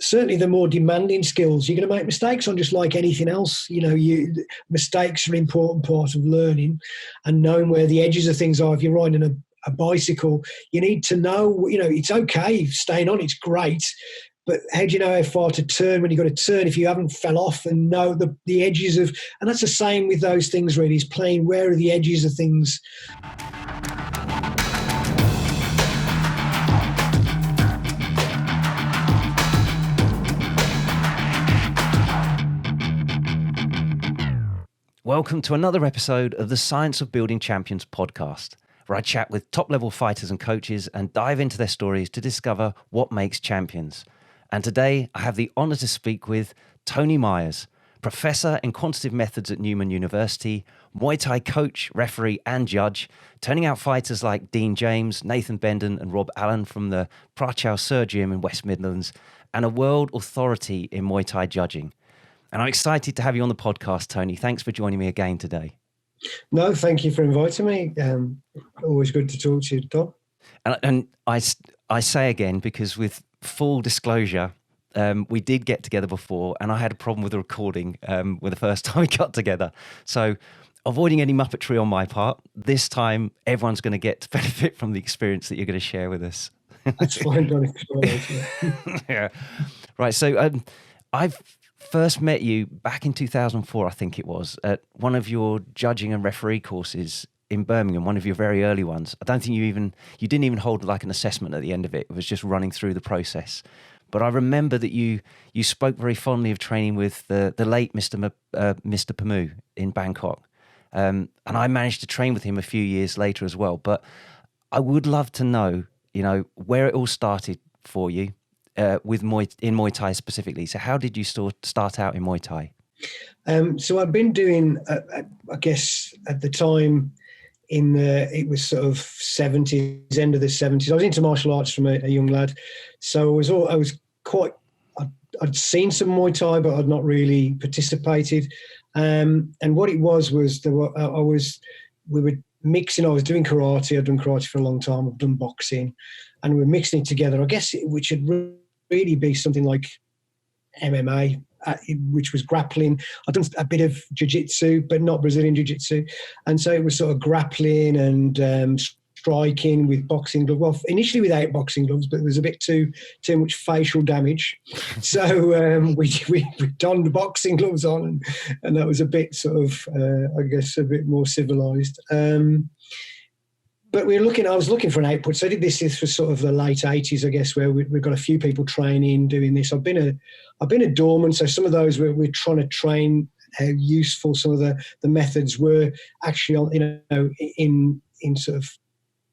certainly the more demanding skills, you're going to make mistakes on, just like anything else. Mistakes are an important part of learning, and knowing where the edges of things are. If you're riding a bicycle, you need to know, it's okay, staying on, it's great. But how do you know how far to turn when you've got to turn if you haven't fell off and know the edges of, and that's the same with those things really, is playing where are the edges of things. Welcome to another episode of the Science of Building Champions podcast, where I chat with top-level fighters and coaches and dive into their stories to discover what makes champions. And today, I have the honour to speak with Tony Myers, Professor in Quantitative Methods at Newman University, Muay Thai coach, referee and judge, turning out fighters like Dean James, Nathan Benden and Rob Allen from the Sitsiam Gym in West Midlands, and a world authority in Muay Thai judging. And I'm excited to have you on the podcast, Tony. Thanks for joining me again today. No, thank you for inviting me. Always good to talk to you, Tom. And I say again, because with full disclosure, we did get together before and I had a problem with the recording with the first time we got together. So avoiding any muppetry on my part, this time everyone's going to get to benefit from the experience that you're going to share with us. That's fine, Donny. Yeah. Right. So I've first met you back in 2004, I think it was, at one of your judging and referee courses in Birmingham, one of your very early ones. I don't think you didn't even hold like an assessment at the end of it. It was just running through the process. But I remember that you spoke very fondly of training with the late Mr. Pimu in Bangkok. And I managed to train with him a few years later as well. But I would love to know, where it all started for you. With Muay Thai specifically. So how did you start out in Muay Thai? So I've been doing, I guess at the time it was sort of 70s, end of the 70s. I was into martial arts from a young lad. So I'd seen some Muay Thai, but I'd not really participated. And what it was we were mixing. I was doing karate. I'd done karate for a long time. I've done boxing, and we were mixing it together. I guess which should really be something like MMA, which was grappling. I'd done a bit of jiu-jitsu, but not Brazilian jiu-jitsu. And so it was sort of grappling and striking with boxing gloves. Well, initially without boxing gloves, but there was a bit too much facial damage. So we donned boxing gloves on, and that was a bit sort of, I guess, a bit more civilized. But I was looking for an output. So I did this for sort of the late 80s, I guess, where we've got a few people training, doing this. I've been a doorman. So some of those we're trying to train how useful some of the methods were actually in sort of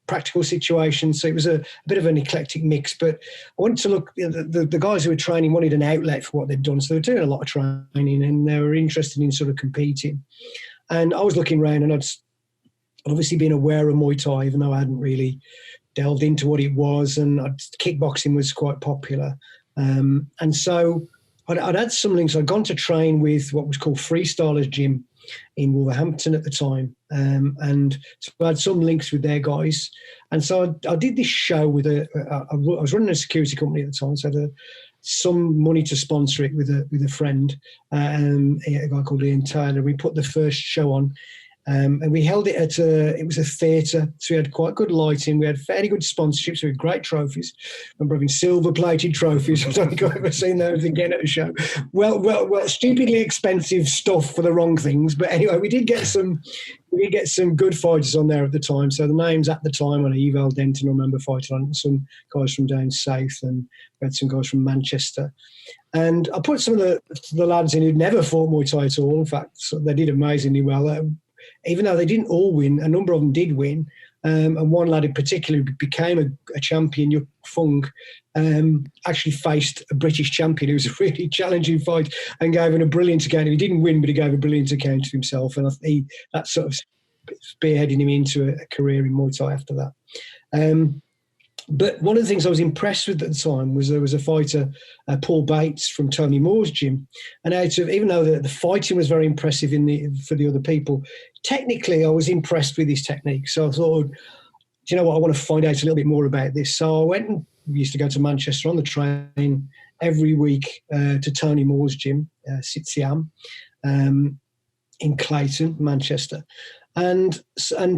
practical situations. So it was a bit of an eclectic mix, but I wanted to look, the guys who were training wanted an outlet for what they'd done. So they were doing a lot of training and they were interested in sort of competing. And I was looking around and I'd obviously been aware of Muay Thai, even though I hadn't really delved into what it was, and kickboxing was quite popular. And so I'd had some links. I'd gone to train with what was called Freestylers Gym in Wolverhampton at the time. And so I had some links with their guys. And so I did this show with I was running a security company at the time, so I had some money to sponsor it with a friend, a guy called Ian Taylor. We put the first show on. And we held it it was a theatre, so we had quite good lighting. We had fairly good sponsorships. We had great trophies. I remember having silver-plated trophies. I don't think I've ever seen those again at a show. Well, stupidly expensive stuff for the wrong things. But anyway, we did get some good fighters on there at the time. So the names at the time, Eval Denton, I remember fighting on, some guys from down south, and we had some guys from Manchester. And I put some of the lads in who'd never fought Muay Thai at all. In fact, so they did amazingly well. Even though they didn't all win, a number of them did win. And one lad in particular became a champion, Yuk Fung, actually faced a British champion. It was a really challenging fight and gave him a brilliant account. He didn't win, but he gave a brilliant account of himself. And that sort of spearheaded him into a career in Muay Thai after that. But one of the things I was impressed with at the time was there was a fighter, Paul Bates from Tony Moore's gym. And even though the fighting was very impressive for the other people, technically I was impressed with his technique. So I thought, do you know what, I want to find out a little bit more about this. So I went and used to go to Manchester on the train every week to Tony Moore's gym, Sitsiam, in Clayton, Manchester, and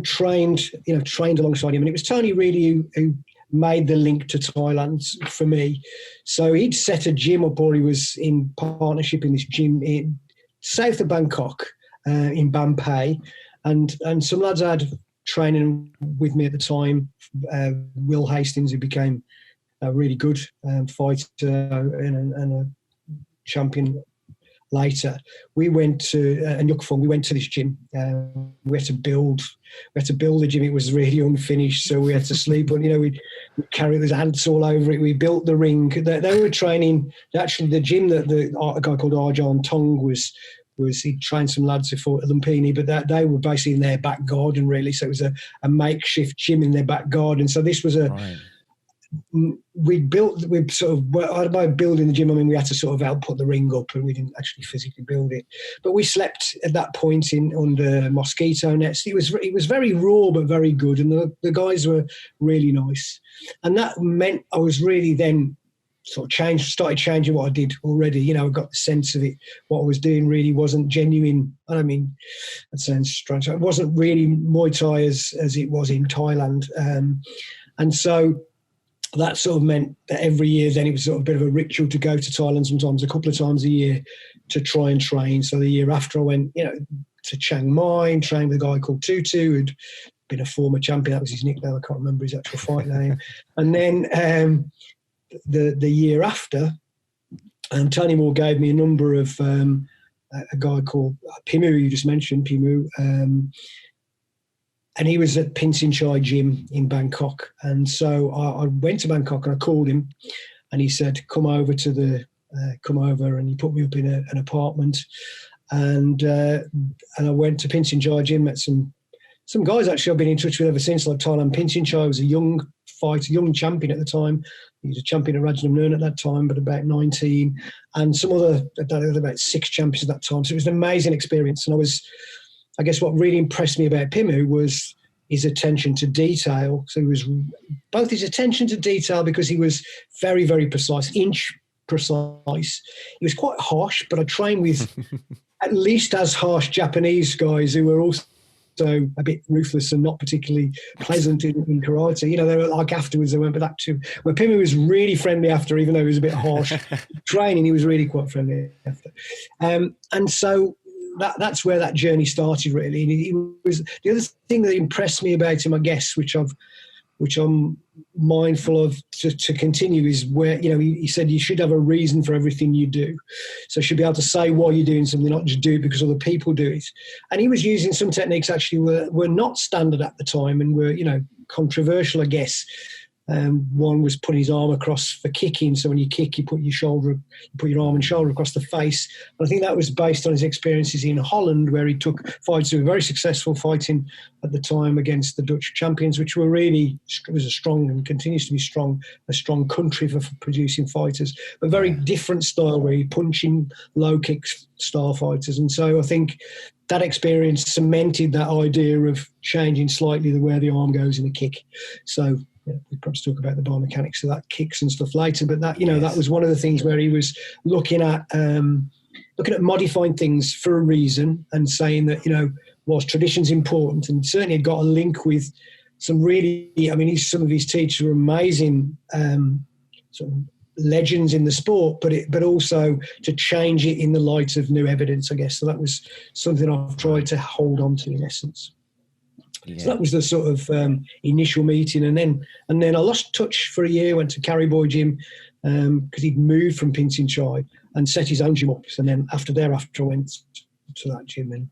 trained alongside him. And it was Tony really who made the link to Thailand for me. So he'd set a gym up, or he was in partnership in this gym in south of Bangkok, in Bampay, and some lads had training with me at the time. Will Hastings, who became a really good fighter and a champion later. We went to and we went to this gym. We had to build the gym. It was really unfinished, so we had to sleep on. We carried those ants all over it. We built the ring. They were training. Actually, the gym that a guy called Ajarn Tong was he trained some lads who fought at Lumpini, but they were basically in their back garden, really. So it was a makeshift gym in their back garden. So this was right. By building the gym, I mean, we had to sort of help put the ring up, and we didn't actually physically build it. But we slept at that point under mosquito nets. It was very raw, but very good. And the guys were really nice. And that meant I was really then sort of started changing what I did already. I got the sense of it. What I was doing really wasn't genuine. I mean, that sounds strange. It wasn't really Muay Thai as it was in Thailand. And so that sort of meant that every year then it was sort of a bit of a ritual to go to Thailand, sometimes a couple of times a year, to try and train. So the year after I went, to Chiang Mai and trained with a guy called Tutu, who'd been a former champion. That was his nickname. I can't remember his actual fight name. And then the year after, Tony Moore gave me a number of a guy called Pimu, you just mentioned, Pimu, and he was at Pinsinchai Gym in Bangkok. And so I went to Bangkok and I called him, and he said, come over, and he put me up in an apartment. And I went to Pinsinchai Gym, met some guys actually I've been in touch with ever since, like Thailand. Pinsinchai was a young fighter, young champion at the time. He was a champion at Rajnam at that time, but about 19. And some other, I don't know, about 6 champions at that time. So it was an amazing experience. And I guess what really impressed me about Pimu was his attention to detail. So it was both his attention to detail, because he was very, very precise, inch precise. He was quite harsh, but I trained with at least as harsh Japanese guys who were also a bit ruthless and not particularly pleasant in karate. They were like afterwards, they weren't that too. Well, Pimu was really friendly after, even though he was a bit harsh. Training, he was really quite friendly after. And so that's where that journey started, really. And it was the other thing that impressed me about him, I guess, which I'm mindful of to continue, is where, he said you should have a reason for everything you do. So you should be able to say why you're doing something, not just do it because other people do it. And he was using some techniques actually were not standard at the time and were, controversial, I guess. One was putting his arm across for kicking. So when you kick, you put your arm and shoulder across the face. And I think that was based on his experiences in Holland, where he took fights who were very successful fighting at the time against the Dutch champions, which were really, it was a strong and continues to be a strong country for producing fighters, but very different style, where he punching low kicks style fighters. And so I think that experience cemented that idea of changing slightly where the arm goes in a kick. So we probably talk about the biomechanics of that, kicks and stuff later, but that, that was one of the things where he was looking at modifying things for a reason, and saying that, whilst tradition's important, and certainly had got a link with some really, some of his teachers were amazing sort of legends in the sport, but also to change it in the light of new evidence, I guess. So that was something I've tried to hold on to, in essence. Yeah. So that was the sort of initial meeting, and then I lost touch for a year. Went to Carryboy Gym because he'd moved from Pinsinchai and set his own gym up. And then after I went to that gym and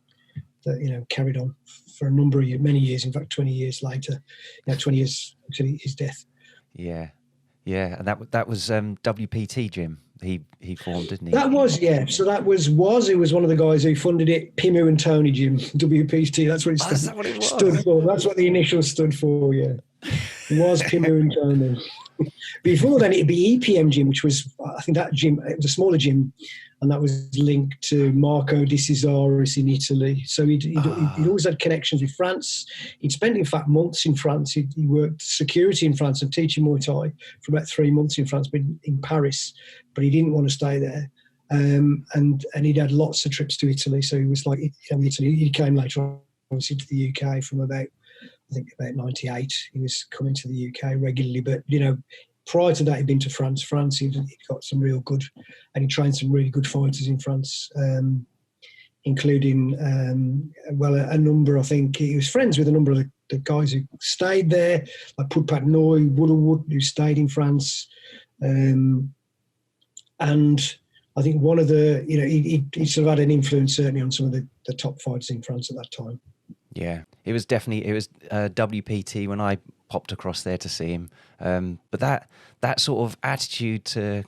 carried on for a number of years, many years. In fact, 20 years later, 20 years until his death. Yeah, and that was WPT Gym. He formed, didn't he? That was, yeah. So that was it was one of the guys who funded it, Pimu and Tony Gym, WPT. That's what it stood for. That's what the initials stood for, yeah. It was Pimu and Tony. Before then, it'd be EPM Gym, which was, I think that gym, it was a smaller gym, and that was linked to Marco Di Cesaris in Italy. So he'd always had connections with France. He'd spent, in fact, months in France. He worked security in France and teaching Muay Thai for about 3 months in France, but in Paris, but he didn't want to stay there. And he'd had lots of trips to Italy. So he was like, Italy. He came later on, obviously, to the UK from about 98. He was coming to the UK regularly, but, prior to that, he'd been to France. He'd got some real good, and he trained some really good fighters in France, including, a number, I think. He was friends with a number of the guys who stayed there, like Pudpat Noy, Woodlewood, who stayed in France. And I think one of the, he sort of had an influence, certainly, on some of the top fighters in France at that time. Yeah, it was WPT when I popped across there to see him. But that sort of attitude to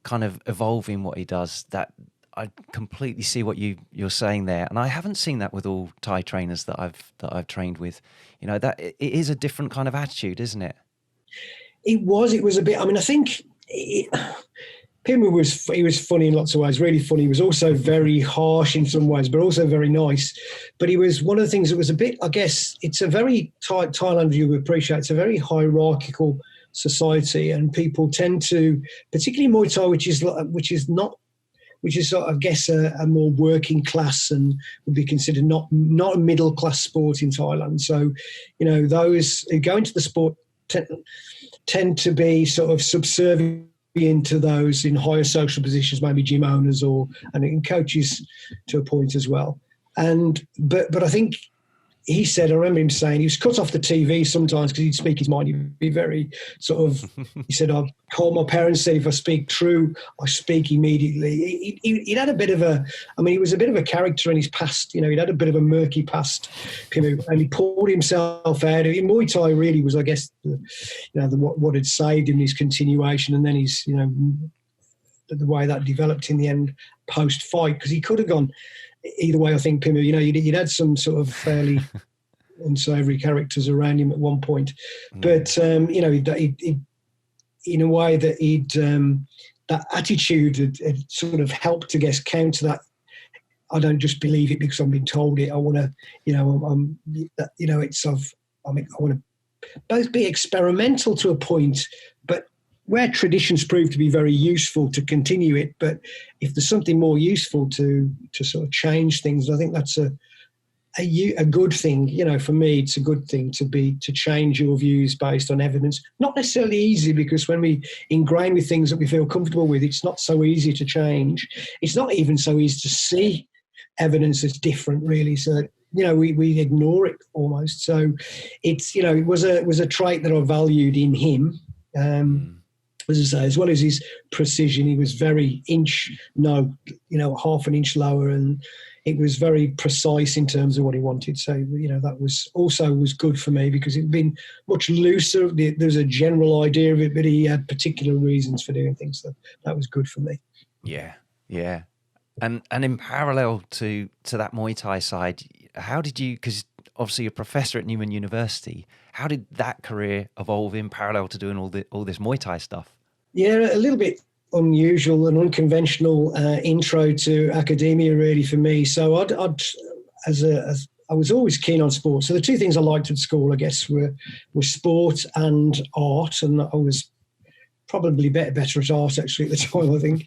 kind of evolving what he does, that I completely see what you're saying there, and I haven't seen that with all Thai trainers that I've trained with. That it is a different kind of attitude, isn't it? It was a bit. I mean, I think Pimu was funny in lots of ways, really funny. He was also very harsh in some ways, but also very nice. But he was one of the things that was a bit, I guess, it's a very Thailand view we appreciate. It's a very hierarchical society, and people tend to, particularly Muay Thai, which is sort of, I guess, a more working class and would be considered not a middle class sport in Thailand. So, those who go into the sport tend to be sort of subservient into those in higher social positions, maybe gym owners and coaches to a point as well. But I think he said, I remember him saying, he was cut off the TV sometimes because he'd speak his mind. He'd be very sort of, he said, I've called my parents, said if I speak true, I speak immediately. He'd had a bit of he was a bit of a character in his past. He'd had a bit of a murky past, and he pulled himself out. In Muay Thai really was, I guess, what had saved him, his continuation, and then his, the way that developed in the end post-fight, because he could have gone either way. I think Pimu, you'd had some sort of fairly unsavoury characters around him at one point, but he, in a way that that attitude had sort of helped to counter that. I don't just believe it because I've been told it. I want to, I want to both be experimental to a point, but where traditions prove to be very useful, to continue it. But if there's something more useful to sort of change things, I think that's a good thing. For me, it's a good thing to change your views based on evidence. Not necessarily easy, because when we ingrain with things that we feel comfortable with, it's not so easy to change. It's not even so easy to see evidence that's different, really. So, we ignore it almost. So it's, it was a trait that I valued in him. As I say, as well as his precision, he was very half an inch lower, and it was very precise in terms of what he wanted. So, that was good for me, because it'd been much looser. There's a general idea of it, but he had particular reasons for doing things. So that was good for me. Yeah. And in parallel to that Muay Thai side, how did you, because obviously you're a professor at Newman University, how did that career evolve in parallel to doing all this Muay Thai stuff? Yeah, a little bit unusual and unconventional intro to academia, really, for me. So I was always keen on sport. So the two things I liked at school, I guess, were sport and art, and I was probably better at art actually at the time, I think.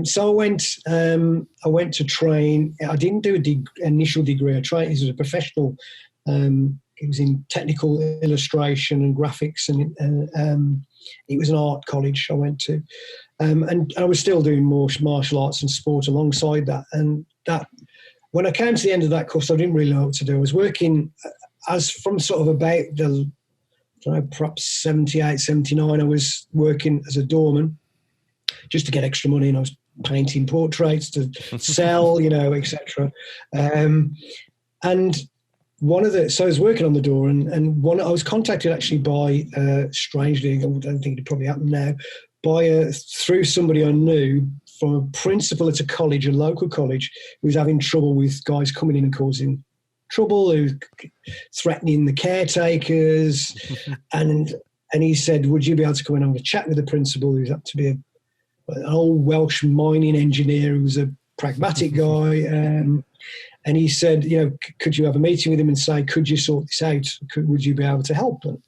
So I went to train. I didn't do an initial degree. I trained as a professional. It was in technical illustration and graphics, and it was an art college I went to. And I was still doing more martial arts and sport alongside that. And that, when I came to the end of that course, I didn't really know what to do. I was working as from sort of about perhaps 78, 79, I was working as a doorman just to get extra money, and I was painting portraits to sell, etc. And so I was working on the door, and I was contacted actually by, strangely, I don't think it'd probably happen now, through somebody I knew, from a principal at a local college, who was having trouble with guys coming in and causing trouble, who threatening the caretakers, and and he said, would you be able to come and have a chat with the principal, who's up to be an old Welsh mining engineer who was a pragmatic guy. And he said, could you have a meeting with him and say, could you sort this out? Would you be able to help? And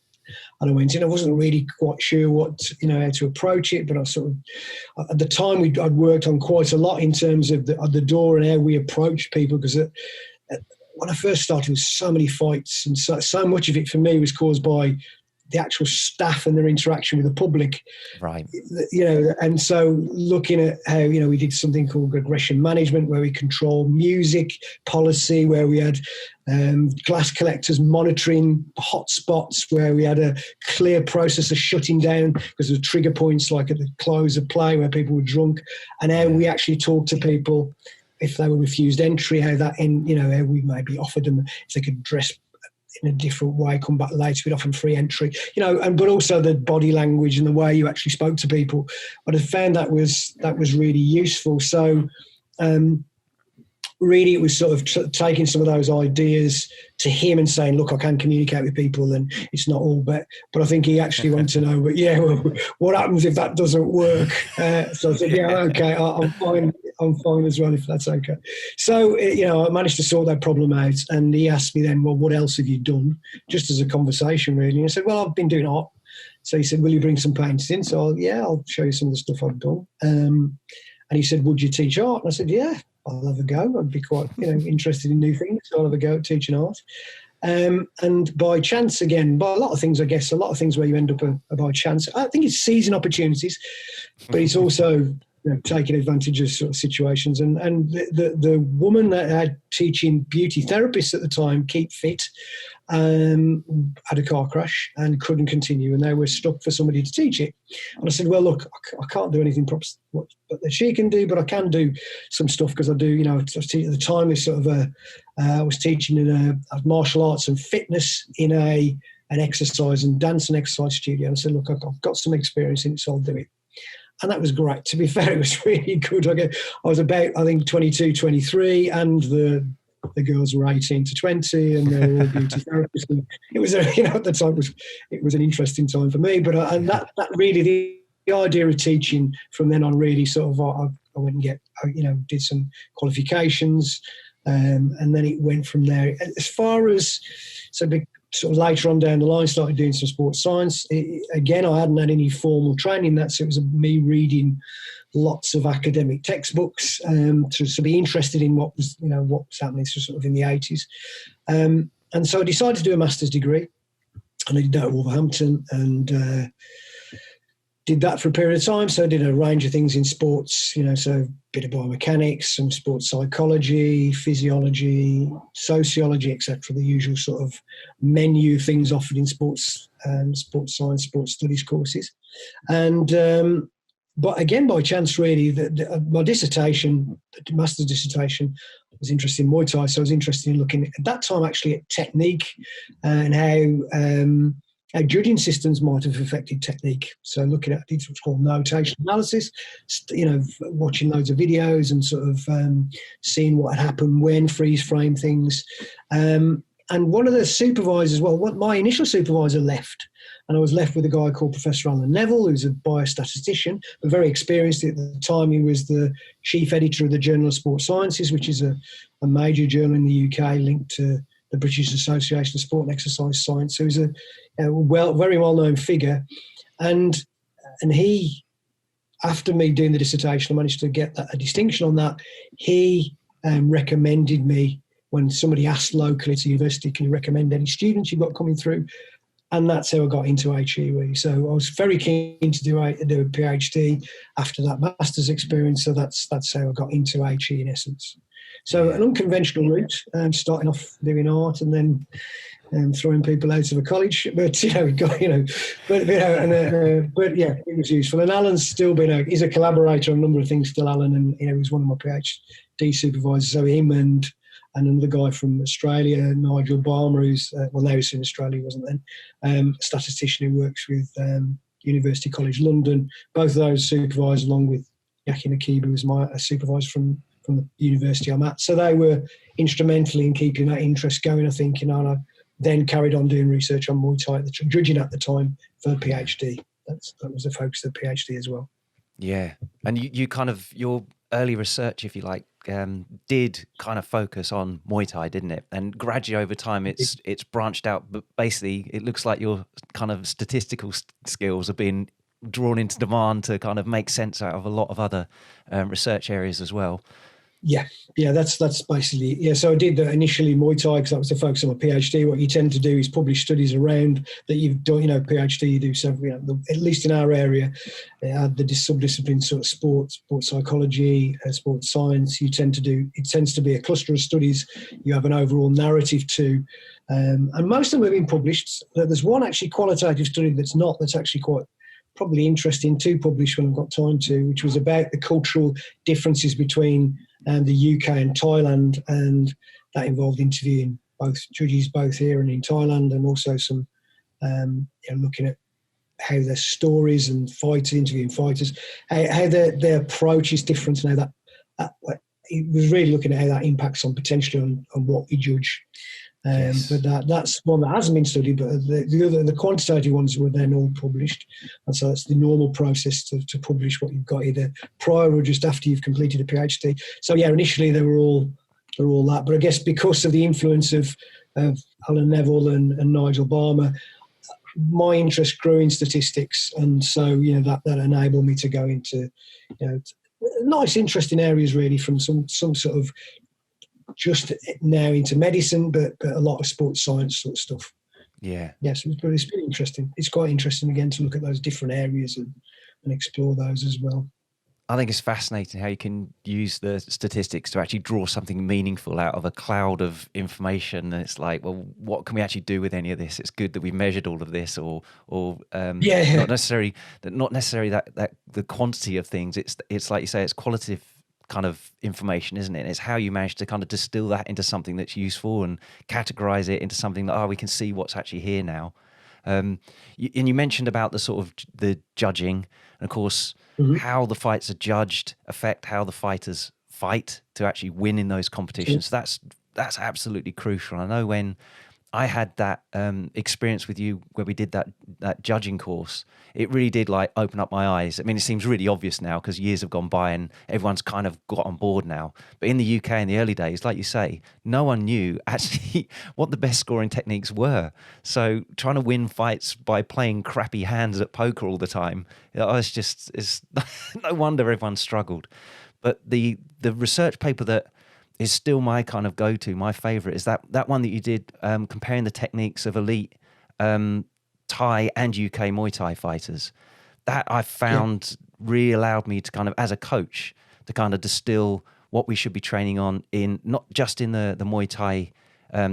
I went in. I wasn't really quite sure how to approach it, but I sort of, at the time, I'd worked on quite a lot in terms of the door and how we approached people, because when I first started, there was so many fights, and so much of it for me was caused by the actual staff and their interaction with the public. Right. And so looking at how, we did something called aggression management, where we control music policy, where we had glass collectors monitoring hotspots, where we had a clear process of shutting down because of trigger points, like at the close of play where people were drunk, and how we actually talked to people if they were refused entry, how we maybe offered them if they could dress in a different way, come back later, we'd offer them free entry, but also the body language and the way you actually spoke to people. But I found that was really useful. So really it was sort of taking some of those ideas to him and saying, look, I can communicate with people and it's not all but I think he actually wanted to know, but what happens if that doesn't work? So I said, okay, I'm fine as well if that's okay. So, I managed to sort that problem out, and he asked me then, well, what else have you done? Just as a conversation, really. And I said, well, I've been doing art. So he said, will you bring some paints in? So I'll show you some of the stuff I've done. And he said, would you teach art? And I said, yeah, I'll have a go. I'd be quite, interested in new things. So I'll have a go at teaching art. And by chance, again, by a lot of things where you end up by chance. I think it's seizing opportunities, but it's also taking advantage of sort of situations. And the woman that I had teaching beauty therapists at the time, Keep Fit, had a car crash and couldn't continue, and they were stuck for somebody to teach it. And I said, well, look, I can't do anything that she can do, but I can do some stuff, because I do, at the time, it's sort of I was teaching in a martial arts and fitness in an exercise and dance and exercise studio. And I said, look, I've got some experience in it, so I'll do it. And that was great. To be fair, it was really good. I was about, I think, 22, 23, and the girls were 18 to 20, and they were all beauty therapists. And it was, at the time, it was an interesting time for me. But and that really, the idea of teaching from then on really sort of, I went and did some qualifications, and then it went from there. As far as, sort of later on down the line, started doing some sports science. Again, I hadn't had any formal training in that, so it was me reading lots of academic textbooks to be interested in what was happening sort of in the 80s. And so I decided to do a master's degree, and I did that at Wolverhampton, and did that for a period of time. So I did a range of things in sports, so a bit of biomechanics, some sports psychology, physiology, sociology, etc. The usual sort of menu of things offered in sports science, sports studies courses. And but again, by chance, really, my dissertation, the master's dissertation, was interested in Muay Thai. So I was interested in looking at that time actually at technique and how judging systems might have affected technique. So looking at what's called notation analysis, watching loads of videos and sort of seeing what had happened when, freeze frame things. And one of the supervisors, my initial supervisor left, and I was left with a guy called Professor Alan Neville, who's a biostatistician, but very experienced. At the time, he was the chief editor of the Journal of Sports Sciences, which is a major journal in the UK linked to the British Association of Sport and Exercise Science. So he's a very well-known figure. And he, after me doing the dissertation, I managed to get a distinction on that. He recommended me, when somebody asked locally at the university, can you recommend any students you've got coming through? And that's how I got into HE. So I was very keen to do a PhD after that master's experience. So that's how I got into HE in essence. So an unconventional route, starting off doing art and then throwing people out of a college. But it was useful. And Alan's still been he's a collaborator on a number of things still, Alan, and he was one of my PhD supervisors. So him and another guy from Australia, Nigel Balmer, who's now he's in Australia, wasn't then, a statistician who works with University College London. Both of those supervisors, along with Yaki Nakiba, who's my supervisor from the university I'm at. So they were instrumental in keeping that interest going, I think. And I then carried on doing research on Muay Thai, judging at the time for the PhD. That was the focus of the PhD as well. Yeah. And you kind of, your early research, if you like, did kind of focus on Muay Thai, didn't it? And gradually over time, it's branched out. But basically, it looks like your kind of statistical skills have been drawn into demand to kind of make sense out of a lot of other research areas as well. Yeah, that's basically, yeah. So I did initially Muay Thai because that was the focus of my PhD. What you tend to do is publish studies around that you've done, PhD, you do several, at least in our area, the subdiscipline sort of sports psychology, sports science. It tends to be a cluster of studies. You have an overall narrative too. And most of them have been published. There's one actually qualitative study that's actually quite probably interesting to publish when I've got time to, which was about the cultural differences between the UK and Thailand, and that involved interviewing both judges, both here and in Thailand, and also some looking at how their stories and interviewing fighters, how their approach is different, and how that it was really looking at how that impacts on potentially on what we judge. Yes. But that's one that hasn't been studied, but the quantitative ones were then all published. And so it's the normal process to publish what you've got either prior or just after you've completed a PhD. So yeah, initially they were all that. But I guess because of the influence of Alan Neville and Nigel Barmer, my interest grew in statistics. And so, that enabled me to go into, nice, interesting areas really, from some sort of just now into medicine, but a lot of sports science sort of stuff. Yeah. Yes, it's been interesting. It's quite interesting again to look at those different areas and explore those as well. I think it's fascinating how you can use the statistics to actually draw something meaningful out of a cloud of information. And it's like, well, what can we actually do with any of this? It's good that we've measured all of this, or not necessarily that the quantity of things. It's like you say, it's qualitative kind of information, isn't it? And it's how you manage to kind of distill that into something that's useful and categorize it into something that, we can see what's actually here now. And you mentioned about the sort of the judging, and of course, how the fights are judged affect how the fighters fight to actually win in those competitions. So that's absolutely crucial. I know when I had that experience with you where we did that judging course, it really did open up my eyes. I mean, it seems really obvious now because years have gone by and everyone's kind of got on board now. But in the UK in the early days, like you say, no one knew actually what the best scoring techniques were. So trying to win fights by playing crappy hands at poker all the time, it's no wonder everyone struggled. But the research paper that is still my kind of go-to, my favorite, is that one that you did comparing the techniques of elite Thai and UK Muay Thai fighters. That I found really allowed me to kind of, as a coach, to kind of distill what we should be training on in, not just in the Muay Thai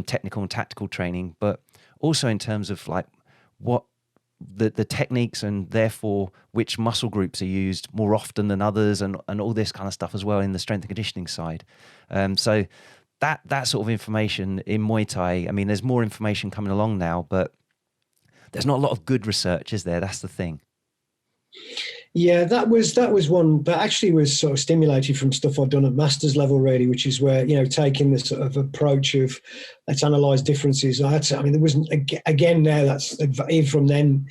technical and tactical training, but also in terms of what the techniques, and therefore which muscle groups are used more often than others, and all this kind of stuff as well in the strength and conditioning side. So that sort of information in Muay Thai, I mean, there's more information coming along now, but there's not a lot of good research, is there? That's the thing. Yeah, that was one that actually was sort of stimulated from stuff I'd done at master's level, really, which is where, taking the sort of approach of let's analyse differences. There wasn't, again, now that's, even from then,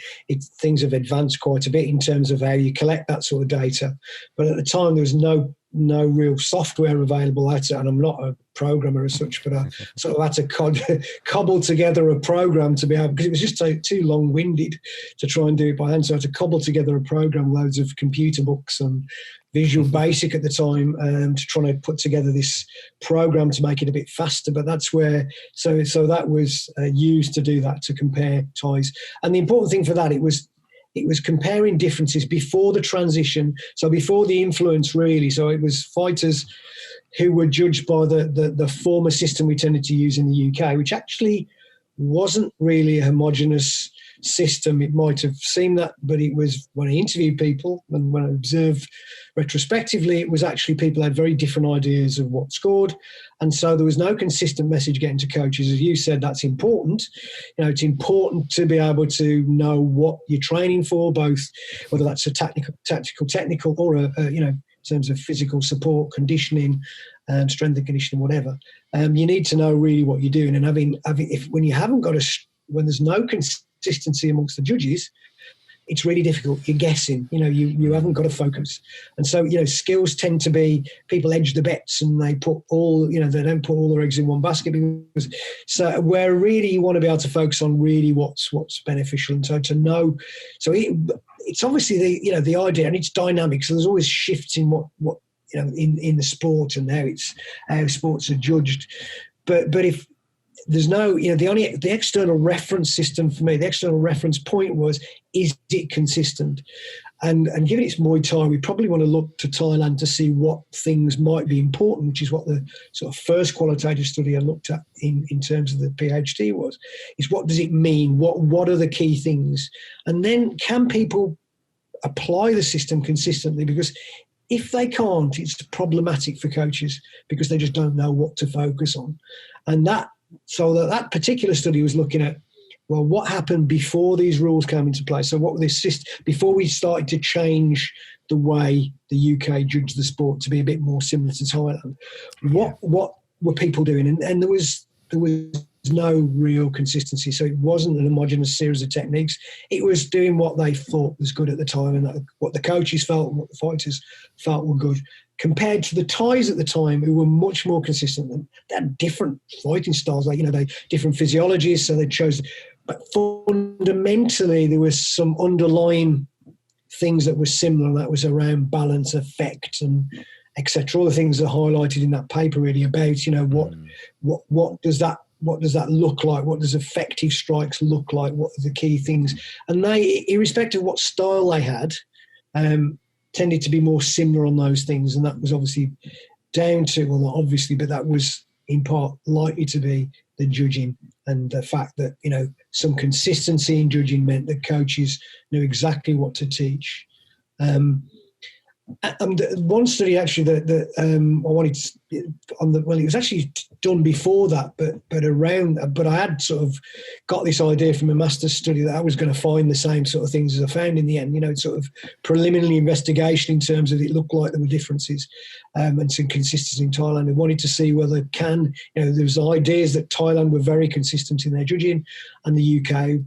things have advanced quite a bit in terms of how you collect that sort of data. But at the time, there was no real software available at it, and I'm not a programmer as such, but I sort of had to cobble together a program to be able, because it was just too long-winded to try and do it by hand, so I had to cobble together a program, loads of computer books and Visual Basic at the time, to try to put together this program to make it a bit faster. But that's where, so that was used to do that, to compare ties. And the important thing for that, it was comparing differences before the transition, so before the influence, really. So it was fighters who were judged by the former system we tended to use in the UK, which actually wasn't really a homogenous system. It might have seemed that, but it was, when I interviewed people and when I observed retrospectively, it was actually people had very different ideas of what scored. And so there was no consistent message getting to coaches. As you said, that's important. It's important to be able to know what you're training for, both whether that's a technical, or in terms of physical support, conditioning, strength and conditioning, whatever. You need to know really what you're doing. And when there's no consistency amongst the judges, it's really difficult. You're guessing, you haven't got a focus. And so, skills tend to be people edge the bets and they put all, they don't put all their eggs in one basket. So where really you want to be able to focus on really what's beneficial. And so to know, it's obviously the idea, and it's dynamic. So there's always shifts in what in the sport and how sports are judged. But if there's no, the external reference system for me, the external reference point was, is it consistent? And given it's Muay Thai, we probably want to look to Thailand to see what things might be important, which is what the sort of first qualitative study I looked at in terms of the PhD is what does it mean? What are the key things? And then can people apply the system consistently? Because if they can't, it's problematic for coaches because they just don't know what to focus on. And that particular study was looking at, well, what happened before these rules came into place? So what were before we started to change the way the UK judged the sport to be a bit more similar to Thailand? What were people doing? And there was no real consistency. So it wasn't an homogenous series of techniques. It was doing what they thought was good at the time and what the coaches felt and what the fighters felt were good, compared to the Thais at the time, who were much more consistent. They had different fighting styles, they different physiologies, so they chose. But fundamentally, there was some underlying things that were similar, and that was around balance, effect, and etc. All the things that are highlighted in that paper really about, what does that look like? What does effective strikes look like? What are the key things? And they, irrespective of what style they had, tended to be more similar on those things. And that was obviously down to, well, not obviously, but that was in part likely to be the judging and the fact that, some consistency in judging meant that coaches knew exactly what to teach. And one study actually that I wanted to, it was actually done before that, but I had sort of got this idea from a master's study that I was going to find the same sort of things as I found in the end, sort of preliminary investigation in terms of it looked like there were differences and some consistency in Thailand. I wanted to see whether there was ideas that Thailand were very consistent in their judging and the UK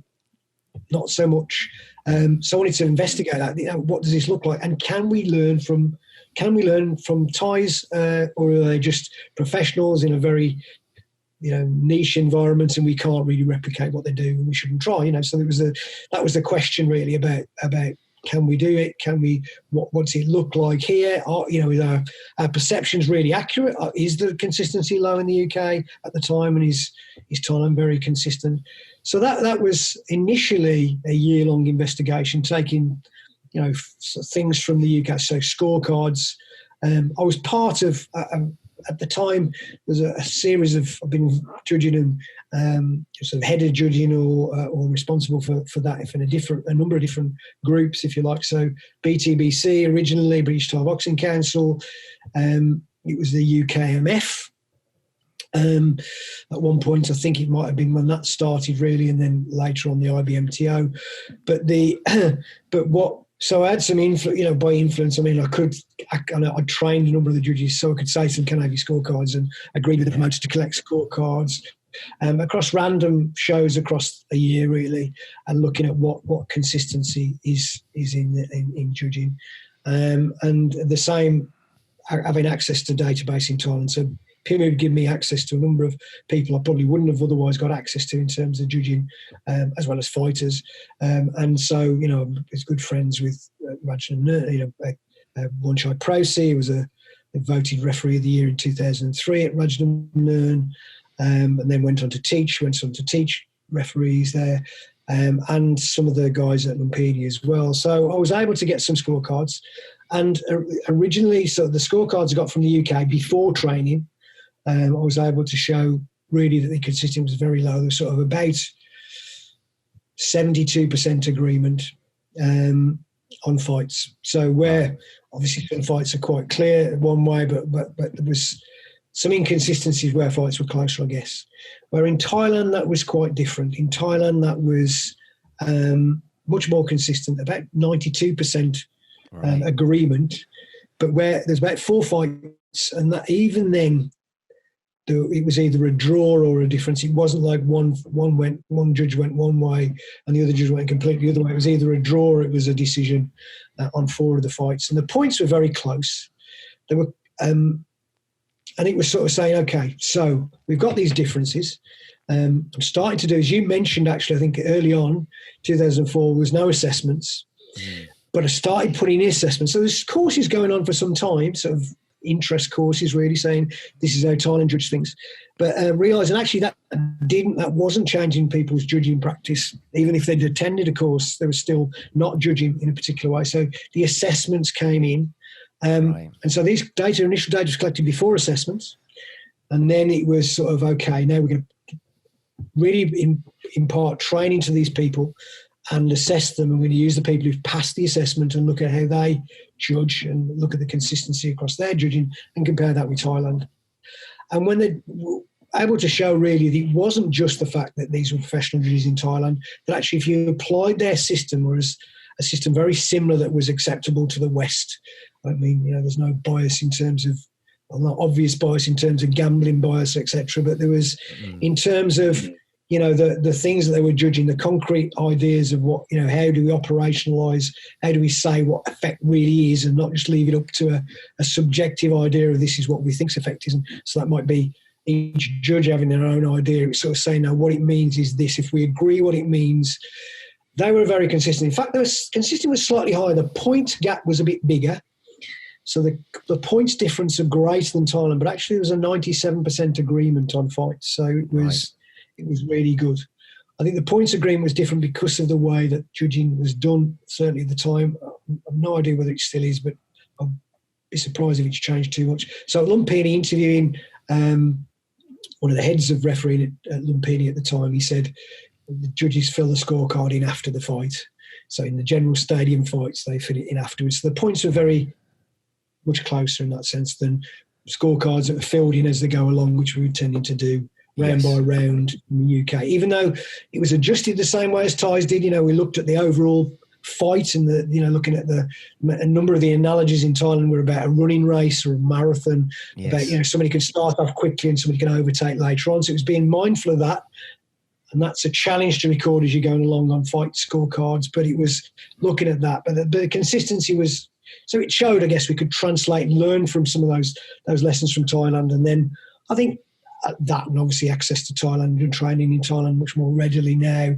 not so much. So I wanted to investigate that. What does this look like, and can we learn from Thais, or are they just professionals in a very niche environment, and we can't really replicate what they do, and we shouldn't try. So that was the question really about can we do it? Can we? What does it look like here? Is our perceptions really accurate? Is the consistency low in the UK at the time, and is Thailand very consistent? So that was initially a year-long investigation, taking things from the UK, so scorecards. I was part of at the time. There's a series of I've been judging and sort of head of judging or responsible for that in a number of different groups, if you like. So BTBC originally, British Thai Boxing Council. It was the UKMF. At one point, I think it might have been when that started really, and then later on the IBMTO. So I had some influence, by influence, I mean, I trained a number of the judges, so I could say some, can I have your scorecards, and agreed with the promoter to collect scorecards across random shows across a year really, and looking at what consistency is in judging, and the same, having access to database in Thailand. So Pimu would give me access to a number of people I probably wouldn't have otherwise got access to in terms of judging, as well as fighters. And so, I was good friends with Ajarn, Pinsinchai Prosi. He was a voted referee of the year in 2003 at Ajarn, and then went on to teach referees there, and some of the guys at Lumpini as well. So I was able to get some scorecards. And originally, so the scorecards I got from the UK before training, I was able to show really that the consistency was very low. There was sort of about 72% agreement on fights. So where obviously some fights are quite clear one way, but there was some inconsistencies where fights were closer, I guess. Where in Thailand, that was quite different. In Thailand, that was much more consistent, about 92% agreement. But where there's about 4 fights, and that even then, it was either a draw or a difference. It wasn't like one judge went one way and the other judge went completely the other way. It was either a draw or it was a decision on 4 of the fights. And the points were very close. They were, and it was sort of saying, okay, so we've got these differences. I'm starting to do, as you mentioned, actually, I think early on, 2004, there was no assessments. But I started putting in assessments. So there's courses going on for some time, sort of interest courses, really saying this is how Thailand judge things. But realising actually that wasn't changing people's judging practice. Even if they'd attended a course, they were still not judging in a particular way. So the assessments came in. And so these initial data was collected before assessments. And then it was sort of, okay, now we're going to really impart training to these people and assess them. And we're going to use the people who've passed the assessment and look at how they judge and look at the consistency across their judging and compare that with Thailand. And when they were able to show really that it wasn't just the fact that these were professional judges in Thailand, that actually if you applied their system, whereas a system very similar that was acceptable to the West, I mean, there's no bias in terms of, well, not obvious bias in terms of gambling bias, etc., but there was in terms of, the things that they were judging, the concrete ideas of what, how do we operationalise, how do we say what effect really is and not just leave it up to a subjective idea of this is what we think's effect is. And so that might be each judge having their own idea. It's sort of saying, now what it means is this. If we agree what it means, they were very consistent. In fact, consistent was slightly higher. The point gap was a bit bigger. So the points difference are greater than Thailand, but actually there was a 97% agreement on fights. So it was really good. I think the points agreement was different because of the way that judging was done, certainly at the time. I've no idea whether it still is, but I'll be surprised if it's changed too much. So at Lumpini, interviewing one of the heads of refereeing at Lumpini at the time, he said the judges fill the scorecard in after the fight. So in the general stadium fights, they fill it in afterwards. So the points are very much closer in that sense than scorecards that are filled in as they go along, which we were tending to do round by round in the UK. Even though it was adjusted the same way as Thais did, we looked at the overall fight and looking at a number of the analogies in Thailand were about a running race or a marathon, about, somebody can start off quickly and somebody can overtake later on. So it was being mindful of that. And that's a challenge to record as you're going along on fight scorecards, but it was looking at that. But the consistency was, so it showed, I guess, we could translate and learn from some of those lessons from Thailand. And then I think that, and obviously access to Thailand and training in Thailand much more readily now,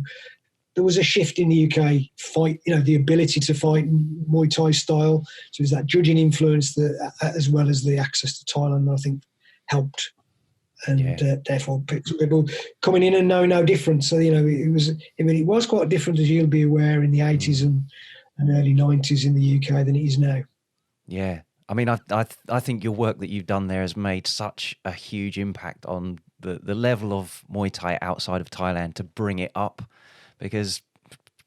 there was a shift in the UK fight, the ability to fight Muay Thai style. So it was that judging influence as well as the access to Thailand, I think, helped. And therefore people coming in and know no difference. So, it was quite different, as you'll be aware, in the 80s and early 90s in the UK than it is now. Yeah. I mean, I think your work that you've done there has made such a huge impact on the level of Muay Thai outside of Thailand to bring it up, because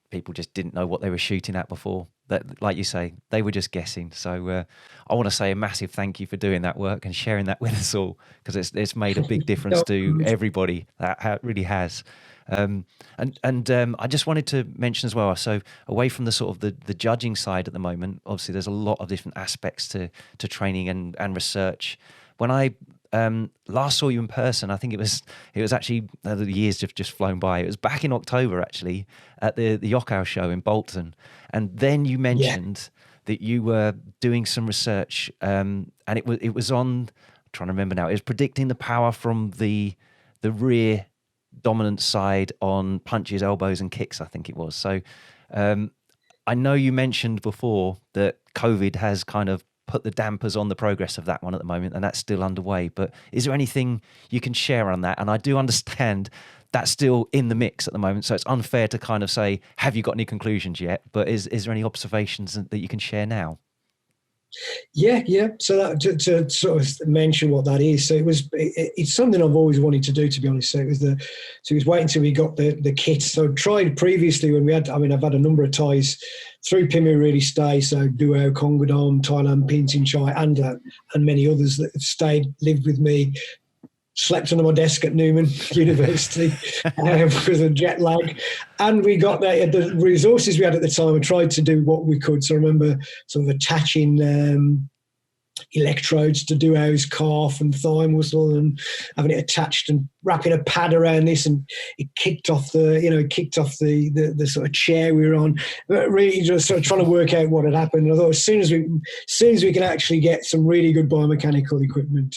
people just didn't know what they were shooting at before. That, like you say, they were just guessing. So I want to say a massive thank you for doing that work and sharing that with us all, because it's made a big difference to everybody. That really has. And I just wanted to mention as well, so away from the sort of the judging side at the moment, obviously there's a lot of different aspects to training and research. When I last saw you in person, I think it was actually, the years have just flown by. It was back in October, actually, at the Yokkao show in Bolton. And then you mentioned that you were doing some research, and it was on, I'm trying to remember now, it was predicting the power from the rear dominant side on punches, elbows and kicks, I think it was. So I know you mentioned before that COVID has kind of put the dampers on the progress of that one at the moment, and that's still underway. But is there anything you can share on that? And I do understand that's still in the mix at the moment, so it's unfair to kind of say, have you got any conclusions yet? But is there any observations that you can share now? Yeah. So that, to sort of mention what that is, so it's something I've always wanted to do, to be honest. So it was waiting until we got the kit. So I tried previously when I've had a number of ties through Pimu really stay. So Duo, Kongadom, Thailand, Pinsinchai, and many others that have lived with me. Slept under my desk at Newman University because of jet lag. And we got the resources we had at the time. I tried to do what we could. So I remember sort of attaching electrodes to do his calf and thigh muscle, and having it attached and wrapping a pad around this, and it kicked off the sort of chair we were on. But really just sort of trying to work out what had happened. And I thought as soon as we can actually get some really good biomechanical equipment,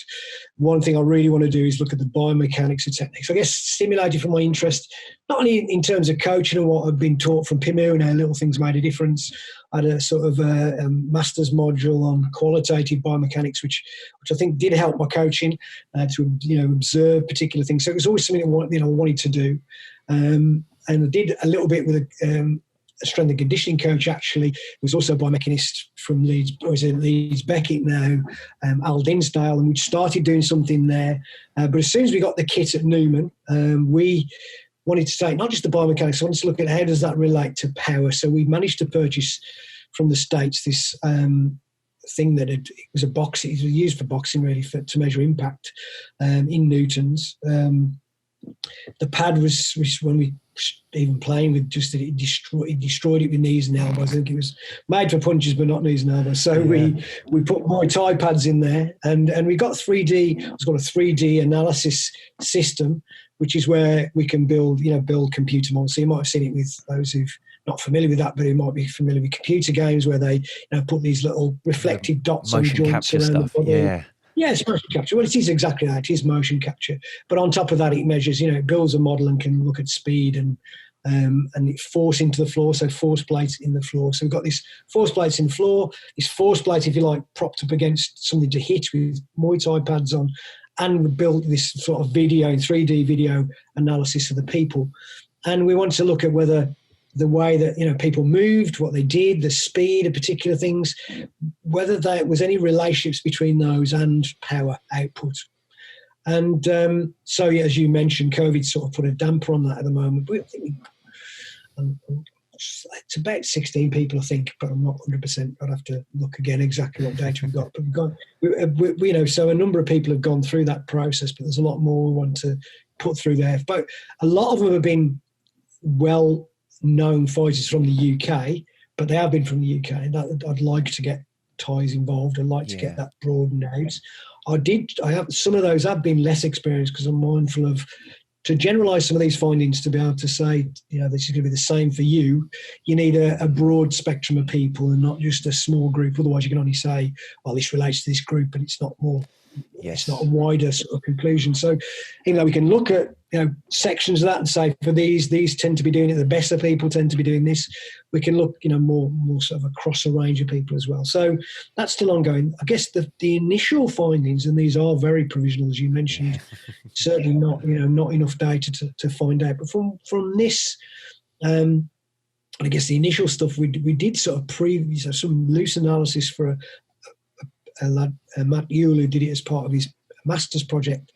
one thing I really want to do is look at the biomechanics of techniques. I guess stimulated from my interest, not only in terms of coaching and what I've been taught from Pimu and how little things made a difference. I had a sort of a master's module on qualitative biomechanics, which I think did help my coaching to observe particular things. So it was always something I wanted to do, and I did a little bit with a strength and conditioning coach. Actually, who was also a biomechanist from Leeds, or is it Leeds Beckett now, Al Dinsdale, and we started doing something there. But as soon as we got the kit at Newman, we wanted to take not just the biomechanics, I wanted to look at how does that relate to power. So we managed to purchase from the States this thing that it was a box. It was used for boxing, really, to measure impact in newtons. The pad was when we even playing with, just it destroyed it with knees and elbows. I think it was made for punches but not knees and elbows. So we put Muay Thai pads in there, and we got 3D. It's got a 3D analysis system, which is where we can build computer models. So you might have seen it with those who've not familiar with that, but who might be familiar with computer games where they put these little reflective dots on joints around the body. Yeah, it's motion capture. Well, it is exactly that. It is motion capture. But on top of that, it measures, it builds a model and can look at speed and it force into the floor, so force plates in the floor. So we've got these force plates in the floor, this force plate, if you like, propped up against something to hit with Muay Thai pads on, and we built this sort of 3D video analysis of the people. And we want to look at whether the way that people moved, what they did, the speed of particular things, whether there was any relationships between those and power output. And so, yeah, as you mentioned, COVID sort of put a damper on that at the moment. But I think it's about 16 people, I think, but I'm not 100%. I'd have to look again exactly what data we've got. But so a number of people have gone through that process, but there's a lot more we want to put through there. But a lot of them have been well-known fighters from the UK, but they have been from the UK. And I'd like to get Thais involved. I'd like to get that broadened out. I have some of those have been less experienced because I'm mindful of, to generalize some of these findings, to be able to say, this is going to be the same for you, you need a broad spectrum of people and not just a small group. Otherwise you can only say, well, this relates to this group, but it's not more. It's not a wider sort of conclusion. So, we can look at sections of that and say, for these tend to be doing it. The better people tend to be doing this. We can look, more sort of across a range of people as well. So that's still ongoing. I guess the initial findings, and these are very provisional, as you mentioned, certainly not enough data to find out. But from this, I guess the initial stuff we did sort of some loose analysis for a lad, Matt Yule, who did it as part of his master's project.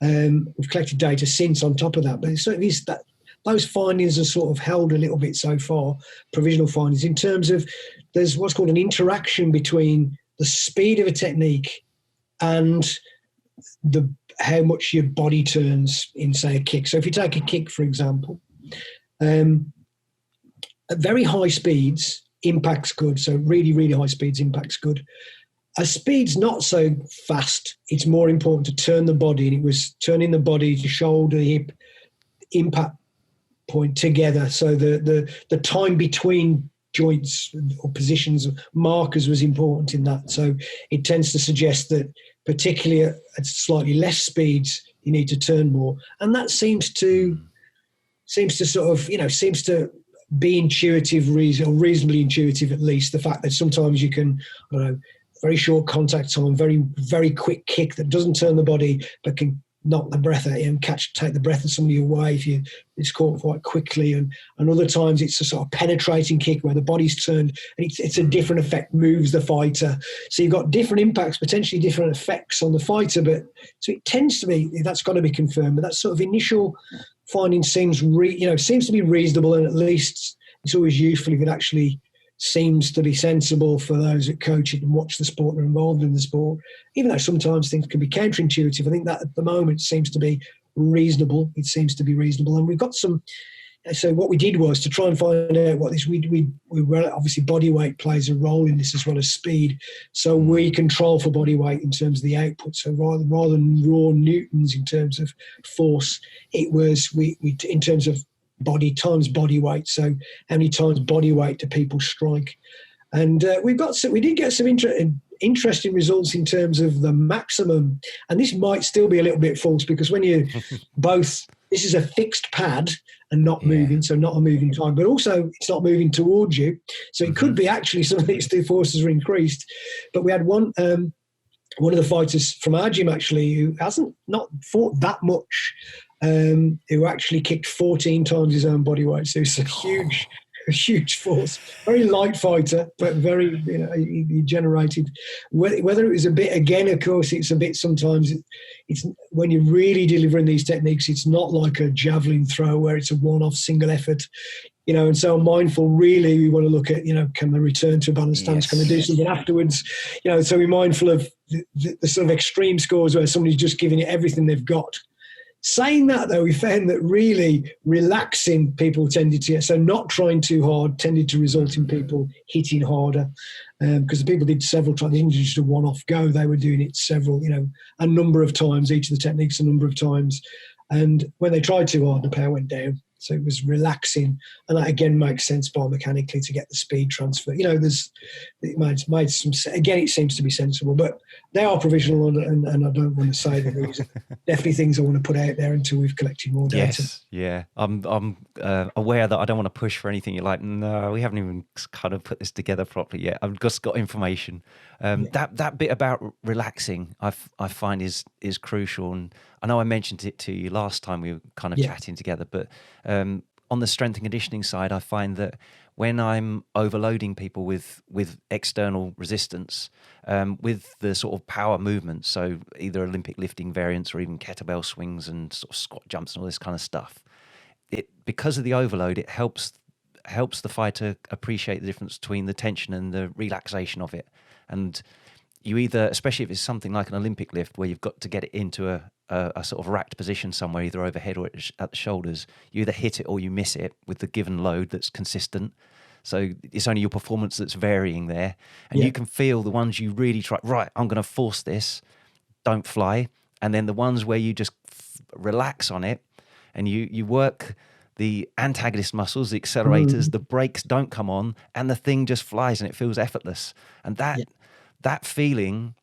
We've collected data since on top of that, but it certainly is that those findings are sort of held a little bit so far, provisional findings, in terms of there's what's called an interaction between the speed of a technique and how much your body turns in, say, a kick. So if you take a kick, for example, at very high speeds, impact's good. So really, really high speeds, impact's good. As speed's not so fast, it's more important to turn the body, and it was turning the body, the shoulder, the hip, impact point together. So the time between joints or positions, markers, was important in that. So it tends to suggest that particularly at slightly less speeds, you need to turn more. And that seems to sort of, seems to be intuitive, or reasonably intuitive at least. The fact that sometimes you can, I don't know, very short contact time, very, very quick kick that doesn't turn the body but can knock the breath out and take the breath of somebody away if it's caught quite quickly. And other times it's a sort of penetrating kick where the body's turned and it's a different effect, moves the fighter. So you've got different impacts, potentially different effects on the fighter. But so it tends to be, that's got to be confirmed. But that sort of initial finding seems to be reasonable, and at least it's always useful if it actually seems to be sensible for those that coach it and watch the sport and are involved in the sport, even though sometimes things can be counterintuitive. I think that at the moment seems to be reasonable. It seems to be reasonable. And we've got some, So what we did was to try and find out what this, we obviously body weight plays a role in this as well as speed. So we control for body weight in terms of the output. So rather than raw newtons in terms of force, it was we in terms of body times body weight. So how many times body weight do people strike? And we did get some interesting results in terms of the maximum. And this might still be a little bit false, because when you both, this is a fixed pad and not moving, so not a moving time, but also it's not moving towards you. So it could be actually some of these two forces are increased. But we had one of the fighters from our gym actually, who hasn't not fought that much, who actually kicked 14 times his own body weight. So it's a huge force. Very light fighter, but very, he generated. Whether it was a bit, again, of course, it's a bit sometimes. It's when you're really delivering these techniques, it's not like a javelin throw where it's a one-off single effort. And so I'm mindful, really, we want to look at, can they return to a balanced stance? Can they do something afterwards? So we're mindful of the sort of extreme scores where somebody's just giving it everything they've got. Saying that, though, we found that really relaxing people tended to, so not trying too hard, tended to result in people hitting harder, because the people did several times. They didn't just a one-off go. They were doing it several, a number of times, each of the techniques a number of times. And when they tried too hard, the power went down. So it was relaxing. And that, again, makes sense biomechanically to get the speed transfer. It made some, again, it seems to be sensible, but they are provisional, and I don't want to say that these are definitely things I want to put out there until we've collected more data. Yes, yeah. I'm aware that I don't want to push for anything. You're like, no, we haven't even kind of put this together properly yet. I've just got information. That bit about relaxing, I find is crucial. And I know I mentioned it to you last time we were kind of chatting together, but on the strength and conditioning side, I find that when I'm overloading people with external resistance, with the sort of power movements, so either Olympic lifting variants or even kettlebell swings and sort of squat jumps and all this kind of stuff, because of the overload, it helps the fighter appreciate the difference between the tension and the relaxation of it. And you either, especially if it's something like an Olympic lift where you've got to get it into a sort of racked position somewhere, either overhead or at the shoulders, you either hit it or you miss it with the given load that's consistent. So it's only your performance that's varying there. And you can feel the ones you really try, right, I'm going to force this, don't fly. And then the ones where you just relax on it and you work the antagonist muscles, the accelerators, the brakes don't come on, and the thing just flies and it feels effortless. And that feeling,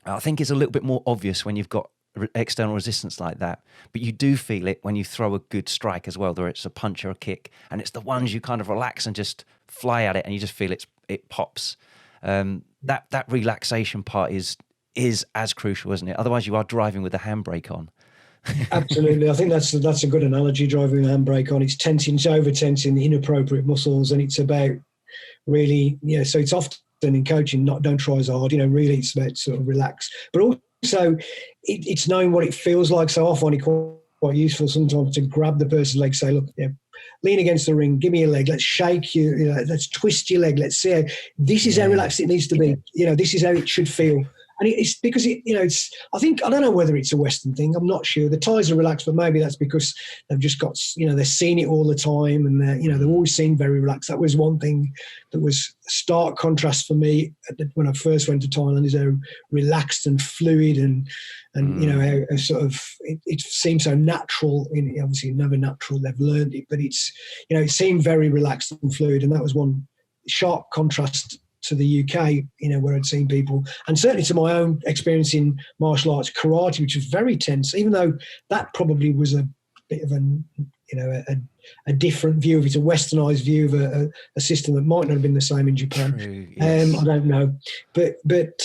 I think, is a little bit more obvious when you've got external resistance like that, but you do feel it when you throw a good strike as well, whether it's a punch or a kick, and it's the ones you kind of relax and just fly at it and you just feel it pops. That relaxation part is as crucial, isn't it? Otherwise you are driving with the handbrake on. Absolutely. I think that's a good analogy, driving with the handbrake on. It's tensing, it's over tensing the inappropriate muscles, and it's about really, so it's often in coaching, don't try as hard, really it's about sort of relax, but also it's knowing what it feels like. So I find it quite useful sometimes to grab the person's leg, say, look, lean against the ring, give me a leg, let's shake you, let's twist your leg, let's see how, this is how relaxed it needs to be, this is how it should feel. And it's because it's, I don't know whether it's a Western thing. I'm not sure. The Thais are relaxed, but maybe that's because they've just got, they're seeing it all the time, and they've always seemed very relaxed. That was one thing that was a stark contrast for me when I first went to Thailand, is how relaxed and fluid and how sort of, it seemed so natural. Obviously never natural, they've learned it, but it's, it seemed very relaxed and fluid. And that was one sharp contrast to the UK, where I'd seen people, and certainly to my own experience in martial arts, karate, which was very tense, even though that probably was a bit of a different view of it, a westernized view of a system that might not have been the same in Japan. True, yes. I don't know. But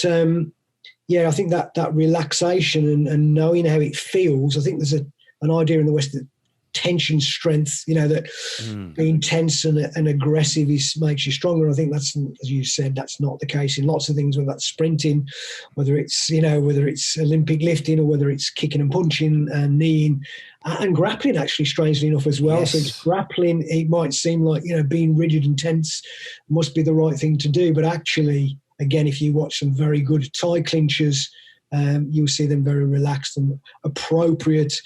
I think that relaxation and knowing how it feels, I think there's an idea in the West that tension strength, that being tense and aggressive makes you stronger. I think that's, as you said, that's not the case in lots of things, whether that's sprinting, whether it's Olympic lifting, or whether it's kicking and punching and kneeing and grappling, actually, strangely enough, as well. Yes. So it's grappling, it might seem like, being rigid and tense must be the right thing to do, but actually, again, if you watch some very good Thai clinchers, you'll see them very relaxed and appropriate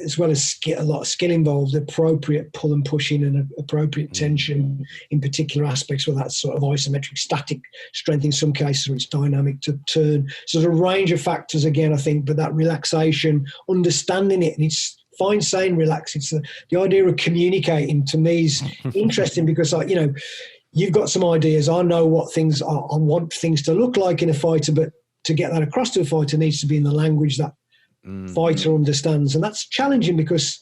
as well as a lot of skill involved, appropriate pull and pushing and appropriate tension in particular aspects, where that's sort of isometric static strength in some cases, or it's dynamic to turn. So there's a range of factors again, I think, but that relaxation, understanding it, and it's fine saying relax. It's the idea of communicating to me is interesting because, you've got some ideas. I know what things are, I want things to look like in a fighter, but to get that across to a fighter needs to be in the language that fighter understands. And that's challenging because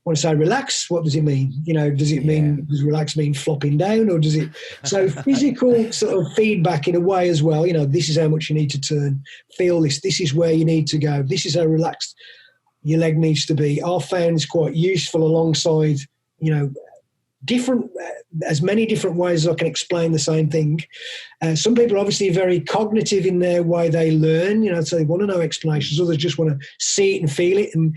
when I say relax, what does it mean? Does it mean, does relax mean flopping down, or does it? So physical sort of feedback in a way as well. This is how much you need to turn. Feel this. This is where you need to go. This is how relaxed your leg needs to be. Our found is quite useful alongside, different, as many different ways as I can explain the same thing. Some people are obviously very cognitive in their way they learn, so they want to know explanations. Others just want to see it and feel it and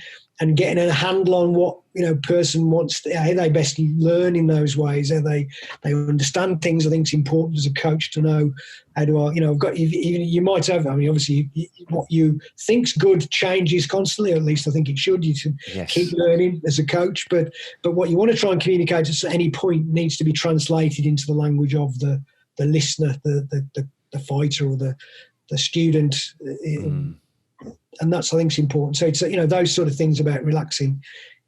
getting a handle on what, person wants, how they best learn in those ways, how they understand things. I think it's important as a coach to know how do I, I've got, you might have, obviously what you think's good changes constantly, or at least I think it should. You should keep learning as a coach, but what you want to try and communicate at any point needs to be translated into the language of the listener, the fighter, or the student. And that's, I think, is important. So it's, those sort of things about relaxing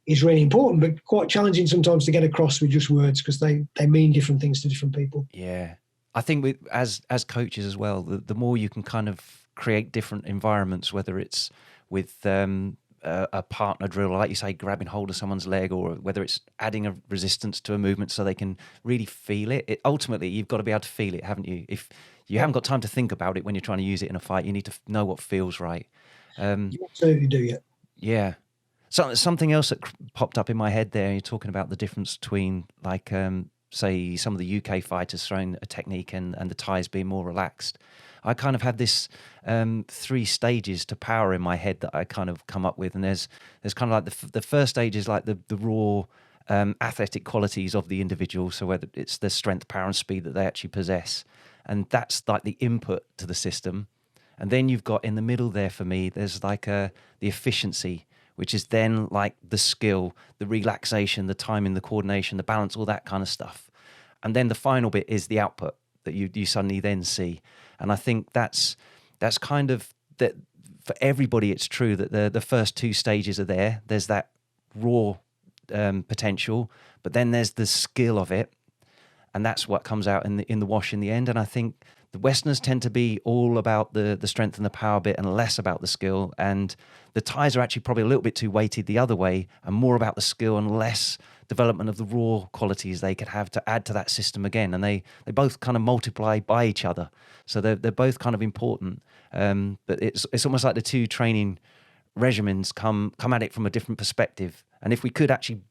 is really important, but quite challenging sometimes to get across with just words, because they mean different things to different people. Yeah. I think as coaches as well, the more you can kind of create different environments, whether it's with a partner drill, like you say, grabbing hold of someone's leg, or whether it's adding a resistance to a movement so they can really feel it. Ultimately, you've got to be able to feel it, haven't you? If you haven't got time to think about it when you're trying to use it in a fight, you need to know what feels right. You absolutely do, yeah. Yeah. So something else that popped up in my head there, you're talking about the difference between, like, say, some of the UK fighters throwing a technique and the Thais being more relaxed. I kind of had this 3 stages to power in my head that I kind of come up with. And there's kind of like the first stage is like the raw athletic qualities of the individual. So whether it's the strength, power and speed that they actually possess. And that's like the input to the system. And then you've got in the middle there for me, there's like the efficiency, which is then like the skill, the relaxation, the timing, the coordination, the balance, all that kind of stuff. And then the final bit is the output that you suddenly then see. And I think that's kind of that for everybody. It's true that the first 2 stages are there. There's that raw potential, but then there's the skill of it, and that's what comes out in the wash in the end. And I think the Westerners tend to be all about the strength and the power bit and less about the skill. And the Thais are actually probably a little bit too weighted the other way and more about the skill and less development of the raw qualities they could have to add to that system again. And they both kind of multiply by each other. So they're both kind of important. But it's almost like the 2 training regimens come at it from a different perspective. And if we could actually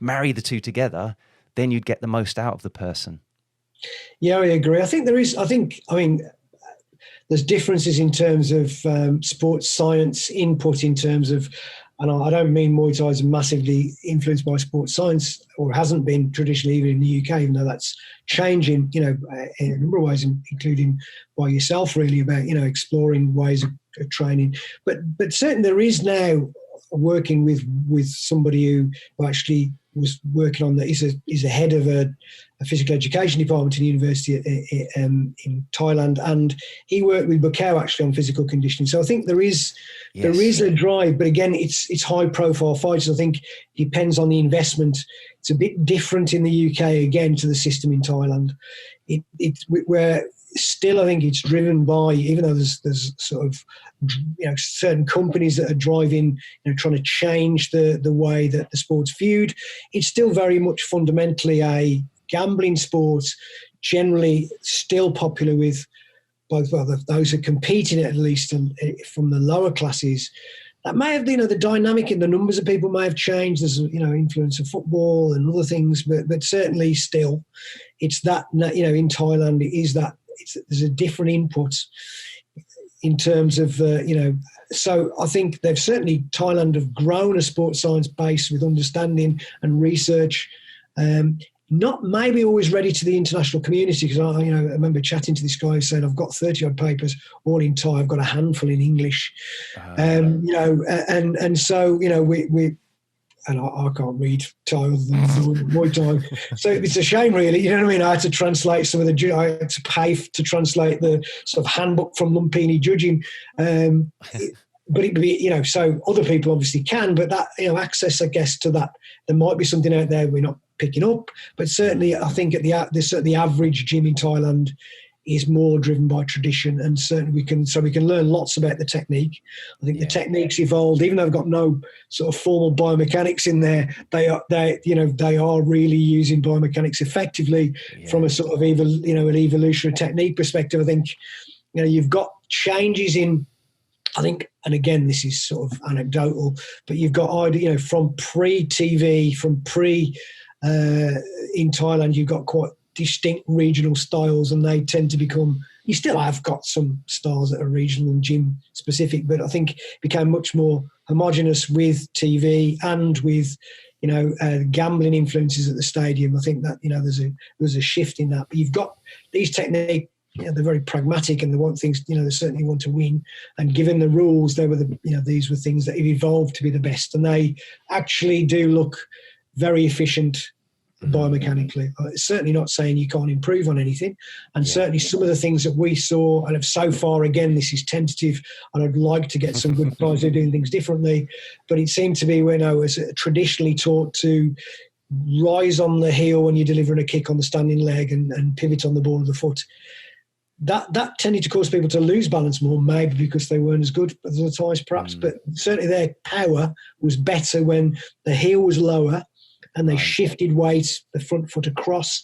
marry the 2 together, then you'd get the most out of the person. Yeah, I agree. I think there's differences in terms of sports science input in terms of, and I don't mean Muay Thai is massively influenced by sports science, or hasn't been traditionally even in the UK, even though that's changing, in a number of ways, including by yourself really, about, exploring ways of training. But certainly there is now working with somebody who actually was working on he's a head of a physical education department in the university in Thailand, and he worked with Bukau actually on physical conditioning. So I think there is a drive, but again, it's high profile fights. I think it depends on the investment. It's a bit different in the UK again to the system in Thailand. Where still I think it's driven by, even though there's sort of certain companies that are driving, trying to change the way that the sport's viewed, it's still very much fundamentally a gambling sport, generally still popular with both those who compete in it, at least, and from the lower classes. That may have, the dynamic in the numbers of people may have changed. There's, influence of football and other things, but certainly still, it's that, in Thailand, it is that there's a different input in terms of, so I think Thailand have grown a sports science base with understanding and research, not maybe always ready to the international community, because I remember chatting to this guy who said, I've got 30 odd papers all in Thai, I've got a handful in English, and so, and I can't read Thai other than Muay Thai. So it's a shame, really. You know what I mean? I had to translate some of I had to pay to translate the sort of handbook from Lumpini judging. But it'd be, so other people obviously can, but that, access, I guess, to that, there might be something out there we're not picking up. But certainly, I think at the average gym in Thailand is more driven by tradition, and certainly we can learn lots about the technique. I think the techniques evolved, even though they've got no sort of formal biomechanics in there. They are really using biomechanics effectively from a sort of an evolutionary technique perspective. I think you've got changes in. I think, and again, this is sort of anecdotal, but you've got from pre-TV, in Thailand, you've got quite distinct regional styles, and they tend to become. You still have got some styles that are regional and gym specific, but I think it became much more homogenous with TV and with gambling influences at the stadium. I think that there's a shift in that. But you've got these techniques. They're very pragmatic, and they want things. They certainly want to win. And given the rules, they were these were things that have evolved to be the best, and they actually do look very efficient biomechanically. It's certainly not saying you can't improve on anything, and certainly some of the things that we saw, and so far, again, this is tentative, and I'd like to get some good guys who are doing things differently, but it seemed to be when I was traditionally taught to rise on the heel when you're delivering a kick on the standing leg and pivot on the ball of the foot. That tended to cause people to lose balance more, maybe because they weren't as good as the Thais, perhaps. But certainly their power was better when the heel was lower and they shifted weight, the front foot across,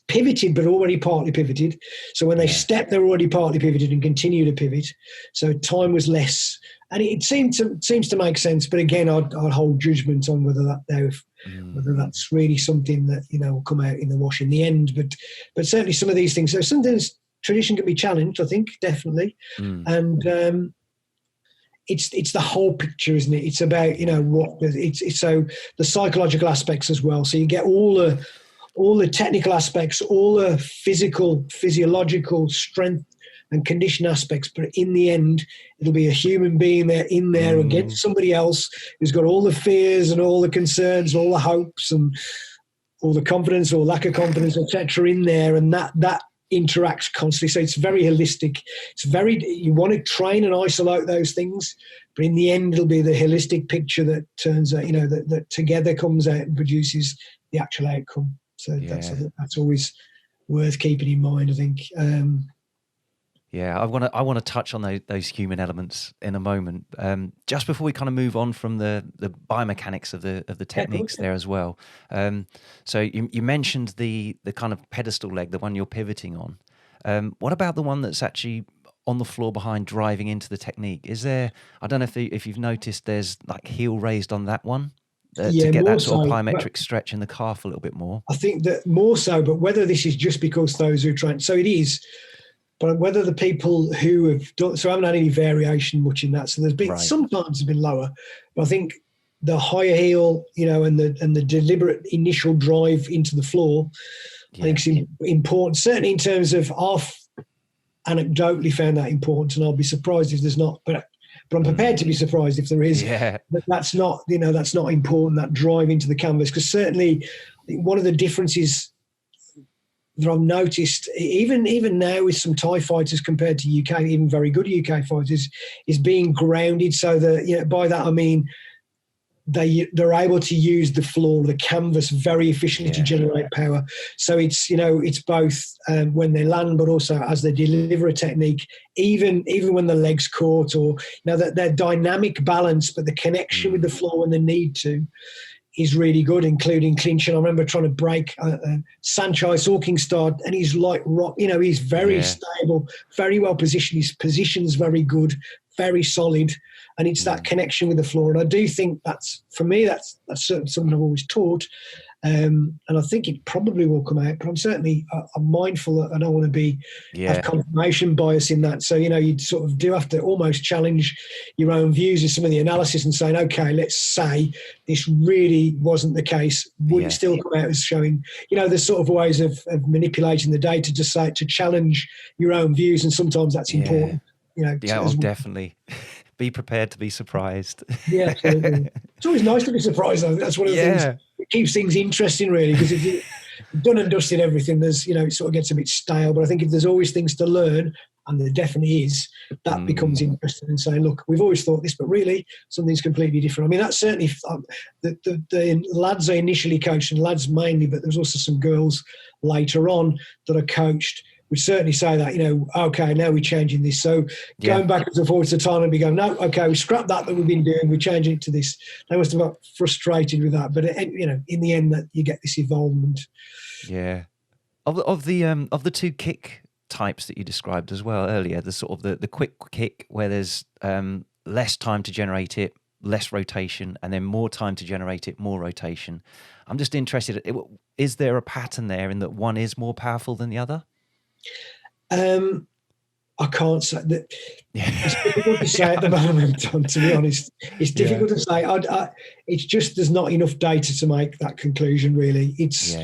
pivoted, but already partly pivoted. So when they stepped, they were already partly pivoted and continued to pivot. So time was less. And it seems to make sense. But again, I'd hold judgment on whether that's really something that will come out in the wash in the end. But certainly some of these things. So sometimes tradition can be challenged, I think, definitely. And it's the whole picture, isn't it? It's about, it's so the psychological aspects as well. So you get all the technical aspects, all the physiological strength and condition aspects, but in the end, it'll be a human being there against somebody else who's got all the fears and all the concerns, all the hopes and all the confidence or lack of confidence, etc. in there, and that interacts constantly. So it's very holistic. You want to train and isolate those things, but in the end, it'll be the holistic picture that turns out, that together comes out and produces the actual outcome. So that's always worth keeping in mind, I think. I want to touch on those human elements in a moment. Just before we kind of move on from the biomechanics of the techniques there as well. So you mentioned the kind of pedestal leg, the one you're pivoting on. What about the one that's actually on the floor behind, driving into the technique? Is there? I don't know if you've noticed, there's like heel raised on that one. To get that sort of plyometric stretch in the calf a little bit more. I think that more so, but whether this is just because those who train, so it is. But whether the people who have done, so I haven't had any variation much in that. So there's been sometimes it's been lower, but I think the higher heel, and the deliberate initial drive into the floor, I think is important. Certainly in terms of I've anecdotally found that important, and I'll be surprised if there's not. But I'm prepared to be surprised if there is. Yeah. But that's not important. That drive into the canvas, because certainly I think one of the differences that I've noticed, even now with some Thai fighters compared to UK, even very good UK fighters, is being grounded. So that by that I mean they're able to use the floor, the canvas, very efficiently to generate power. So it's both when they land, but also as they deliver a technique, even when the legs caught, or that their dynamic balance, but the connection with the floor when they need to, is really good, including clinching. I remember trying to break Sanchai Salking Star, and he's like rock. He's very stable, very well positioned. His position's very good, very solid, and it's that connection with the floor. And I do think that's certainly something I've always taught, and I think it probably will come out. But I'm certainly I'm mindful that I don't want to have confirmation bias in that. So you sort of do have to almost challenge your own views with some of the analysis and saying, okay, let's say this really wasn't the case. Would it still come out as showing? There's sort of ways of manipulating the data to challenge your own views, and sometimes that's important. Definitely. Be prepared to be surprised. Yeah, absolutely. It's always nice to be surprised. I think that's one of the things that keeps things interesting, really, because if you've done and dusted everything, there's, it sort of gets a bit stale. But I think if there's always things to learn, and there definitely is, that becomes interesting and saying, look, we've always thought this, but really something's completely different. I mean, that's certainly the lads I initially coached, and lads mainly, but there's also some girls later on that are coached, would certainly say that, okay, now we're changing this. So going backwards and forwards to time and be going, no, okay, we scrap that we've been doing, we're changing it to this. They must have got frustrated with that. But, in the end, that you get this evolvement. Yeah. Of the two kick types that you described as well earlier, the sort of the quick kick where there's less time to generate it, less rotation, and then more time to generate it, more rotation. I'm just interested, is there a pattern there in that one is more powerful than the other? I can't say that. It's difficult to say at the moment, Tom, to be honest. It's difficult to say. It's just there's not enough data to make that conclusion, really. It's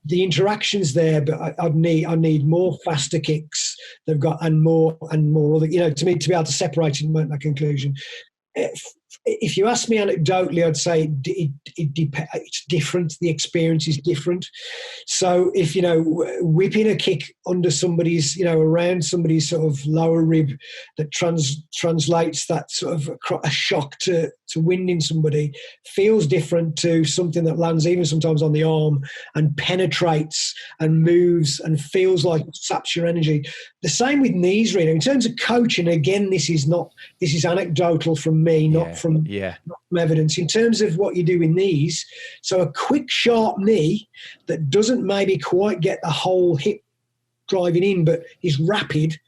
the interactions there, but I need more faster kicks they've got and more other, to me, to be able to separate and make that conclusion. If you ask me anecdotally, I'd say it's different. The experience is different. So if, whipping a kick under somebody's, around somebody's sort of lower rib that translates that sort of a shock to winding somebody feels different to something that lands even sometimes on the arm and penetrates and moves and feels like it saps your energy. The same with knees, really. In terms of coaching, again, this is anecdotal from me, not from evidence. In terms of what you do with knees, so a quick, sharp knee that doesn't maybe quite get the whole hip driving in, but is rapid,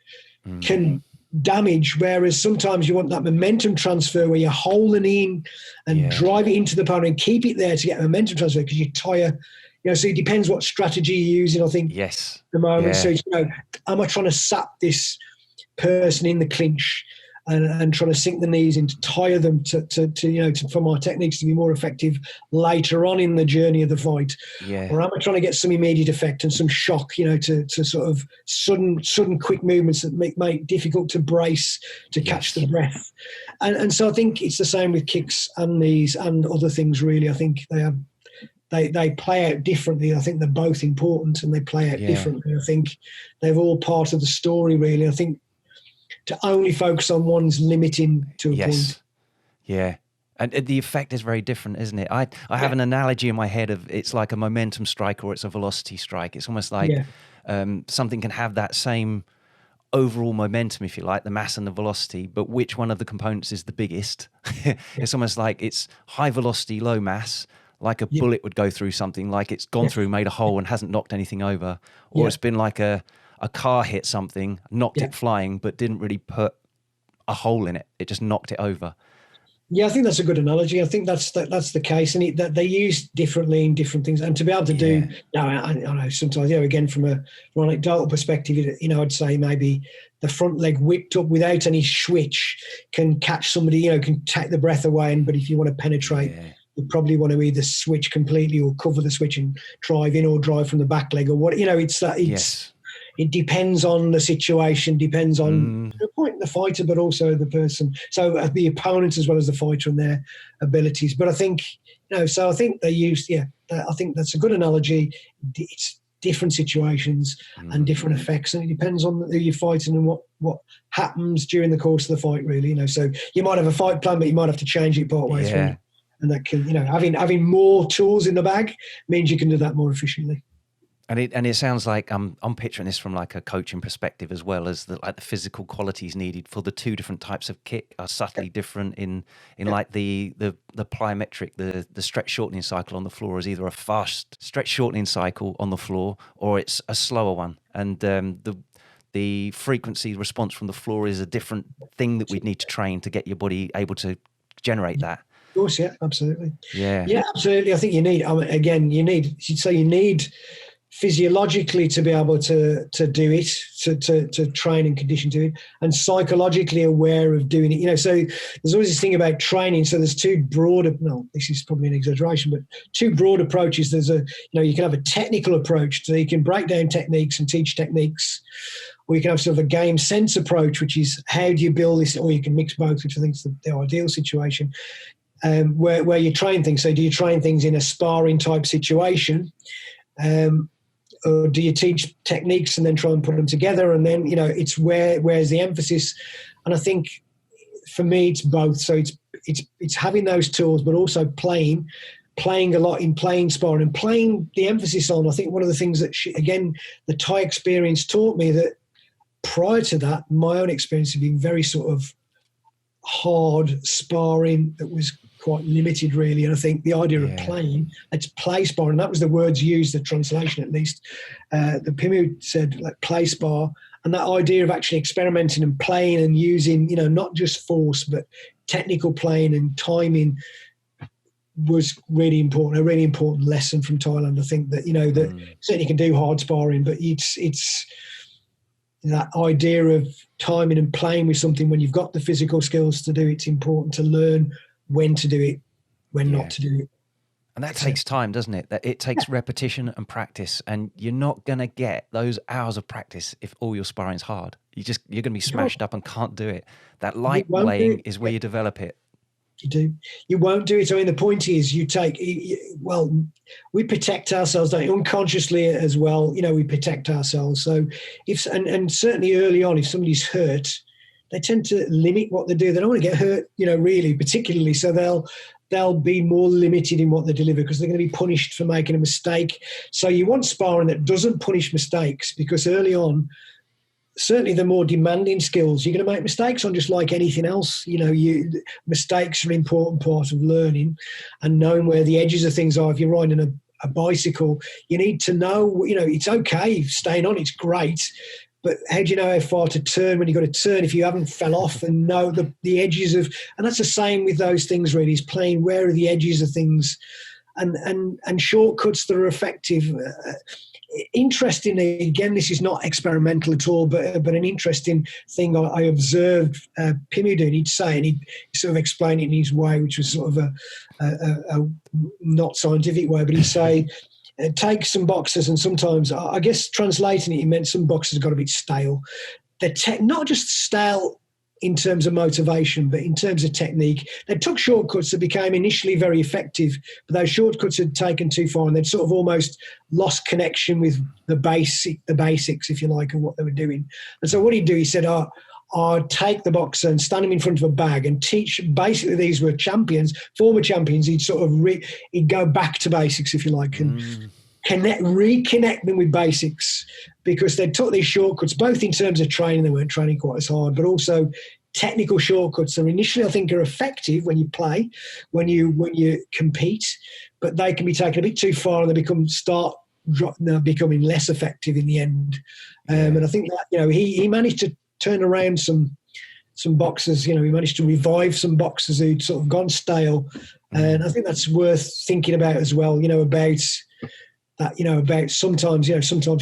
can damage, whereas sometimes you want that momentum transfer where you hold the knee in and drive it into the opponent and keep it there to get momentum transfer, because you tire. So it depends what strategy you're using, I think, at the moment. So, am I trying to sap this person in the clinch and trying to sink the knees in to tire them for my techniques to be more effective later on in the journey of the fight? Or am I trying to get some immediate effect and some shock, to sort of sudden quick movements that make it difficult to brace, to catch the breath? And so I think it's the same with kicks and knees and other things, really. I think they play out differently. I think they're both important and they play out differently. I think they're all part of the story, really. I think to only focus on one's limiting to a point. Yeah. And the effect is very different, isn't it? I have an analogy in my head of it's like a momentum strike or it's a velocity strike. It's almost like something can have that same overall momentum, if you like, the mass and the velocity, but which one of the components is the biggest? It's almost like it's high velocity, low mass, like a bullet would go through something, like it's gone through, made a hole and hasn't knocked anything over. Or it's been like a car hit something, knocked it flying, but didn't really put a hole in it. It just knocked it over. Yeah, I think that's a good analogy. I think that's the case, and that they use differently in different things. And to be able to do, I know sometimes, again from an anecdotal perspective, I'd say maybe the front leg whipped up without any switch can catch somebody, can take the breath away. But if you want to penetrate, you probably want to either switch completely or cover the switch and drive in or drive from the back leg or what. It depends on the situation, depends on the point, the fighter, but also the person. So the opponent as well as the fighter and their abilities. But I think, so I think they use, I think that's a good analogy. It's different situations and different effects, and it depends on who you're fighting and what happens during the course of the fight, really. So you might have a fight plan, but you might have to change it part way through. And that can, having more tools in the bag means you can do that more efficiently. And it sounds like I'm picturing this from like a coaching perspective as well, as the physical qualities needed for the two different types of kick are subtly different in like the plyometric, the stretch shortening cycle on the floor is either a fast stretch shortening cycle on the floor or it's a slower one. And the frequency response from the floor is a different thing that we'd need to train to get your body able to generate that. Of course, yeah, absolutely. Yeah, absolutely. I think you need physiologically to be able to do it, to train and condition to it, and psychologically aware of doing it. So there's always this thing about training. So there's two broad, this is probably an exaggeration, but two broad approaches. There's you can have a technical approach, so you can break down techniques and teach techniques, or you can have sort of a game sense approach, which is how do you build this, or you can mix both, which I think is the ideal situation. where you train things. So do you train things in a sparring type situation? Or do you teach techniques and then try and put them together? And then, it's where's the emphasis? And I think for me, it's both. So it's having those tools, but also playing a lot in playing sparring and playing the emphasis on. I think one of the things that, again, the Thai experience taught me that prior to that, my own experience had been very sort of hard sparring that was quite limited, really. And I think the idea of playing, let's play sparring, that was the words used, the translation at least. The Pimu said, like, play spar. And that idea of actually experimenting and playing and using, not just force, but technical playing and timing was really important, a really important lesson from Thailand. I think that, that certainly you can do hard sparring, but it's that idea of timing and playing with something when you've got the physical skills to do it. It's important to learn when to do it, when not to do it. And that takes time, doesn't it? That it takes repetition and practice, and you're not going to get those hours of practice if all your sparring's hard. You're going to be smashed up and can't do it. That light playing is where you develop it. You do. You won't do it. I mean, the point is we protect ourselves, don't you? Unconsciously as well. We protect ourselves. So and certainly early on, if somebody's hurt, they tend to limit what they do. They don't want to get hurt, really, particularly. So they'll be more limited in what they deliver because they're going to be punished for making a mistake. So you want sparring that doesn't punish mistakes, because early on, certainly the more demanding skills, you're going to make mistakes on, just like anything else. Mistakes are an important part of learning and knowing where the edges of things are. If you're riding a bicycle, you need to know, it's okay staying on, it's great. But how do you know how far to turn when you've got to turn if you haven't fell off and know the edges of, and that's the same with those things really, is playing where are the edges of things and shortcuts that are effective. Interestingly, again, this is not experimental at all, but an interesting thing I observed Pimu doing. He'd say, and he'd sort of explain it in his way, which was sort of a not scientific way, but he'd say, take some boxers, and sometimes, I guess translating it, he meant some boxers got a bit stale. They're not just stale in terms of motivation, but in terms of technique. They took shortcuts that became initially very effective, but those shortcuts had taken too far and they'd sort of almost lost connection with the basics, if you like, of what they were doing. And so what he'd do, he said, I'd take the boxer and stand him in front of a bag and teach. Basically, these were champions, former champions. He'd sort of he'd go back to basics, if you like, and reconnect them with basics, because they took these shortcuts, both in terms of training. They weren't training quite as hard, but also technical shortcuts that initially I think are effective when you play, when you compete, but they can be taken a bit too far and they they're becoming less effective in the end. And I think that he managed to turn around some boxers. He managed to revive some boxers who'd sort of gone stale, and I think that's worth thinking about as well. About that, about sometimes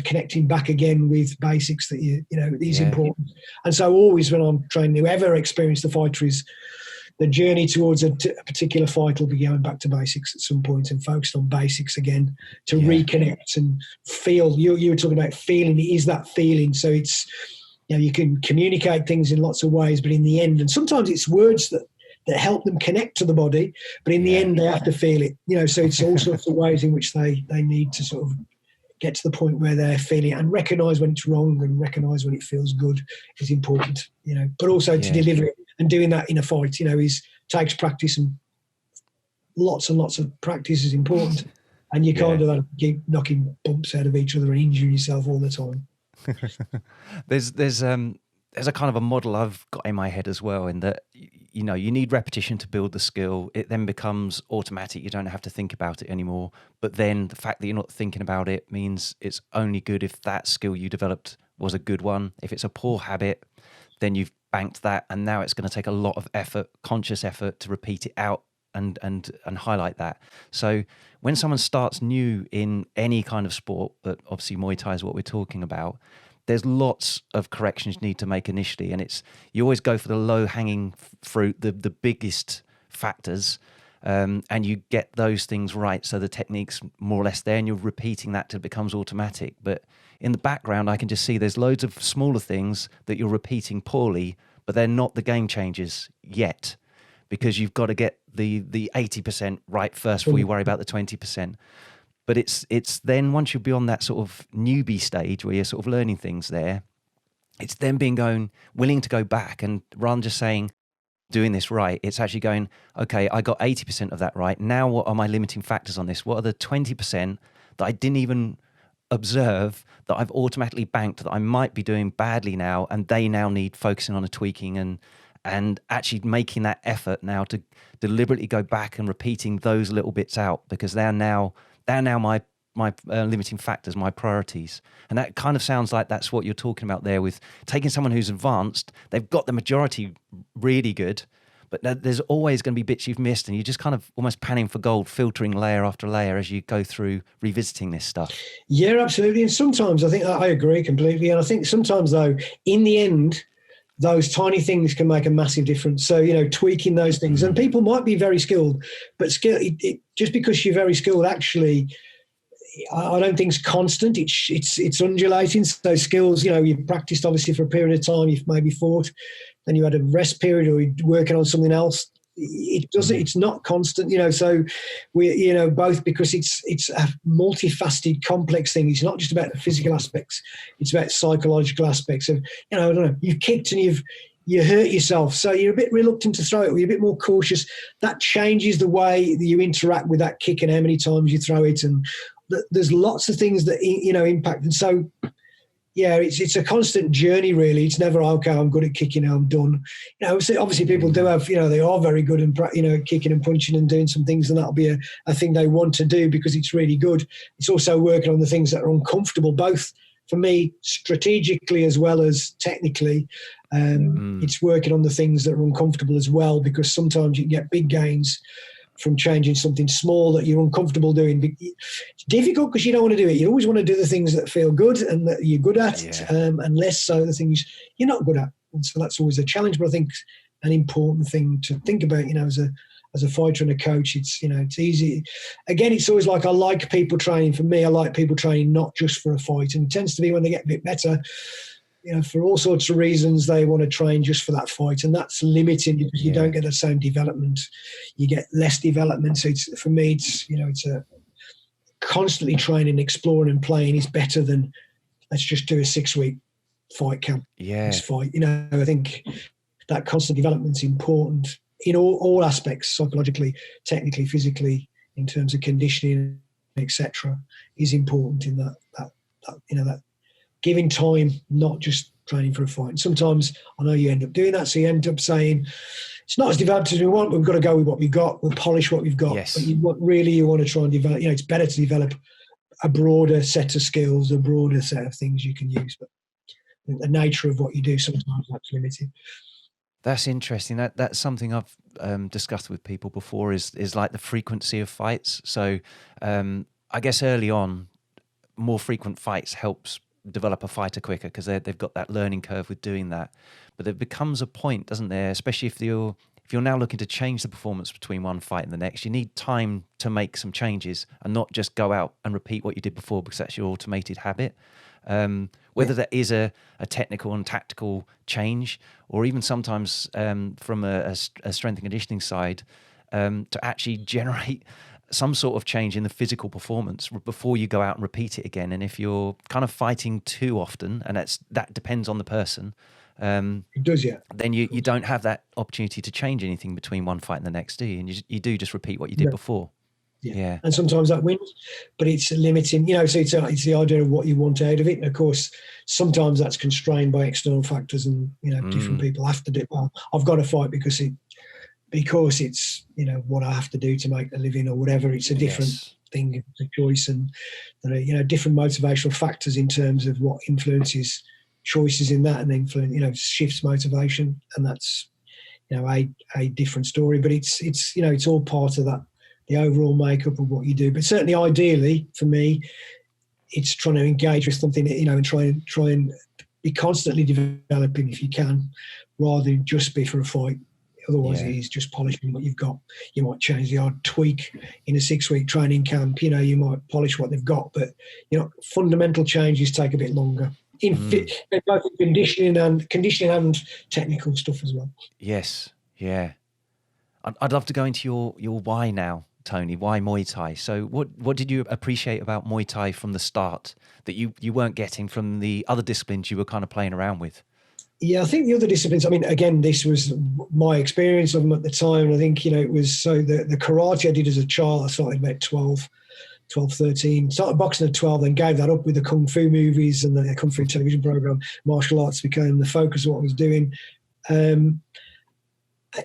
connecting back again with basics that is important. And so always when I'm training, whoever experienced the fighter, is the journey towards a particular fight will be going back to basics at some point and focused on basics again to reconnect and feel. You were talking about feeling. It is that feeling. So it's, you can communicate things in lots of ways, but in the end, and sometimes it's words that help them connect to the body, but in the end they have to feel it. So it's all sorts of ways in which they need to sort of get to the point where they're feeling it and recognise when it's wrong and recognise when it feels good is important, but also to deliver it, and doing that in a fight, takes practice, and lots of practice is important, and you can't do that, keep knocking bumps out of each other and injuring yourself all the time. There's a kind of a model I've got in my head as well, in that, you need repetition to build the skill. It then becomes automatic. You don't have to think about it anymore. But then the fact that you're not thinking about it means it's only good if that skill you developed was a good one. If it's a poor habit, then you've banked that, and now it's going to take a lot of effort, conscious effort, to repeat it out and highlight that. So when someone starts new in any kind of sport, but obviously Muay Thai is what we're talking about, there's lots of corrections you need to make initially, and you always go for the low-hanging fruit, the biggest factors, and you get those things right, so the technique's more or less there, and you're repeating that till it becomes automatic. But in the background, I can just see there's loads of smaller things that you're repeating poorly, but they're not the game changers yet, because you've got to get the 80% right first before you worry about the 20%. But it's then once you're beyond that sort of newbie stage where you're sort of learning things there, it's then willing to go back, and rather than just saying, doing this right, it's actually going, okay, I got 80% of that right. Now what are my limiting factors on this? What are the 20% that I didn't even observe that I've automatically banked that I might be doing badly now, and they now need focusing on a tweaking and actually making that effort now to deliberately go back and repeating those little bits out, because they're now my limiting factors, my priorities. And that kind of sounds like that's what you're talking about there with taking someone who's advanced. They've got the majority really good, but there's always going to be bits you've missed, and you're just kind of almost panning for gold, filtering layer after layer as you go through revisiting this stuff. Yeah, absolutely. And sometimes I think I agree completely. And I think sometimes, though, in the end, those tiny things can make a massive difference. So, tweaking those things. And people might be very skilled, but just because you're very skilled, actually, I don't think it's constant. It's undulating. So skills, you've practiced obviously for a period of time. You've maybe fought, then you had a rest period, or you're working on something else. It doesn't. It's not constant. So we, both, because it's a multifaceted, complex thing. It's not just about the physical aspects. It's about psychological aspects of, I don't know. You've kicked and you hurt yourself, so you're a bit reluctant to throw it, or you're a bit more cautious. That changes the way that you interact with that kick and how many times you throw it, and there's lots of things that impact. And so it's a constant journey, really. It's never, okay, I'm good at kicking, I'm done. Obviously people do have, they are very good in kicking and punching and doing some things, and that'll be a thing they want to do because it's really good. It's also working on the things that are uncomfortable, both for me strategically as well as technically. It's working on the things that are uncomfortable as well, because sometimes you can get big gains from changing something small that you're uncomfortable doing. It's difficult because you don't want to do it. You always want to do the things that feel good and that you're good at, and less so the things you're not good at. And so that's always a challenge, but I think an important thing to think about, as a fighter and a coach. It's easy. Again, it's always like, I like people training. For me, I like people training not just for a fight, and it tends to be when they get a bit better, for all sorts of reasons, they want to train just for that fight, and that's limiting because you don't get the same development. You get less development. So for me, it's a constantly training, exploring, and playing is better than let's just do a 6-week fight camp. Just fight. I think that constant development is important in all aspects, psychologically, technically, physically, in terms of conditioning, etc., is important in that giving time, not just training for a fight. And sometimes I know you end up doing that, so you end up saying, it's not as developed as we want, but we've got to go with what we've got. We'll polish what we've got. Yes. But you want to try and develop, it's better to develop a broader set of skills, a broader set of things you can use. But the nature of what you do sometimes that's limited. That's interesting. That's something I've discussed with people before is like the frequency of fights. So I guess early on, more frequent fights helps develop a fighter quicker because they've got that learning curve with doing that. But there becomes a point, doesn't there? Especially if you're now looking to change the performance between one fight and the next, you need time to make some changes and not just go out and repeat what you did before because that's your automated habit. Whether that is a technical and tactical change, or even sometimes from a strength and conditioning side, to actually generate some sort of change in the physical performance before you go out and repeat it again. And if you're kind of fighting too often, and that depends on the person, it does, then you don't have that opportunity to change anything between one fight and the next, do you? And you do just repeat what you did before. Yeah. And sometimes that wins, but it's limiting, so it's the idea of what you want out of it. And of course, sometimes that's constrained by external factors, and, different people have to do, well, I've got to fight because it's, what I have to do to make a living or whatever. It's a different thing, it's a choice, and there are, different motivational factors in terms of what influences choices in that, and influence, shifts motivation. And that's, a different story, but it's all part of that, the overall makeup of what you do. But certainly, ideally, for me, it's trying to engage with something, and try and be constantly developing if you can, rather than just be for a fight. Otherwise, it is just polishing what you've got. You might change the odd tweak in a 6-week training camp. You might polish what they've got, but fundamental changes take a bit longer. Both conditioning and technical stuff as well. Yes, yeah. I'd love to go into your why now, Tony. Why Muay Thai? So what did you appreciate about Muay Thai from the start that you weren't getting from the other disciplines you were kind of playing around with? Yeah, I think the other disciplines, I mean, again, this was my experience of them at the time. I think, it was so the karate I did as a child, I started about 12, 13. Started boxing at 12, then gave that up with the Kung Fu movies and the Kung Fu television program. Martial arts became the focus of what I was doing.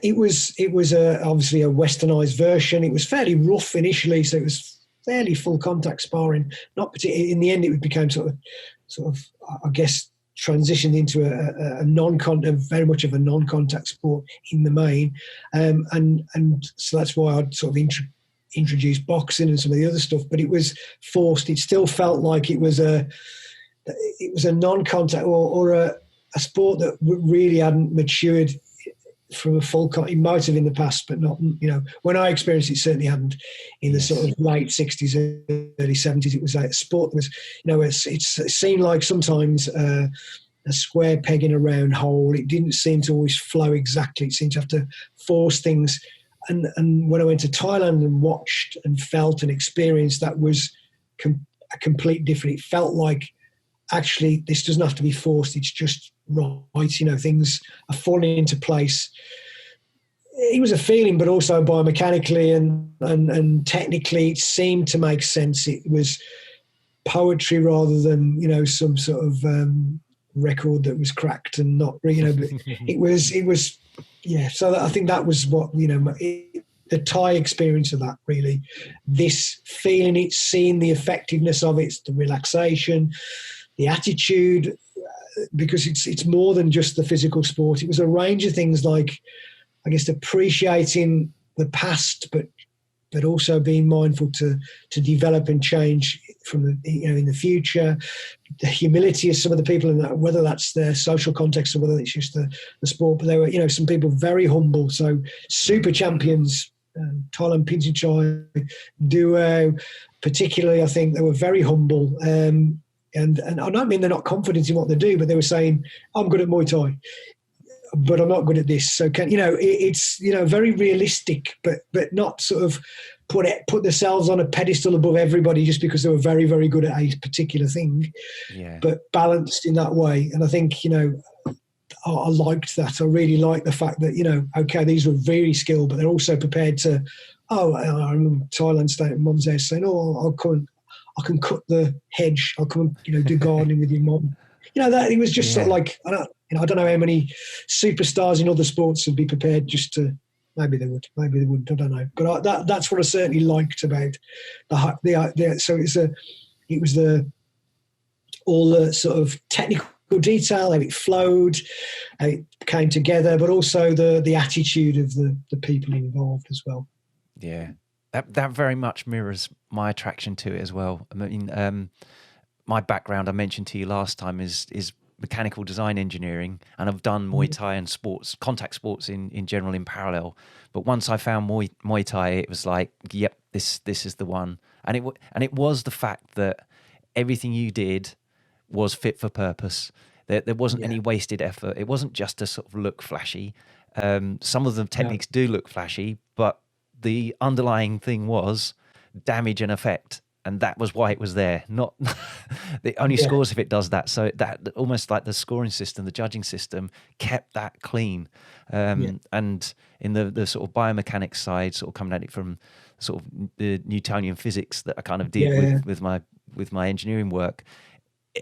It was obviously a westernized version. It was fairly rough initially, so it was fairly full contact sparring. Not particularly, in the end, it became sort of, I guess, transitioned into a non-contact, very much of a non-contact sport in the main, and so that's why I'd sort of introduced boxing and some of the other stuff. But it was forced. It still felt like it was a non-contact or a sport that really hadn't matured from a full contact. It might have in the past, but not. When I experienced it, certainly hadn't. In the sort of late 60s, early 70s, it was a sport that was, it seemed like sometimes a square peg in a round hole. It didn't seem to always flow exactly. It seemed to have to force things. And when I went to Thailand and watched and felt and experienced, that was a complete different. It felt like, actually, this doesn't have to be forced. It's just right. Things are falling into place. It was a feeling, but also biomechanically and technically, it seemed to make sense. It was poetry rather than some sort of record that was cracked and not. But it was. Yeah. So I think that was what the Thai experience of that, really. This feeling it, seeing the effectiveness of it, the relaxation, the attitude, because it's more than just the physical sport. It was a range of things like, I guess, appreciating the past, but also being mindful to develop and change from in the future. The humility of some of the people in that, whether that's their social context or whether it's just the sport. But there were some people very humble. So super champions, Thailand Pinsinchai duo, particularly, I think they were very humble. And I don't mean they're not confident in what they do, but they were saying, I'm good at Muay Thai, but I'm not good at this. So it's very realistic, but not sort of put themselves on a pedestal above everybody just because they were very, very good at a particular thing, but balanced in that way. And I think, I liked that. I really liked the fact that, okay, these were very skilled, but they're also prepared to, I remember Thailand staying at Mum's house saying, I can cut the hedge. I'll come and do gardening with your mum. That it was just sort of like, I don't know how many superstars in other sports would be prepared just to. Maybe they would. Maybe they wouldn't. I don't know. But that's what I certainly liked about the. So it was all the sort of technical detail, how it flowed, how it came together, but also the attitude of the people involved as well. Yeah. That very much mirrors my attraction to it as well. I mean, my background I mentioned to you last time is mechanical design engineering, and I've done Muay Thai and contact sports in general in parallel. But once I found Muay Thai, it was like, yep, this is the one. And it was the fact that everything you did was fit for purpose. There wasn't any wasted effort. It wasn't just to sort of look flashy. Some of the techniques do look flashy, but the underlying thing was damage and effect, and that was why it was there. Not it only scores if it does that. So that almost like the scoring system, the judging system, kept that clean. And in the sort of biomechanics side, sort of coming at it from sort of the Newtonian physics that I kind of did with my engineering work,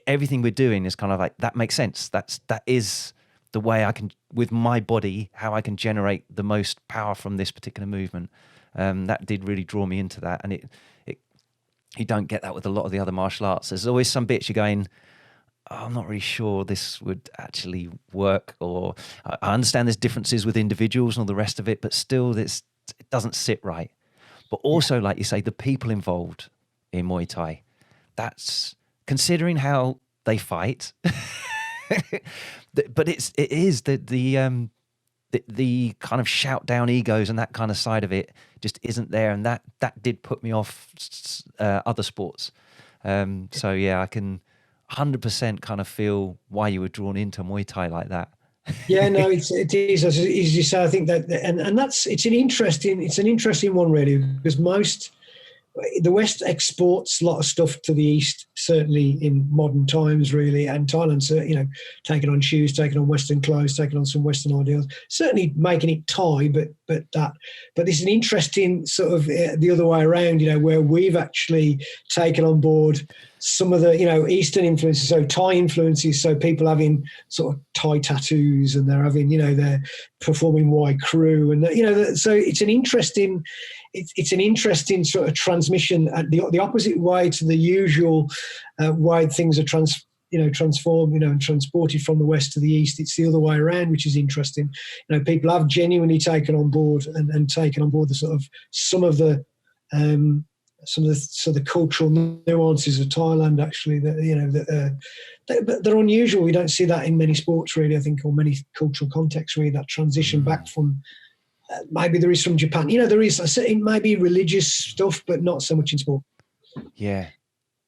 everything we're doing is kind of like, that makes sense. That is the way I can, with my body, how I can generate the most power from this particular movement. That did really draw me into that. And you don't get that with a lot of the other martial arts. There's always some bits you're going, I'm not really sure this would actually work, or I understand there's differences with individuals and all the rest of it, but still it doesn't sit right. But also, like you say, the people involved in Muay Thai, that's considering how they fight. But it is the kind of shout down egos and that kind of side of it just isn't there, and that did put me off other sports. So yeah, I can 100% kind of feel why you were drawn into Muay Thai like that. Yeah, no, it is as you say. I think that, and that's it's an interesting one really, because the West exports a lot of stuff to the East, certainly in modern times, really, and Thailand's, taking on shoes, taking on Western clothes, taking on some Western ideals, certainly making it Thai, but this is an interesting sort of the other way around, where we've actually taken on board some of the, Eastern influences, so Thai influences, so people having sort of Thai tattoos, and they're having, they're performing Y crew, and so it's an interesting. It's an interesting sort of transmission at the opposite way to the usual way things are transformed, and transported from the West to the East. It's the other way around, which is interesting. People have genuinely taken on board and taken on board the sort of some of the cultural nuances of Thailand. Actually, but they're unusual. We don't see that in many sports, really. I think, or many cultural contexts, really. That transition back from. Maybe there is from Japan. There is maybe religious stuff, but not so much in sport. Yeah.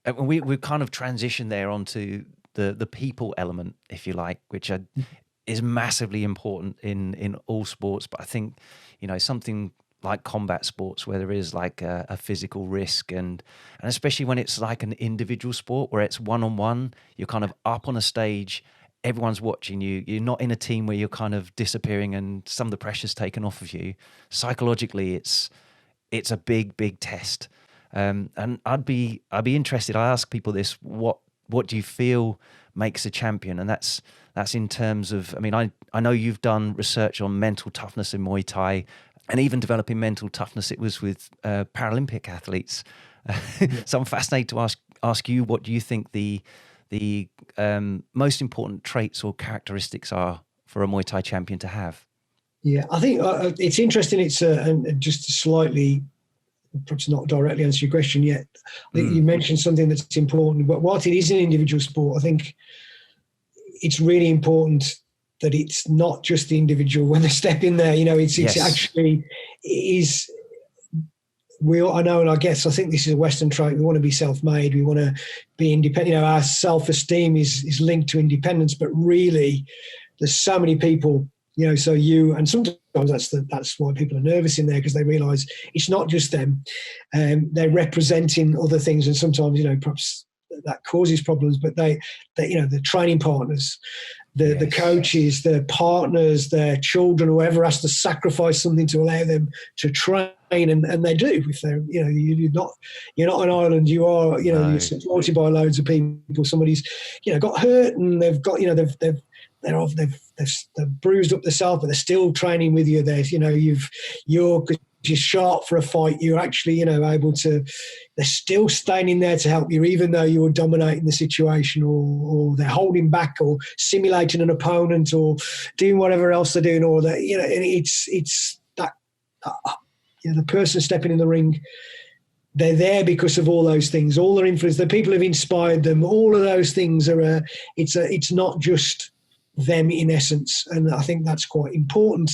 And we've kind of transitioned there onto the people element, if you like, which is massively important in all sports. But I think, something like combat sports where there is like a physical risk and especially when it's like an individual sport where it's one-on-one, you're kind of up on a stage, everyone's watching you. You're not in a team where you're kind of disappearing and some of the pressure's taken off of you. Psychologically, it's a big test. And I'd be interested. I ask people this: what do you feel makes a champion? And that's in terms of. I mean, I know you've done research on mental toughness in Muay Thai, and even developing mental toughness. It was with Paralympic athletes. So I'm fascinated to ask you, what do you think the most important traits or characteristics are for a Muay Thai champion to have? Yeah, I think it's interesting. It's and just to slightly, perhaps not directly answer your question yet. I think you mentioned something that's important. But whilst it is an individual sport, I think it's really important that it's not just the individual when they step in there. It's actually is. I know, and I think this is a Western trait. We want to be self-made. We want to be independent. Our self-esteem is linked to independence, but really, there's so many people. So and sometimes that's why people are nervous in there, because they realise it's not just them. They're representing other things, and sometimes perhaps that causes problems. But the training partners, the coaches, their partners, their children, whoever has to sacrifice something to allow them to train, and they do. If they're, you're not an island. You are, you're supported by loads of people. Somebody's, got hurt, and they've got, they've bruised up themselves, but they're still training with you. You're sharp for a fight. You're actually, able to. They're still standing there to help you, even though you're dominating the situation, or they're holding back, or simulating an opponent, or doing whatever else they're doing, or that and it's that the person stepping in the ring. They're there because of all those things, all their influence. The people have inspired them. All of those things are. It's not just them in essence, and I think that's quite important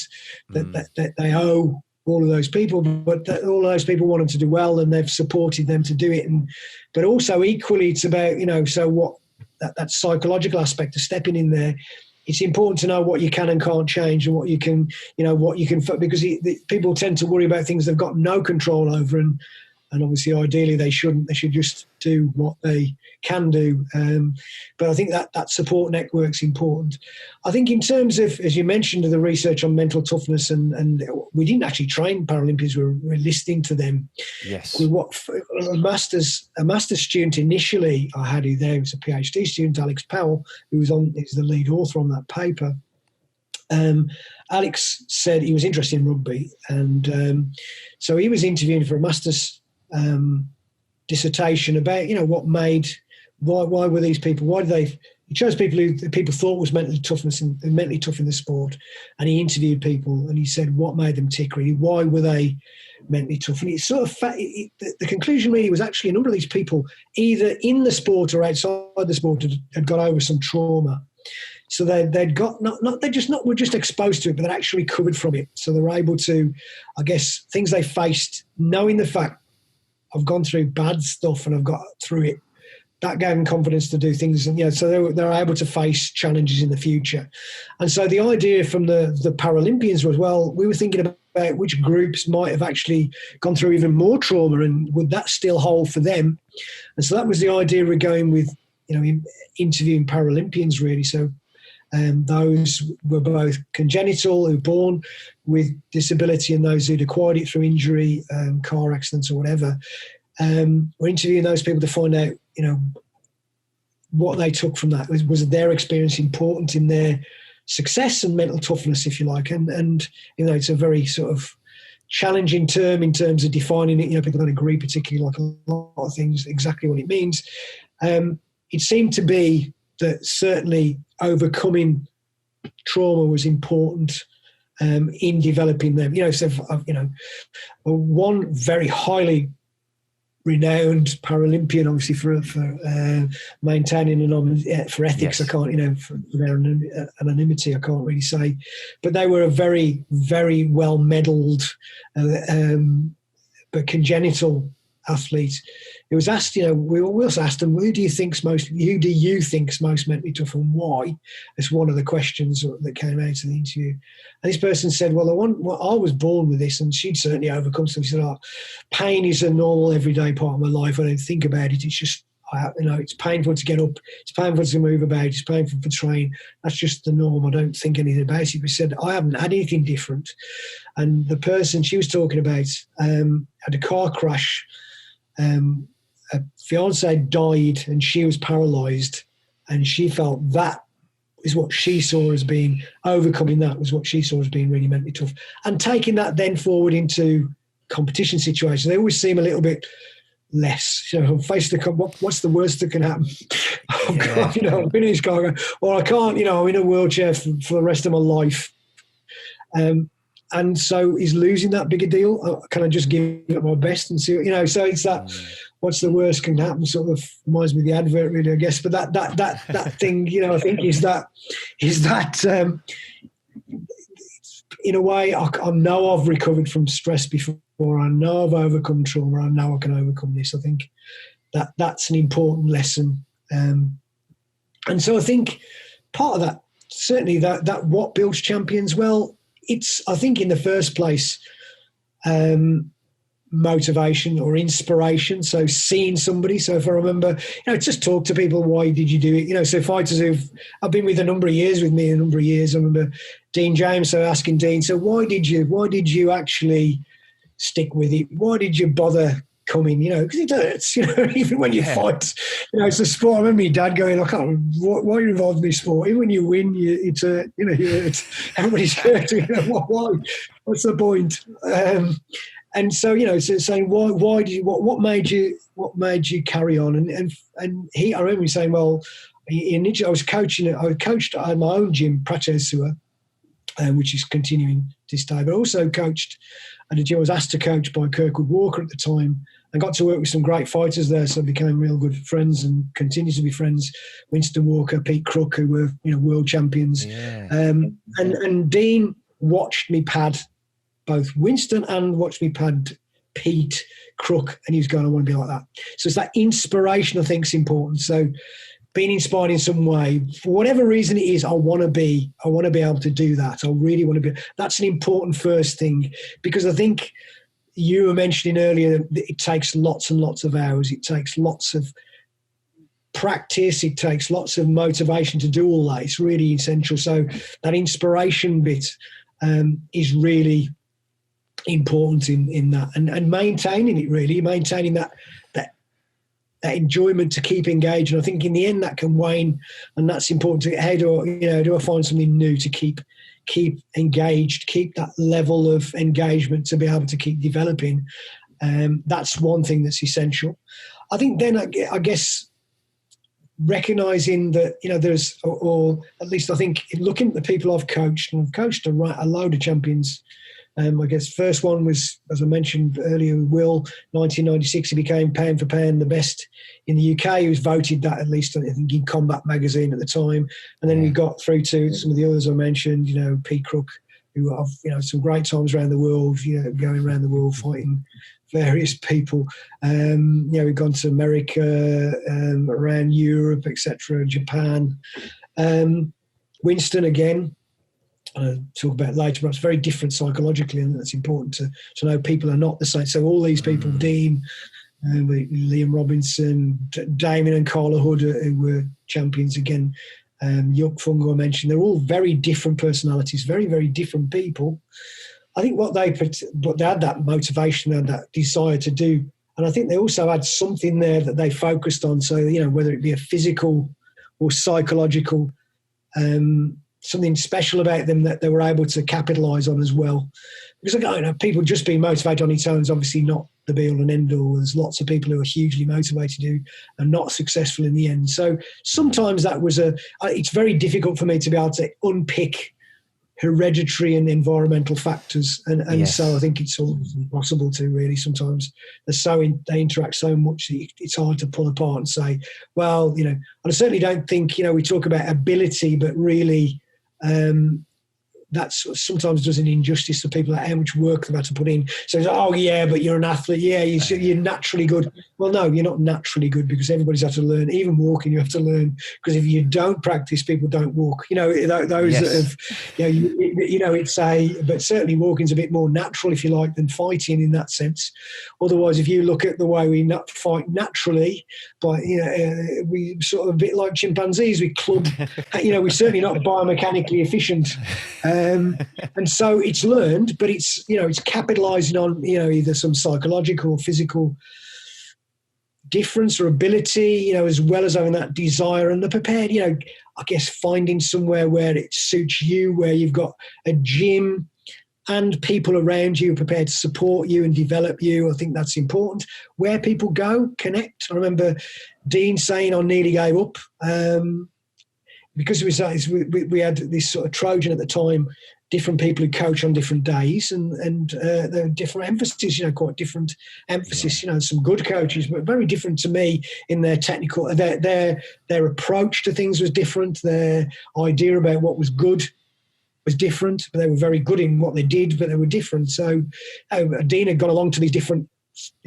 that they owe all of those people, but that all of those people want them to do well, and they've supported them to do it. But also equally, it's about so what that psychological aspect of stepping in there. It's important to know what you can and can't change, and what you can because people tend to worry about things they've got no control over, and obviously, ideally, they shouldn't. They should just do what they can do. But I think that support network's important. I think in terms of, as you mentioned, the research on mental toughness, and we didn't actually train Paralympians. We were listening to them. Yes. A master's student initially I had there was a PhD student, Alex Powell, who is the lead author on that paper. Alex said he was interested in rugby, and so he was interviewing for a master's dissertation about why were these people, he chose people who people thought was mentally tough in the sport, and he interviewed people and he said what made them tick, really, why were they mentally tough, and it's sort of the conclusion really was actually a number of these people either in the sport or outside the sport had got over some trauma. So they'd got were just exposed to it, but they're actually covered from it. So they're able to, I guess, things they faced, knowing the fact I've gone through bad stuff and I've got through it, that gave them confidence to do things, and so they're able to face challenges in the future. And so the idea from the Paralympians was, well, we were thinking about which groups might have actually gone through even more trauma, and would that still hold for them? And so that was the idea we're going with, interviewing Paralympians really. So those were both congenital, who were born with disability, and those who'd acquired it through injury, car accidents or whatever. We're interviewing those people to find out, what they took from that. Was their experience important in their success and mental toughness, if you like? And it's a very sort of challenging term in terms of defining it. People don't agree particularly, like a lot of things, exactly what it means. It seemed to be that certainly overcoming trauma was important in developing them. One very highly renowned Paralympian, obviously for maintaining for ethics. Yes. I can't, for their anonymity, I can't really say, but they were a very, very well medalled, but congenital athlete. It was asked, we always asked them, who do you think's most mentally tough, and why? It's one of the questions that came out of the interview. And this person said, well, I was born with this, and she'd certainly overcome something. She said, pain is a normal everyday part of my life. I don't think about it. It's just, it's painful to get up. It's painful to move about. It's painful to train. That's just the norm. I don't think anything about it. But said, I haven't had anything different. And the person she was talking about had a car crash. A fiance died and she was paralysed, and she felt that is what she saw as being, overcoming that was what she saw as being really mentally tough. And taking that then forward into competition situations, they always seem a little bit less, face the, what's the worst that can happen? I've been in this car, or I can't, I'm in a wheelchair for the rest of my life. And so is losing that big a deal? Can I just give it my best and see, so it's that, what's the worst can happen, sort of reminds me of the advert really, I guess. But that thing, I think is that in a way, I know I've recovered from stress before. I know I've overcome trauma. I know I can overcome this. I think that's an important lesson. And so I think part of that, certainly that what builds champions, well, it's, I think in the first place, motivation or inspiration. So seeing somebody. So if I remember, just talk to people, why did you do it? So fighters I've been with a number of years, I remember Dean James, so asking Dean, so why did you actually stick with it? Why did you bother coming? Because it hurts, even when you fight, it's a sport. I remember my dad going, I can't remember, why are you involved in this sport? Even when you win, it's everybody's hurting. Why? What's the point? And so, so saying, why did you, what made you carry on? And I remember him saying, well, I coached at my own gym, Pratesua, which is continuing to this day, but also coached at a gym I was asked to coach by Kirkwood Walker at the time, and got to work with some great fighters there, so I became real good friends and continue to be friends. Winston Walker, Pete Crook, who were world champions. Yeah. And Dean watched me pad both Winston and watched me pad Pete Crook, and he was going, I want to be like that. So it's that inspiration I think is important. So being inspired in some way, for whatever reason it is, I want to be able to do that. I really want to be. That's an important first thing, because I think you were mentioning earlier that it takes lots and lots of hours. It takes lots of practice. It takes lots of motivation to do all that. It's really essential. So that inspiration bit is really important in that, and maintaining it, really maintaining that enjoyment to keep engaged. And I think in the end that can wane, and that's important. How do I find something new to keep engaged, keep that level of engagement to be able to keep developing? That's one thing that's essential. I think then I guess recognizing that there's, or at least I think looking at the people I've coached, and I've coached a load of champions. I guess first one was, as I mentioned earlier, Will, 1996. He became pound for pound the best in the UK. He was voted that, at least I think, in Combat magazine at the time. And then we got through to some of the others I mentioned, Pete Crook, who have, some great times around the world, going around the world fighting various people. We've gone to America, around Europe, etc., Japan. Winston, again, I'll talk about later, but it's very different psychologically, and that's important to know people are not the same. So all these people, Dean, Liam Robinson, Damien and Carla Hood, who were champions again, Yuk Fungo I mentioned, they're all very different personalities, very, very different people. I think what they had that motivation and that desire to do, and I think they also had something there that they focused on. So, whether it be a physical or psychological, something special about them that they were able to capitalise on as well. Because people just being motivated on its own is obviously not the be all and end all. There's lots of people who are hugely motivated who are not successful in the end. So sometimes that was it's very difficult for me to be able to unpick hereditary and environmental factors. And yes. So I think it's almost impossible to really sometimes. They interact so much that it's hard to pull apart and say, well, and I certainly don't think, we talk about ability, but really, that sometimes does an injustice to people, how much work they've had to put in. So, oh yeah, but you're an athlete. Yeah, you're naturally good. Well, no, you're not naturally good, because everybody's had to learn. Even walking, you have to learn, because if you don't practice, people don't walk. Those yes. that have, it's but certainly walking's a bit more natural, if you like, than fighting in that sense. Otherwise, if you look at the way we fight naturally, but we sort of a bit like chimpanzees, we club. We're certainly not biomechanically efficient. And so it's learned, but it's capitalizing on either some psychological or physical difference or ability, as well as having that desire and the prepared, I guess finding somewhere where it suits you, where you've got a gym and people around you prepared to support you and develop you. I think that's important. Where people go, connect. I remember Dean saying I nearly gave up. Because we had this sort of Trojan at the time, different people who coach on different days, and there were different emphasis, quite different emphasis. Yeah. Some good coaches, but very different to me in their technical. Their approach to things was different. Their idea about what was good was different. But they were very good in what they did, but they were different. So Dean had gone along to these different.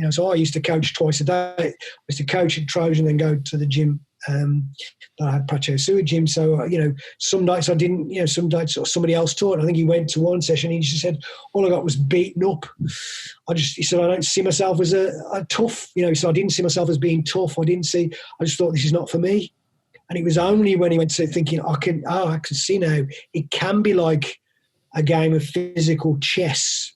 So I used to coach twice a day. I used to coach at Trojan, then go to the gym. I had Pacho Seward Gym, so some nights I didn't. Some nights somebody else taught. I think he went to one session. He just said, "All I got was beaten up." He said, "I don't see myself as a tough." So I didn't see myself as being tough. I just thought, this is not for me. And it was only when he went to thinking, I can see now it can be like a game of physical chess,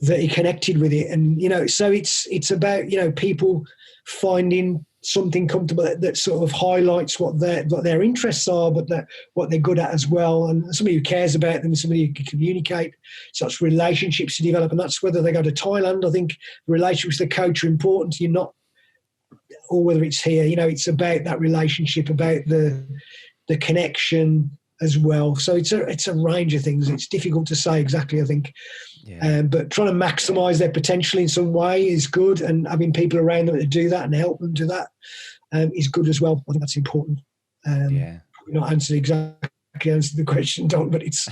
that he connected with it. And so it's about people finding something comfortable that sort of highlights what their interests are, but what they're good at as well, and somebody who cares about them, somebody who can communicate. So it's relationships to develop, and that's whether they go to Thailand. I think relationships with the coach are important. Or whether it's here, it's about that relationship, about the connection as well. So it's a range of things. It's difficult to say exactly, I think. Yeah. But trying to maximise their potential in some way is good, and having people around them to do that and help them do that is good as well. I think that's important. Probably not answer the question, Don, but it's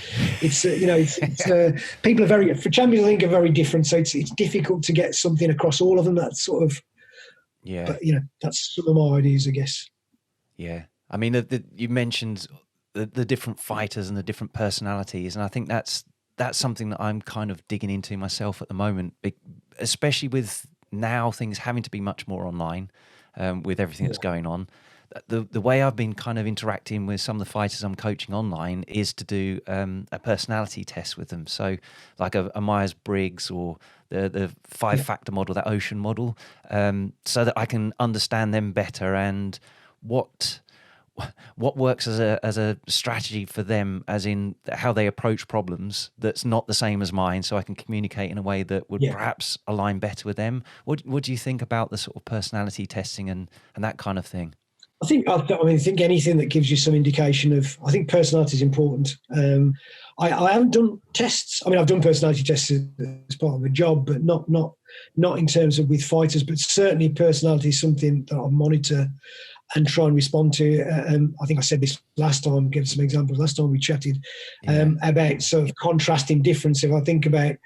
people are for champions, I think, are very different. So it's difficult to get something across all of them. That's sort of But that's some of my ideas, I guess. Yeah, I mean, you mentioned the different fighters and the different personalities, and I think that's something that I'm kind of digging into myself at the moment, especially with now things having to be much more online with everything that's going on. The way I've been kind of interacting with some of the fighters I'm coaching online is to do a personality test with them. So like a Myers-Briggs or the 5-factor model, that Ocean model, so that I can understand them better and what works as a strategy for them, as in how they approach problems that's not the same as mine, so I can communicate in a way that would perhaps align better with them. What do you think about the sort of personality testing and that kind of thing? I think anything that gives you some indication of, I think personality is important. I haven't done tests. I mean, I've done personality tests as part of a job, but not in terms of with fighters, but certainly personality is something that I monitor. and try and respond to. I think I said this last time, give some examples. Last time we chatted about sort of contrasting difference. If I think about,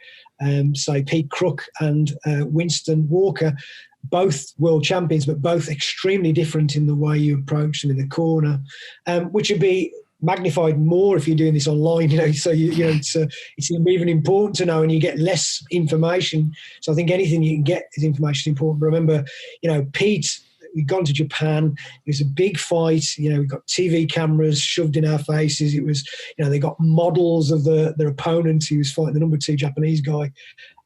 say, Pete Crook and Winston Walker, both world champions, but both extremely different in the way you approach them in the corner, which would be magnified more if you're doing this online, so it's even important to know, and you get less information. So I think anything you can get is information important. But remember, Pete, we'd gone to Japan. It was a big fight. We got TV cameras shoved in our faces. It was, they got models of their opponent who was fighting the number 2 Japanese guy.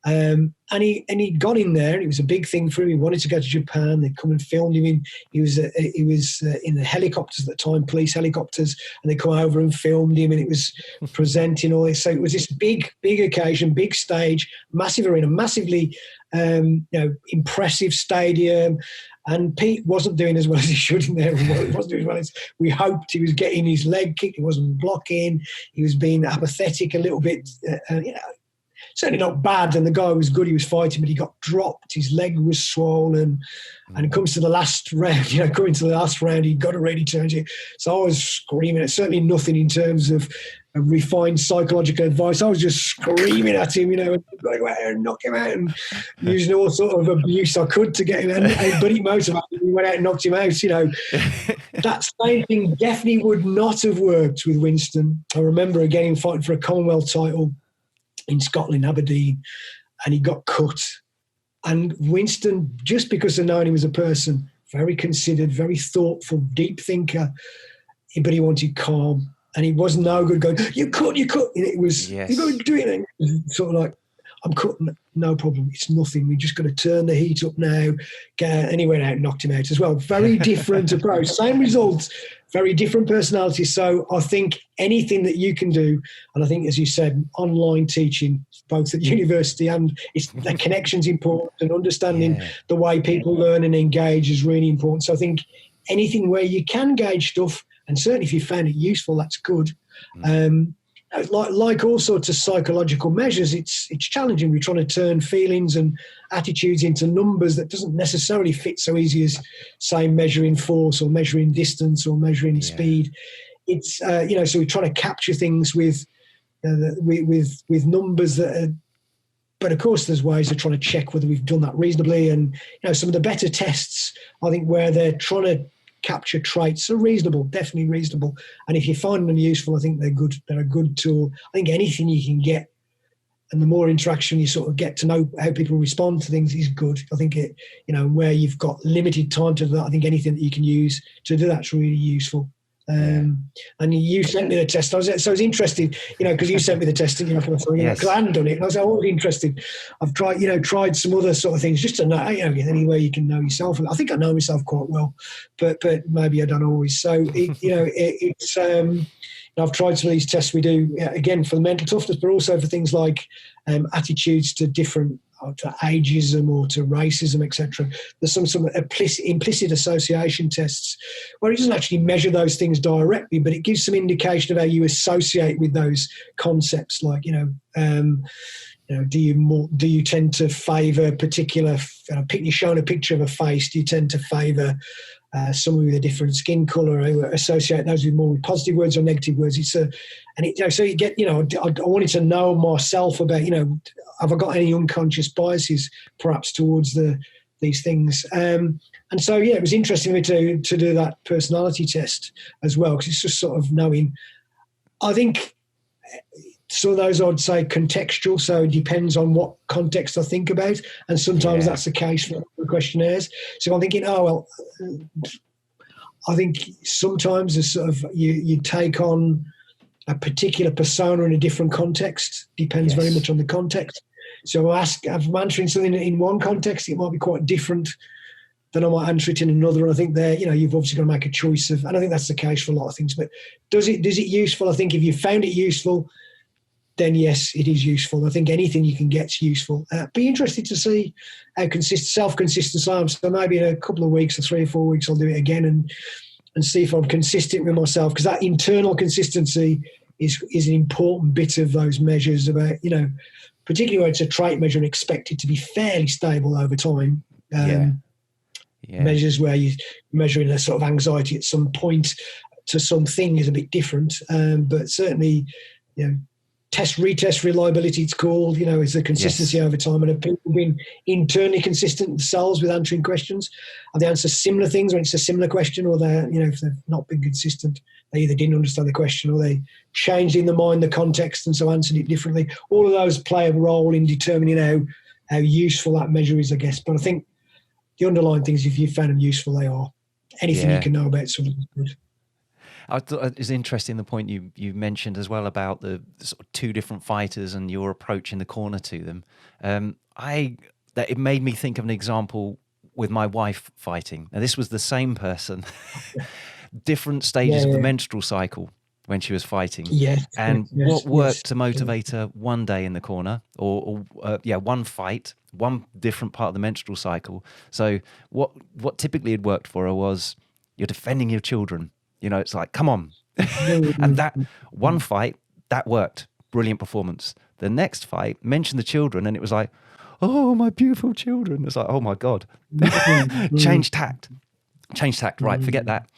And he got in there, and it was a big thing for him. He wanted to go to Japan. They come and filmed him. He was in the helicopters at the time, police helicopters, and they come over and filmed him, and it was presenting all this. So it was this big occasion, big stage, massive arena, massively impressive stadium. And Pete wasn't doing as well as he should in there. He wasn't doing as well as we hoped. He was getting his leg kicked. He wasn't blocking. He was being apathetic a little bit. Certainly not bad, and the guy was good. He was fighting, but he got dropped. His leg was swollen, and it comes to the last round. Going to the last round, he got a ready turn. So I was screaming. It's certainly nothing in terms of refined psychological advice. I was just screaming at him, going go out and knock him out, and using all sort of abuse I could to get him. But he motivated me. He went out and knocked him out. That same thing definitely would not have worked with Winston. I remember again him fighting for a Commonwealth title in Scotland, Aberdeen, and he got cut. And Winston, just because of knowing him as a person, very considered, very thoughtful, deep thinker, but he wanted calm. And he was no good going, you cut. And it was, yes. You're going to do it. And sort of like, I'm cutting, no problem. It's nothing. We're just going to turn the heat up now. And he went out and knocked him out as well. Very different approach. Same results, very different personalities. So I think anything that you can do, and I think, as you said, online teaching, both at university and the connection's important, and understanding the way people learn and engage is really important. So I think anything where you can gauge stuff, and certainly if you found it useful, that's good. Like all sorts of psychological measures, it's challenging. We're trying to turn feelings and attitudes into numbers that doesn't necessarily fit so easy as, say, measuring force or measuring distance or measuring speed. It's so we're trying to capture things with numbers that are. But of course, there's ways of trying to check whether we've done that reasonably. And some of the better tests, I think, where they're trying to capture traits are reasonable, definitely reasonable. And if you find them useful, I think they're good. They're a good tool. I think anything you can get, and the more interaction you sort of get to know how people respond to things is good. I think it, where you've got limited time to do that, I think anything that you can use to do that's really useful. And you sent me the test. So I was interested, because you sent me the test, and because I hadn't done it. And I was interested. I've tried some other sort of things just to know, any way you can know yourself. And I think I know myself quite well, but maybe I don't always. So it's I've tried some of these tests we do again for the mental toughness, but also for things like attitudes to different. To ageism or to racism, etc. There's some implicit association tests where it doesn't actually measure those things directly, but it gives some indication of how you associate with those concepts. Like, do you tend to favour particular? You're showing a picture of a face. Do you tend to favour someone with a different skin colour? Associate those with more positive words or negative words. So you get. I wanted to know myself about. Have I got any unconscious biases perhaps towards these things? And so, it was interesting to me to do that personality test as well, because it's just sort of knowing. I think some of those I'd say contextual, so it depends on what context I think about, and sometimes that's the case for questionnaires. So I'm thinking, I think sometimes it's sort of you take on a particular persona in a different context, depends very much on the context. So if I'm answering something in one context, it might be quite different than I might answer it in another. And I think there, you've obviously got to make a choice and I think that's the case for a lot of things. But is it useful? I think if you found it useful, then yes, it is useful. I think anything you can get's useful. Be interested to see how self-consistent I am. So maybe in a couple of weeks or 3 or 4 weeks, I'll do it again and see if I'm consistent with myself, because that internal consistency is an important bit of those measures about, particularly when it's a trait measure and expected to be fairly stable over time. Yeah. Measures where you're measuring a sort of anxiety at some point to something is a bit different. But certainly, retest reliability, it's called, is the consistency over time. And have people been internally consistent themselves with answering questions? Have they answered similar things when it's a similar question, or if they've not been consistent, they either didn't understand the question or they changed in the mind the context and so answered it differently. All of those play a role in determining how useful that measure is, I guess. But I think the underlying things, if you found them useful, they are. Anything you can know about something is good. I thought it was interesting the point you mentioned as well about the sort of two different fighters and your approach in the corner to them. That it made me think of an example with my wife fighting. Now, this was the same person, different stages of the menstrual cycle when she was fighting. What worked to motivate her one day in the corner, or one fight, one different part of the menstrual cycle. So what typically had worked for her was, you're defending your children. It's like, come on. And that one fight, that worked. Brilliant performance. The next fight, mentioned the children, and it was like, oh, my beautiful children. It's like, oh my God. Change tact. Right, forget that.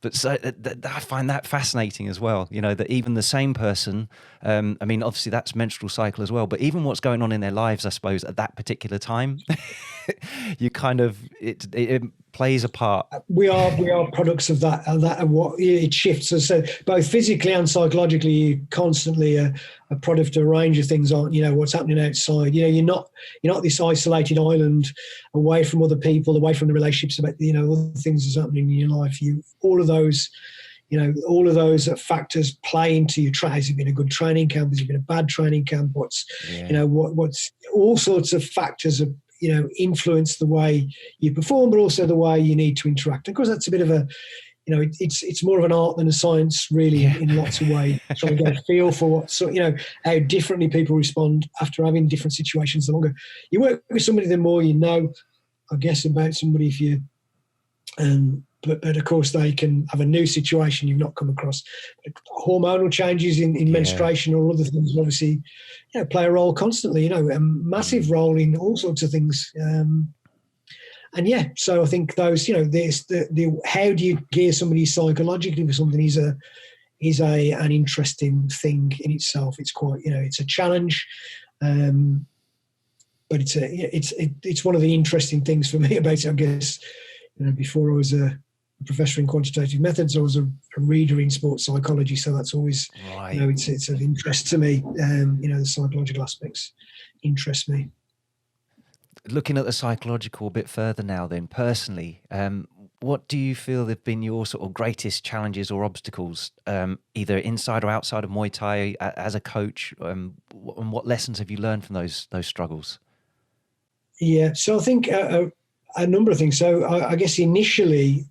But so I find that fascinating as well, that even the same person, obviously that's menstrual cycle as well, but even what's going on in their lives, I suppose, at that particular time, you kind of, it plays a part. We are products of that, and what it shifts. As I said, both physically and psychologically, you're constantly a product of a range of things, aren't you? What's happening outside. You're not this isolated island away from other people, away from the relationships, about other things that's happening in your life. All of those factors play into your training. Has it been a good training camp? Has it been a bad training camp? What's all sorts of factors of influence the way you perform, but also the way you need to interact. Of course, that's a bit of a, it's more of an art than a science, really, in lots of ways. Trying to get a feel for how differently people respond after having different situations. The longer you work with somebody, the more you know, I guess, about somebody. If you, but of course, they can have a new situation you've not come across. Hormonal changes in menstruation or other things, obviously, play a role constantly. A massive role in all sorts of things. So I think those, there's the how do you gear somebody psychologically for something is an interesting thing in itself. It's quite, it's a challenge, but it's one of the interesting things for me about it. I guess, before I was a professor in quantitative methods, I was a reader in sports psychology, so that's always it's of interest to me. The psychological aspects interest me. Looking at the psychological a bit further now, then, personally, what do you feel have been your sort of greatest challenges or obstacles, either inside or outside of Muay Thai as a coach, and what lessons have you learned from those struggles? Yeah, so I think a number of things. So I guess initially,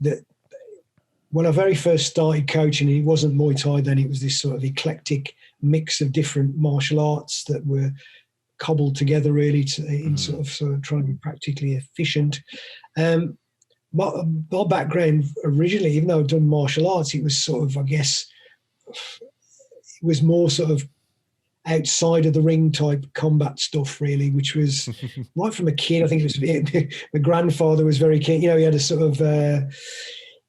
when I very first started coaching, it wasn't Muay Thai then, it was this sort of eclectic mix of different martial arts that were cobbled together really in sort of trying to be practically efficient. My background originally, even though I'd done martial arts, it was sort of, I guess, it was more sort of outside of the ring type combat stuff really, which was right from a kid. I think it was my grandfather was very keen. He had a sort of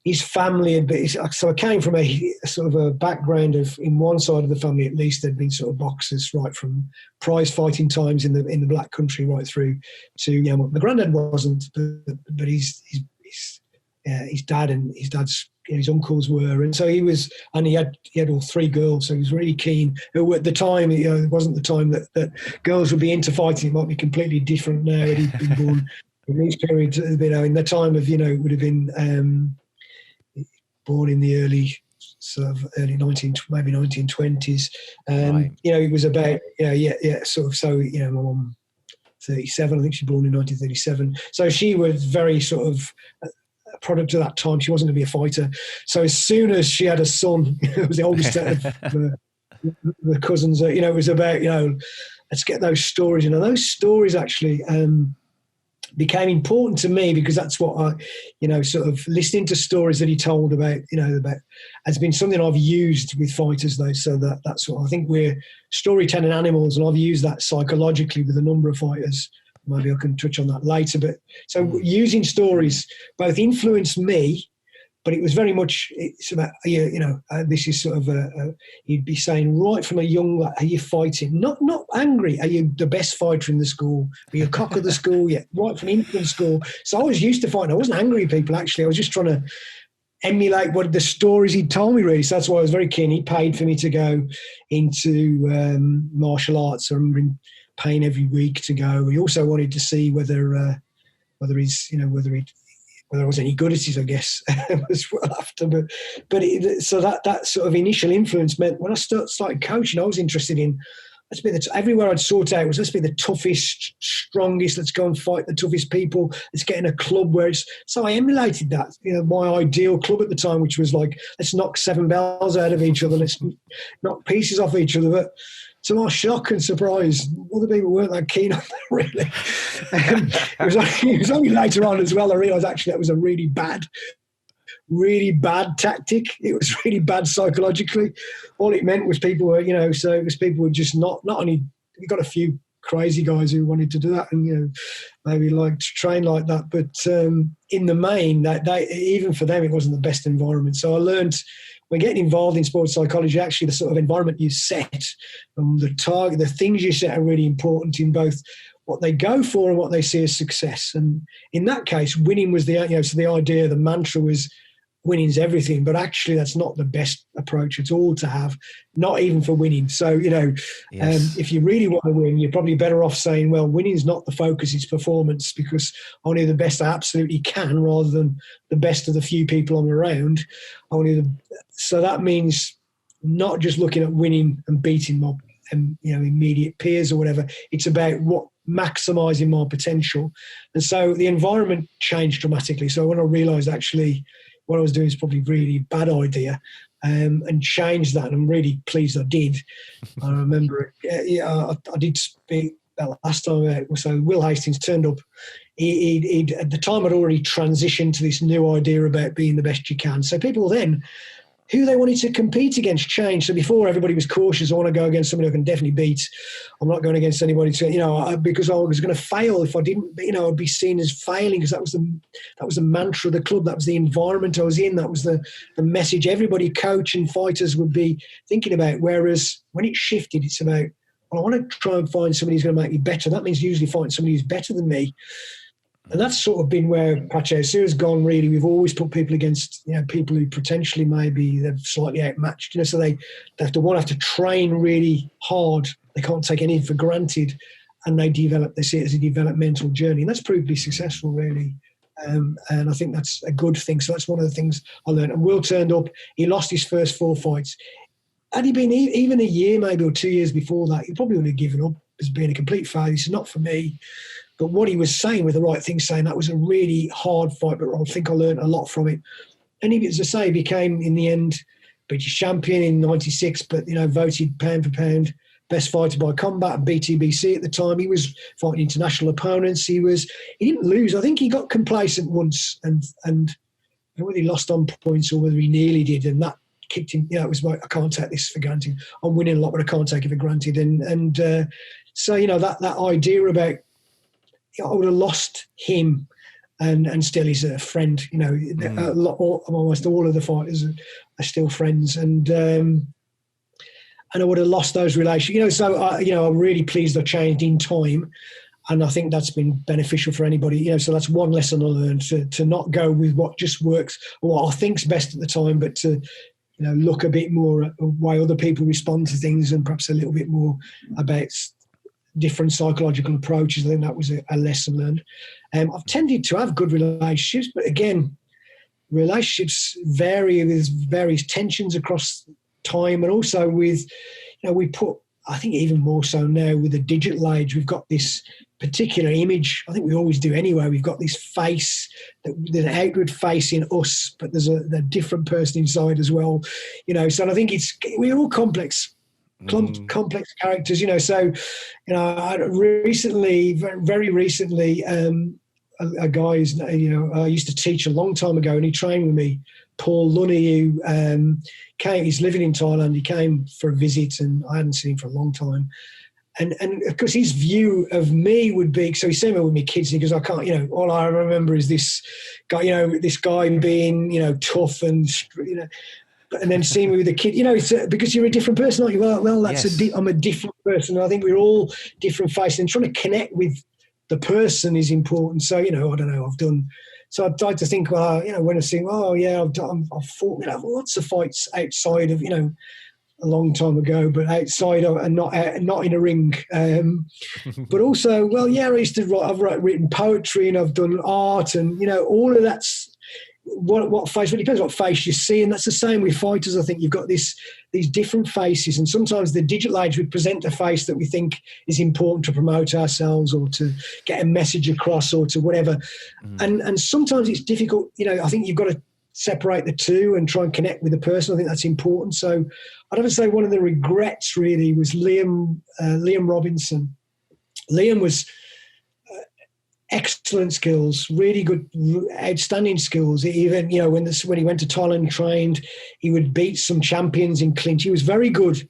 his family, so I came from a sort of a background of, in one side of the family at least, there'd been sort of boxers right from prize fighting times in the Black Country right through to my granddad wasn't, but his dad and his dad's his uncles were, and so he was, and he had all three girls, so he was really keen. At the time, it wasn't the time that girls would be into fighting. It might be completely different now. He'd been born in these periods, in the time of, it would have been born in the early 1920s. Right. It was about sort of, so my mum 37, I think she was born in 1937, so she was very sort of a product of that time. She wasn't going to be a fighter, so as soon as she had a son, it was the oldest of the cousins, it was about, let's get those stories. Those stories actually became important to me because that's what I, sort of listening to stories that he told about has been something I've used with fighters though. So that's what I think, we're storytelling animals, and I've used that psychologically with a number of fighters maybe I can touch on that later. But so using stories both influenced me, but it was very much, it's about, this is sort of you'd be saying right from a young, are you fighting? Not angry. Are you the best fighter in the school? Are you a cock of the school? Yeah, right from infant school. So I was used to fighting. I wasn't angry at people, actually. I was just trying to emulate what the stories he'd told me, really. So that's why I was very keen. He paid for me to go into martial arts. I remember him paying every week to go. He also wanted to see whether I was any good at it, I guess, as well after. So that sort of initial influence meant when I started coaching, I was interested in, everywhere I'd sort out was, let's be the toughest, strongest, let's go and fight the toughest people, let's get in a club where it's, so I emulated that, my ideal club at the time, which was like, let's knock 7 bells out of each other, let's knock pieces off each other. But to my shock and surprise, other people weren't that keen on that, really. It was only later on as well I realised actually that was a really bad tactic. It was really bad psychologically. All it meant was people were, so it was people were just not only, we got a few crazy guys who wanted to do that and, maybe like to train like that. But in the main, that even for them, it wasn't the best environment. So I learned, when getting involved in sports psychology, actually the sort of environment you set and the target, the things you set are really important in both what they go for and what they see as success. And in that case, winning was so the idea, the mantra was winning's everything, but actually that's not the best approach at all to have, not even for winning. So, Yes. if you really want to win, you're probably better off saying, well, winning's not the focus, it's performance, because only the best I absolutely can rather than the best of the few people I'm around. So that means not just looking at winning and beating my immediate peers or whatever. It's about maximising my potential. And so the environment changed dramatically. So when I realised actually what I was doing is probably a really bad idea, and changed that. And I'm really pleased I did. I remember, I did speak that last time. So Will Hastings turned up. He'd at the time I'd already transitioned to this new idea about being the best you can. So people then, who they wanted to compete against changed. So before everybody was cautious, I want to go against somebody I can definitely beat. I'm not going against anybody because I was going to fail if I didn't, I'd be seen as failing, because that was the mantra of the club. That was the environment I was in. That was the message everybody, coach and fighters, would be thinking about. Whereas when it shifted, it's about, well, I want to try and find somebody who's going to make me better. That means usually find somebody who's better than me. And that's sort of been where Pacho has gone, really. We've always put people against, people who potentially maybe they're slightly outmatched, so they have to train really hard. They can't take anything for granted, and they see it as a developmental journey. And that's proved to be successful, really. And I think that's a good thing. So that's one of the things I learned. And Will turned up. He lost his first 4 fights. Had he been even a year maybe or 2 years before that, he probably would have given up as being a complete failure. He said, not for me. But what he was saying was the right thing, saying that was a really hard fight, but I think I learned a lot from it. And he, as I say, became, in the end, British champion in 96, but, voted pound for pound best fighter by combat and BTBC at the time. He was fighting international opponents. He didn't lose. I think he got complacent once and whether he lost on points or whether he nearly did, and that kicked him. It was like, I can't take this for granted. I'm winning a lot, but I can't take it for granted. So that idea about, I would have lost him, and still he's a friend. Almost all of the fighters are still friends, and I would have lost those relations. So I'm really pleased I changed in time, and I think that's been beneficial for anybody. So that's one lesson I learned, to not go with what just works or what I think's best at the time, but to look a bit more at why other people respond to things, and perhaps a little bit more about different psychological approaches. I think that was a lesson learned. I've tended to have good relationships, but again, relationships vary with various tensions across time, and also with, we put, I think even more so now with the digital age, we've got this particular image. I think we always do anyway. We've got this face, there's an outward face in us, but there's a different person inside as well. So I think we're all complex characters, So, I recently, very recently, a guy who's, I used to teach a long time ago, and he trained with me, Paul Lunny, who he's living in Thailand. He came for a visit, and I hadn't seen him for a long time. And of course his view of me would be, so he's saying with me kids, because I can't, all I remember is this guy being, tough and, and then seeing me with a kid, it's because you're a different person, aren't you? Well, that's yes. I'm a different person. I think we're all different faces, and trying to connect with the person is important. So, I don't know, so I'd like to think, when I think, I've fought, lots of fights outside of, a long time ago, but outside of, and not in a ring. But also, I used to write. I've written poetry and I've done art, and all of that's what face. Well, it depends what face you see, and that's the same with fighters. I think you've got these different faces, and sometimes the digital age would present a face that we think is important to promote ourselves or to get a message across or to whatever, and sometimes it's difficult. I think you've got to separate the two and try and connect with the person. I think that's important. So I'd have to say one of the regrets really was Liam Robinson. Liam was excellent skills, really good, outstanding skills. Even, when he went to Thailand and trained, he would beat some champions in clinch. He was very good.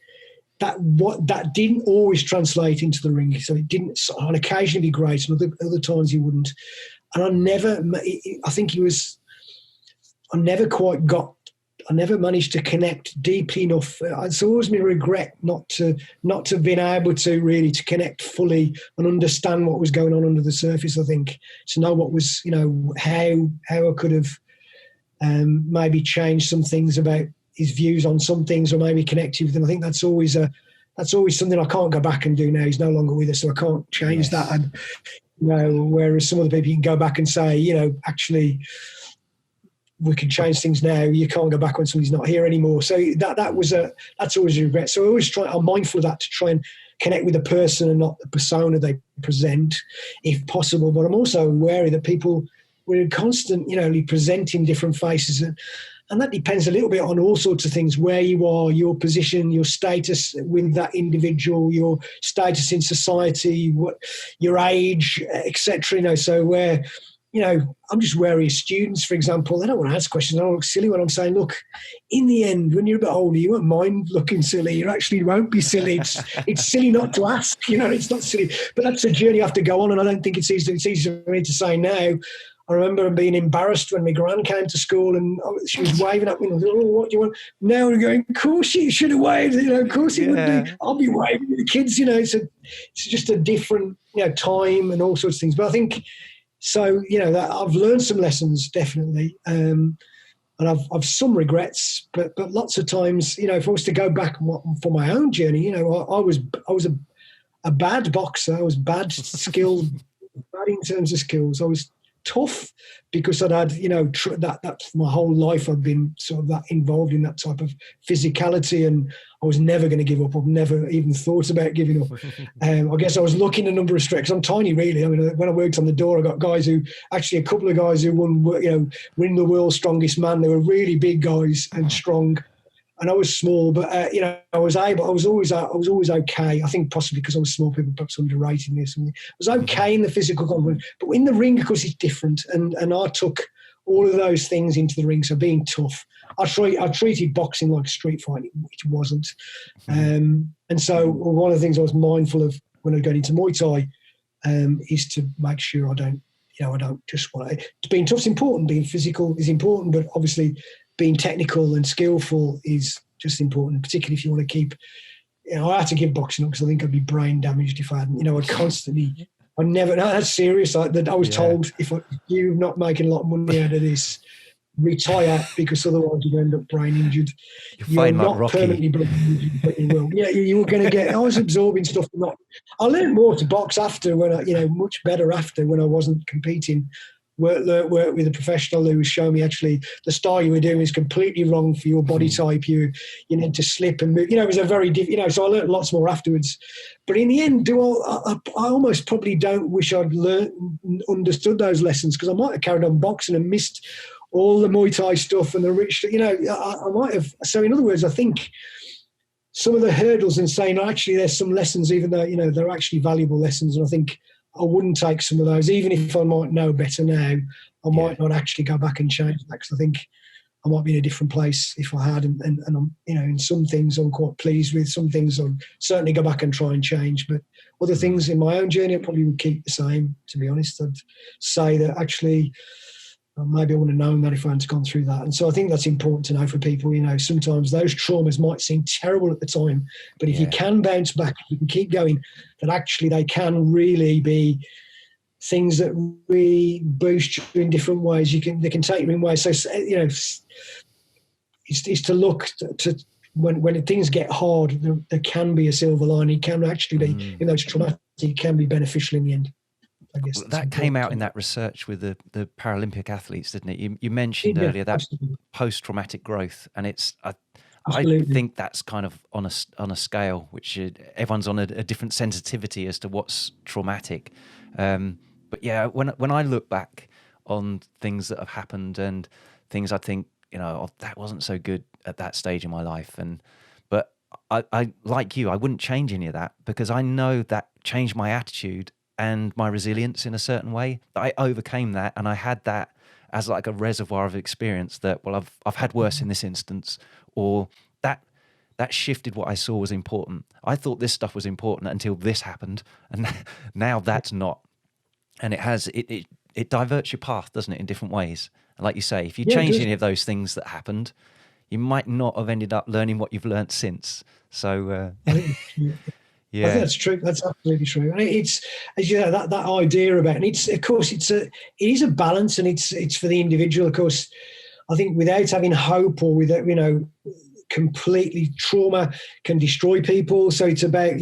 That didn't always translate into the ring. So it didn't, on occasion be great, and other times he wouldn't. And I never managed to connect deeply enough. It's always my regret not to have been able to really to connect fully and understand what was going on under the surface. I think to know what was, how I could have maybe changed some things about his views on some things, or maybe connected with him. I think that's always something I can't go back and do now. He's no longer with us, so I can't change that. And whereas some other people you can go back and say, actually, we can change things now. You can't go back when somebody's not here anymore. So that's always a regret. So I'm mindful of that, to try and connect with the person and not the persona they present, if possible. But I'm also wary that we're constantly presenting different faces, and that depends a little bit on all sorts of things: where you are, your position, your status with that individual, your status in society, what your age, etc. So where. I'm just wary of students, for example. They don't want to ask questions. I don't look silly when I'm saying, look, in the end, when you're a bit older, you won't mind looking silly. You actually won't be silly. It's silly not to ask. It's not silly. But that's a journey you have to go on, and I don't think it's easy. It's easy for me to say now. I remember being embarrassed when my gran came to school and she was waving at me. And I was like, what do you want? Now we're going, of course you should have waved. Of course you would do. I'll be waving at the kids. It's just a different time and all sorts of things. But I think... So, that I've learned some lessons, definitely, and I've some regrets, but lots of times, if I was to go back for my own journey, I was a bad boxer. I was bad skilled, bad in terms of skills. I was tough because I'd had, that's my whole life I've been sort of that involved in that type of physicality, and I was never going to give up. I've never even thought about giving up. I guess I was lucky in a number of respects. I'm tiny, really. I mean, when I worked on the door, I got a couple of guys who won, win the world's strongest man. They were really big guys and strong. And I was small, but I was always okay. I think possibly because I was small, people perhaps underrating this. I was okay in the physical component, but in the ring, of course, it's different. And I took all of those things into the ring. So being tough, I treated boxing like a street fight, which wasn't. And so one of the things I was mindful of when I was going into Muay Thai is to make sure I don't just want to. Being tough is important. Being physical is important, but obviously, being technical and skillful is just important, particularly if you want to keep. I had to give boxing up because I think I'd be brain damaged if I hadn't. I never. No, that's serious. I was told if you're not making a lot of money out of this, retire, because otherwise you'd end up brain injured. You're not like permanently brain injured, but you will. Yeah, you were going to get. I was absorbing stuff. I learned more to box after when much better after when I wasn't competing. Work with a professional who was showing me actually the style you were doing is completely wrong for your body type. You need to slip and move. It was a very so I learned lots more afterwards. But in the end, I almost probably don't wish I'd understood those lessons, because I might have carried on boxing and missed all the Muay Thai stuff and the rich. I might have. So in other words, I think some of the hurdles and saying actually there's some lessons, even though they're actually valuable lessons, and I think I wouldn't take some of those, even if I might know better now. I might not actually go back and change that, because I think I might be in a different place if I had. And I'm, in some things I'm quite pleased with. Some things I'll certainly go back and try and change. But other things in my own journey I probably would keep the same, to be honest. I'd say that actually maybe I wouldn't have known that if I hadn't gone through that. And so I think that's important to know for people. Sometimes those traumas might seem terrible at the time, but if you can bounce back, you can keep going, that actually they can really be things that really boost you in different ways. They can take you in ways. So, it's to look to when things get hard, there can be a silver lining. It can actually be, even though it's traumatic, it can be beneficial in the end. I guess that came out in that research with the Paralympic athletes, didn't it? You mentioned earlier that post-traumatic growth, and I think that's kind of on a scale which everyone's on a different sensitivity as to what's traumatic. But yeah, when I look back on things that have happened and things I think, that wasn't so good at that stage in my life, but I like you, I wouldn't change any of that, because I know that changed my attitude and my resilience in a certain way. I overcame that, and I had that as like a reservoir of experience that, well, I've had worse in this instance, or that shifted what I saw was important. I thought this stuff was important until this happened, and now that's not. And it diverts your path, doesn't it, in different ways. And like you say, if you change any of those things that happened, you might not have ended up learning what you've learned since. So yeah, I think that's true. That's absolutely true. And it's that idea about, and it's, of course, it is a balance, and it's for the individual. Of course, I think without having hope, or without, completely, trauma can destroy people. So it's about,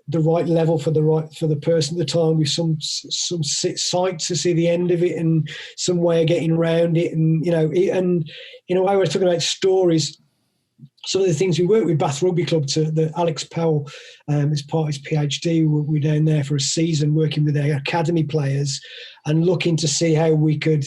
the right level for the person at the time, with some sight to see the end of it, and some way of getting around it. And, and in a way, we're talking about stories. Some of the things we work with Bath Rugby Club, the Alex Powell, as part of his PhD, we're down there for a season working with their academy players and looking to see how we could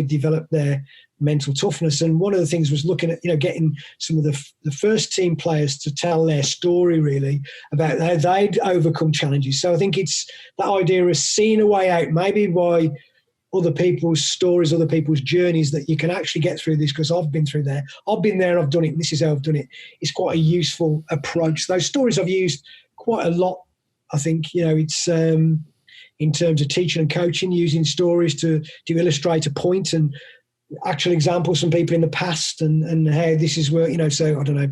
develop their mental toughness. And one of the things was looking at, getting some of the first team players to tell their story, really, about how they'd overcome challenges. So I think it's that idea of seeing a way out, maybe by other people's stories, other people's journeys, that you can actually get through this, because I've been through there. I've been there, I've done it, and this is how I've done it. It's quite a useful approach. Those stories I've used quite a lot, I think. It's in terms of teaching and coaching, using stories to illustrate a point and actual examples from people in the past, and how this is where, so I don't know,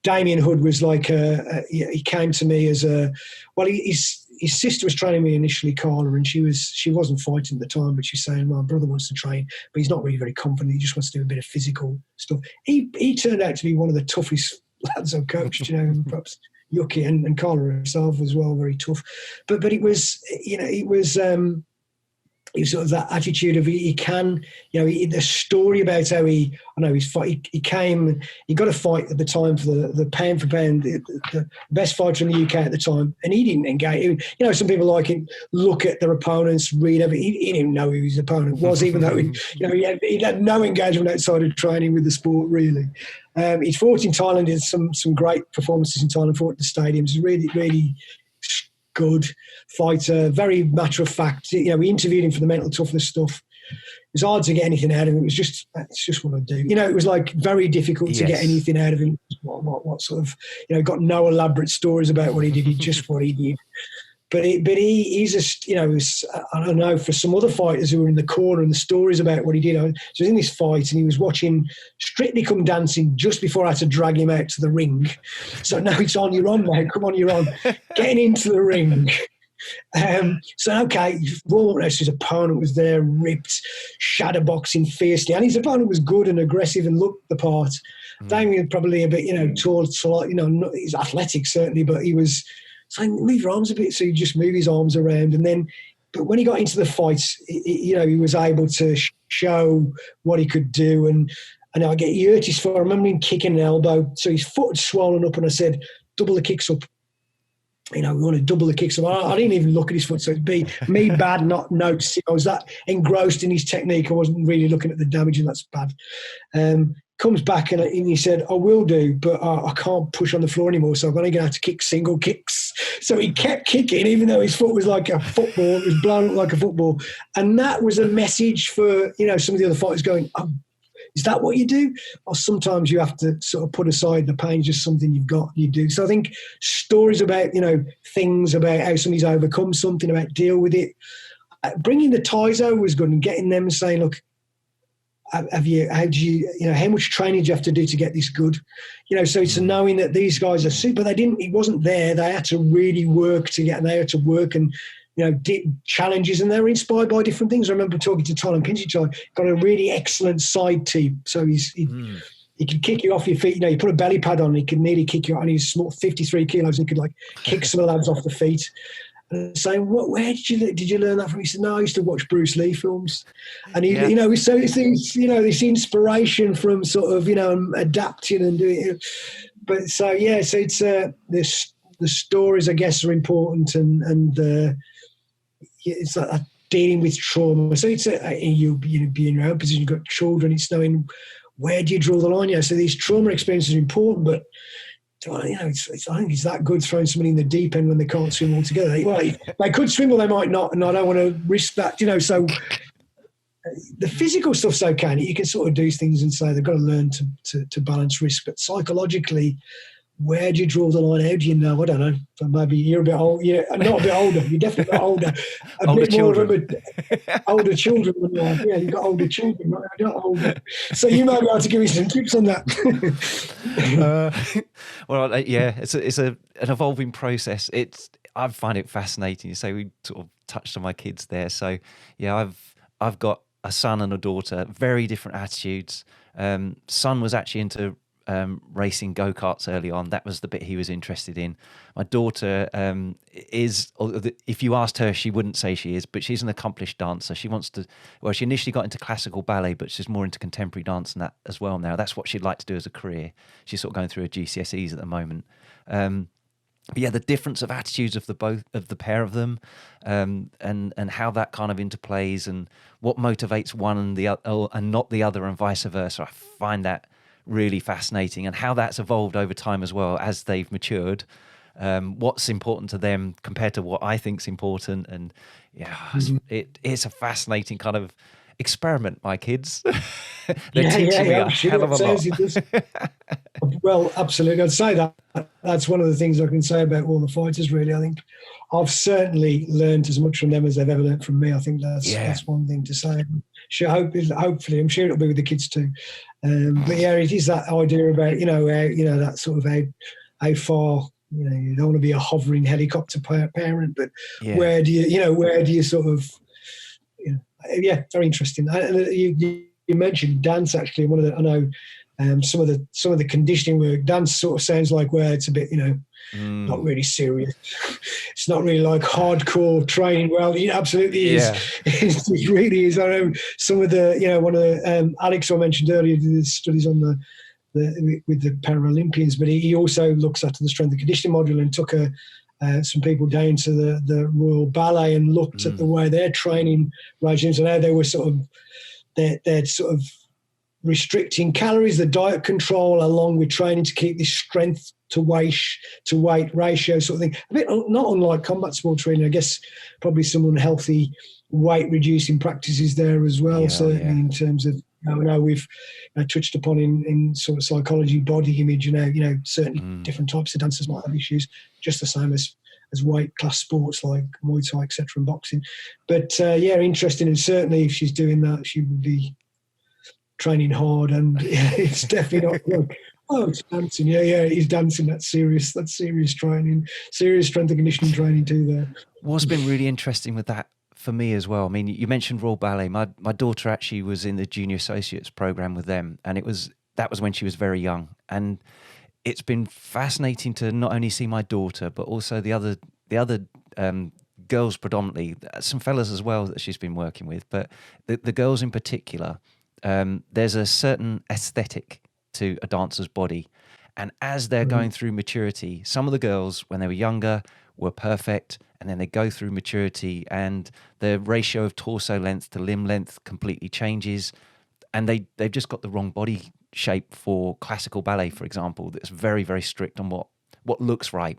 Damien Hood was like, he came to me as his sister was training me initially, Carla, and she wasn't fighting at the time, but she's saying, my brother wants to train, but he's not really very confident. He just wants to do a bit of physical stuff. He turned out to be one of the toughest lads I've coached, perhaps Yuki, and Carla herself as well, very tough. But it was, it was sort of that attitude of he can, the story about how he got a fight at the time for the pound for pound, the best fighter in the UK at the time, and he didn't engage. Some people like him, look at their opponents, read everything. He didn't know who his opponent was, even though he had no engagement outside of training with the sport, really. He fought in Thailand, did some great performances in Thailand, fought at the stadiums, really, really good fighter, very matter of fact. We interviewed him for the mental toughness stuff. It was hard to get anything out of him. It's just what I do. It was like very difficult to get anything out of him. What sort of, got no elaborate stories about what he did. He just what he did. But he's just, I don't know, for some other fighters who were in the corner and the stories about what he did. So he was in this fight and he was watching Strictly Come Dancing just before I had to drag him out to the ring. So now it's on, you're on now, come on, you're on. Getting into the ring. So, okay, his opponent was there, ripped, shadowboxing fiercely, and his opponent was good and aggressive and looked the part. Damien probably a bit, tall, he's athletic certainly, but he was saying, move your arms a bit, so you just move his arms around. And then, but when he got into the fight, he was able to show what he could do. And I hurt his foot. I remember him kicking an elbow, so his foot had swollen up, and I said, double the kicks up. We want to double the kicks up. I didn't even look at his foot, so it'd be me bad not noticing. I was that engrossed in his technique, I wasn't really looking at the damage, and that's bad. Comes back and he said, I will do, but I can't push on the floor anymore, so I'm going to have to kick single kicks. So he kept kicking, even though his foot was like a football, it was blown up like a football. And that was a message for, some of the other fighters going, oh, is that what you do? Or sometimes you have to sort of put aside the pain, just something you've got, you do. So I think stories about, things about how somebody's overcome something, about deal with it. Bringing the ties over was good, and getting them and saying, look, how much training do you have to do to get this good? So it's knowing that these guys are super. It wasn't there. They had to really work to get, and they had to work and, challenges, and they were inspired by different things. I remember talking to Thailand Pinsinchai, got a really excellent side team. So he could kick you off your feet. You put a belly pad on, he could nearly kick you, and he's small, 53 kilos, and he could kick some of the lads off the feet. And saying, where did you learn that from? He said, no, I used to watch Bruce Lee films. And he, so it's this inspiration from sort of, adapting and doing it. But so it's the stories, I guess, are important, and it's like dealing with trauma. So it's you be in your own position. You've got children. It's knowing where do you draw the line. So these trauma experiences are important, but I think it's that good throwing somebody in the deep end when they can't swim altogether. They could swim or they might not, and I don't want to risk that. So the physical stuff's okay. You can sort of do things and say they've got to learn to balance risk, but psychologically, where do you draw the line? How do you know? I don't know. So maybe you're a bit old. Yeah, not a bit older. You're definitely a bit older. Older bit children. More of older children. Yeah, you've got older children. Right? You're not older. So you might be able to give me some tips on that. Well, yeah, it's an evolving process. I find it fascinating. So we sort of touched on my kids there. So yeah, I've got a son and a daughter, very different attitudes. Son was actually into racing go-karts early on. That was the bit he was interested in. My daughter is, if you asked her, she wouldn't say she is, but she's an accomplished dancer. She initially got into classical ballet, but she's more into contemporary dance and that as well now. That's what she'd like to do as a career. She's sort of going through her GCSEs at the moment. But yeah, the difference of attitudes of the pair of them, and how that kind of interplays, and what motivates one and not the other, and vice versa. I find that really fascinating, and how that's evolved over time as well as they've matured. What's important to them compared to what I think's important, and it's a fascinating kind of experiment. My kids, they're teaching me a hell of a lot. Well, absolutely, I'd say that's one of the things I can say about all the fighters. Really, I think I've certainly learned as much from them as they've ever learned from me. I think that's one thing to say. Hopefully, I'm sure it'll be with the kids too. But yeah, it is that idea about that sort of how far you don't want to be a hovering helicopter parent, but where do you sort of very interesting. You mentioned dance actually. One of the I know some of the conditioning work. Dance sort of sounds like where it's a bit not really serious. It's not really like hardcore training. Well, it absolutely is. Yeah. It really is. I know some of the, one of the, Alex I mentioned earlier, did the studies on with the Paralympians, but he also looks at the strength and conditioning module, and took some people down to the Royal Ballet and looked at the way their training regimes and how they were they're sort of restricting calories, the diet control, along with training to keep this strength to weight ratio sort of thing. A bit not unlike combat sport training, I guess. Probably some unhealthy weight reducing practices there as well. Certainly in terms of we've touched upon in sort of psychology, body image. Certainly different types of dancers might have issues, just the same as weight class sports like Muay Thai, etc., and boxing. But interesting, and certainly if she's doing that, she would be training hard, and it's definitely not like, it's dancing. He's dancing. That's serious training, serious strength and conditioning training too there. What's been really interesting with that for me as well, I mean, you mentioned Royal Ballet. My daughter actually was in the Junior Associates program with them, and that was when she was very young. And it's been fascinating to not only see my daughter, but also the other girls predominantly, some fellas as well that she's been working with, but the girls in particular. There's a certain aesthetic to a dancer's body, and as they're going through maturity, some of the girls when they were younger were perfect, and then they go through maturity and the ratio of torso length to limb length completely changes, and they've just got the wrong body shape for classical ballet, for example, that's very, very strict on what looks right.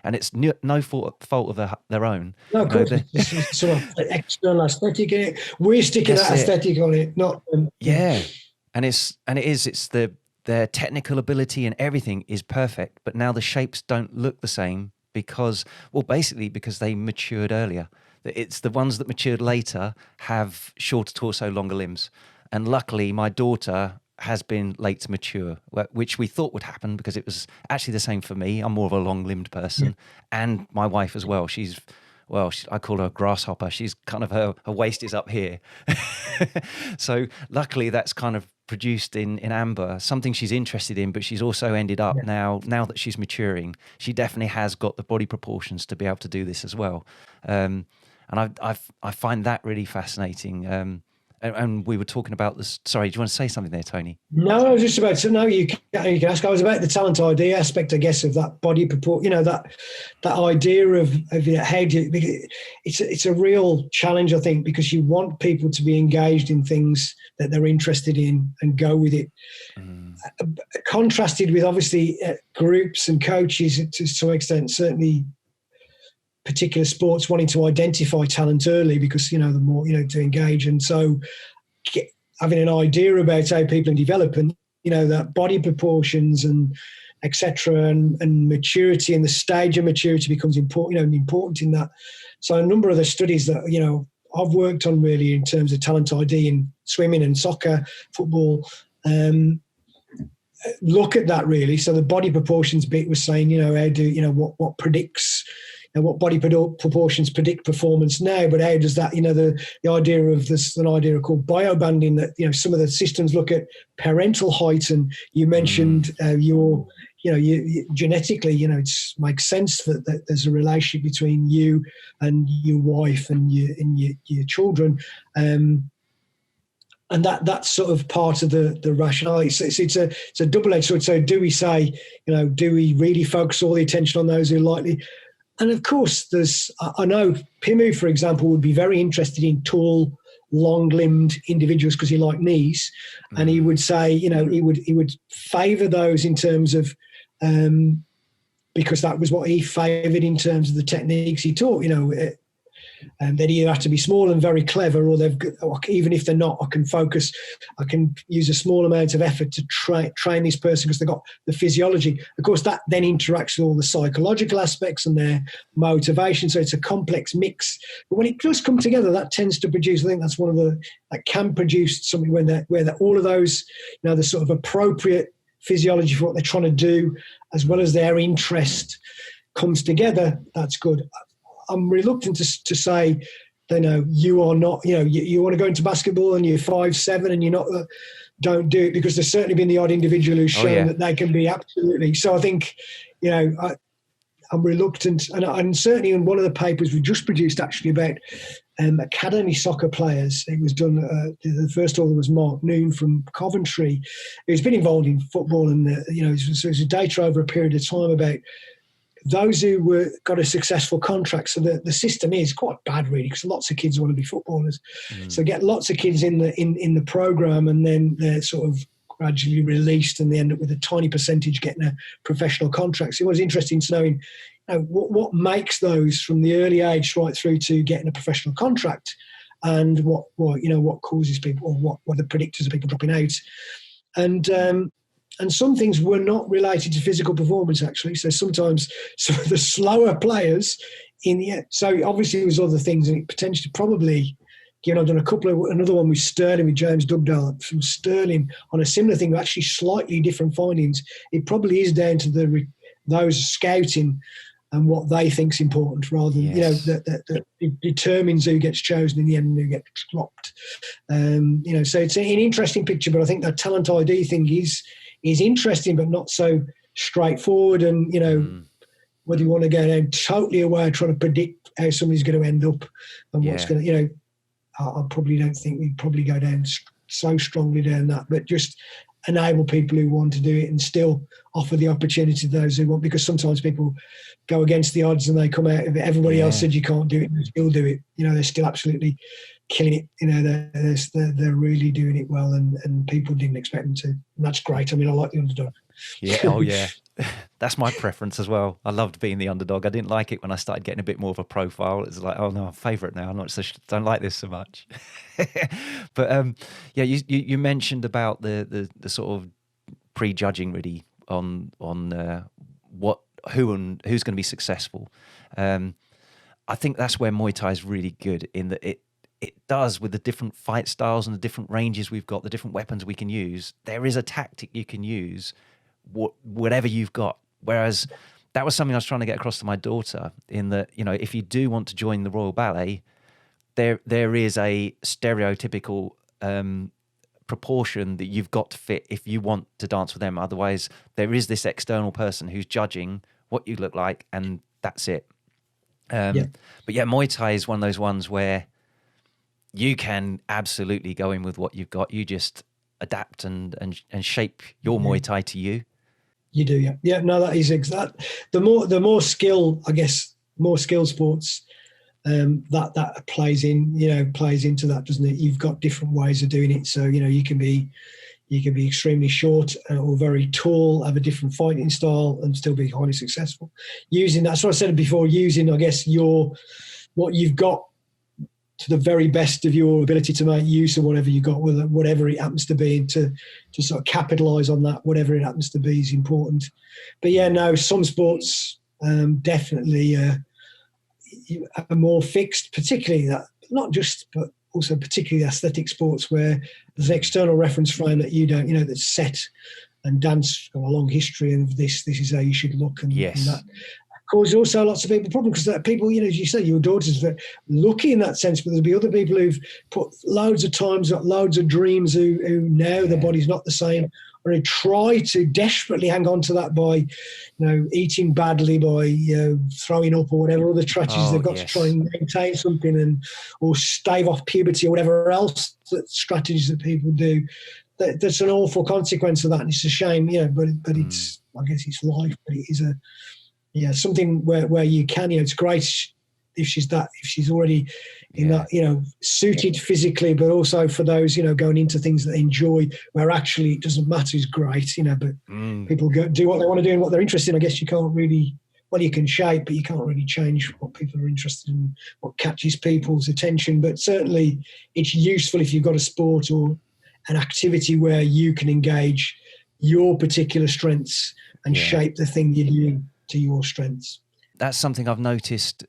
and it's no fault of their own. No, of course, it's sort of external aesthetic in it. We're sticking that aesthetic on it, not yeah. And it's their technical ability and everything is perfect, but now the shapes don't look the same because they matured earlier. It's the ones that matured later have shorter torso, longer limbs. And luckily, my daughter has been late to mature, which we thought would happen because it was actually the same for me. I'm more of a long-limbed person, and my wife as well. I call her a grasshopper. She's kind of her waist is up here. So luckily, that's kind of produced in Amber something she's interested in, but she's also ended up now that she's maturing, she definitely has got the body proportions to be able to do this as well. And I find that really fascinating. And we were talking about this. Sorry, do you want to say something there, Tony? No, I was just about to. No, you can ask. I was about the talent ID aspect, I guess, of that body proportion. That idea of how do you, it's a real challenge, I think, because you want people to be engaged in things that they're interested in and go with it. Contrasted with obviously groups and coaches to some extent, certainly particular sports wanting to identify talent early because, the more, to engage. And so having an idea about how people develop and, that body proportions and et cetera and maturity and the stage of maturity becomes important in that. So a number of the studies that, I've worked on really in terms of talent ID in swimming and soccer, football, look at that really. So the body proportions bit was saying, how do, what predicts, what body proportions predict performance now, but how does that, the idea of this, an idea called biobanding that, some of the systems look at parental height, and you mentioned you genetically, it makes sense that there's a relationship between you and your wife and your children. And that's sort of part of the rationale. It's a double-edged sword. So do we say, do we really focus all the attention on those who are likely? And of course, I know Pimu, for example, would be very interested in tall, long-limbed individuals because he liked knees, and he would say, he would favour those in terms of because that was what he favoured in terms of the techniques he taught. And they either have to be small and very clever, or even if they're not, I can focus. I can use a small amount of effort to train this person because they've got the physiology. Of course, that then interacts with all the psychological aspects and their motivation. So it's a complex mix. But when it does come together, that tends to produce. I think that's one of that can produce something where all of those, the sort of appropriate physiology for what they're trying to do, as well as their interest, comes together. That's good. I'm reluctant to say, you are not, you want to go into basketball and you're 5'7" and you're not, don't do it, because there's certainly been the odd individual who's shown that they can be absolutely. So I think, I'm reluctant. And certainly in one of the papers we just produced actually about academy soccer players, it was done, the first author was Mark Noon from Coventry, who's been involved in football and, it was data over a period of time about those who got a successful contract. So the system is quite bad, really, because lots of kids want to be footballers. So get lots of kids in the program, and then they're sort of gradually released, and they end up with a tiny percentage getting a professional contract. So it was interesting to know, what makes those from the early age right through to getting a professional contract, and what causes people, or what are the predictors of people dropping out, and some things were not related to physical performance, actually. So sometimes some of the slower players so obviously it was other things, and it potentially probably, I've done another one with Sterling, with James Dugdale from Sterling on a similar thing, but actually slightly different findings. It probably is down to those scouting and what they think's important, rather than, that determines who gets chosen in the end and who gets dropped. So it's an interesting picture, but I think that talent ID thing is interesting, but not so straightforward. And, whether you want to go down totally away trying to predict how somebody's going to end up and what's going to, I probably don't think we'd probably go down so strongly down that, but just enable people who want to do it and still offer the opportunity to those who want, because sometimes people go against the odds and they come out of it. Everybody else said you can't do it, and they still do it. They're still absolutely killing it. They're really doing it well, and people didn't expect them to. And that's great. I mean, I like the underdog. Yeah. Oh, yeah. That's my preference as well. I loved being the underdog. I didn't like it when I started getting a bit more of a profile. It's like, oh no, I'm favourite now. I'm not so don't like this so much. But yeah, you mentioned about the sort of prejudging really on who's going to be successful. I think that's where Muay Thai is really good in that it does, with the different fight styles and the different ranges we've got, the different weapons we can use. There is a tactic you can use, whatever you've got. Whereas that was something I was trying to get across to my daughter, in that, you know, if you do want to join the Royal Ballet, there is a stereotypical proportion that you've got to fit if you want to dance with them. Otherwise, there is this external person who's judging what you look like, and that's it. But yeah, Muay Thai is one of those ones where you can absolutely go in with what you've got. You just adapt and shape your Muay Thai to you. You do, yeah. Yeah, no, that is exact. The more skill, I guess, more skill sports, that plays into that, doesn't it? You've got different ways of doing it. So, you know, you can be extremely short or very tall, have a different fighting style, and still be highly successful. Using, that's what I said before, using, I guess, what you've got to the very best of your ability to make use of whatever you got, whatever it happens to be, and to sort of capitalise on that, whatever it happens to be, is important. But yeah, no, some sports definitely are more fixed, particularly that, not just, but also particularly aesthetic sports, where there's an external reference frame that you don't, you know, that's set, and dance got a long history of this is how you should look, and, yes. and that causes also lots of people problems, because people, you know, as you say, your daughter's very lucky in that sense, but there'll be other people who've put loads of times, got loads of dreams, who now their body's not the same, or who try to desperately hang on to that by, you know, eating badly, by throwing up, or whatever other strategies they've got to try and maintain something, or stave off puberty, or whatever else strategies that people do. That's an awful consequence of that, and it's a shame, yeah. But it's, I guess it's life, but it is something where you can, you know, it's great if she's already in that, you know, suited physically, but also for those, you know, going into things that they enjoy, where actually it doesn't matter, is great, you know. But people do what they want to do and what they're interested in. I guess you can't really, well, you can shape, but you can't really change what people are interested in, what catches people's attention. But certainly it's useful if you've got a sport or an activity where you can engage your particular strengths and shape the thing you do to your strengths. That's something I've noticed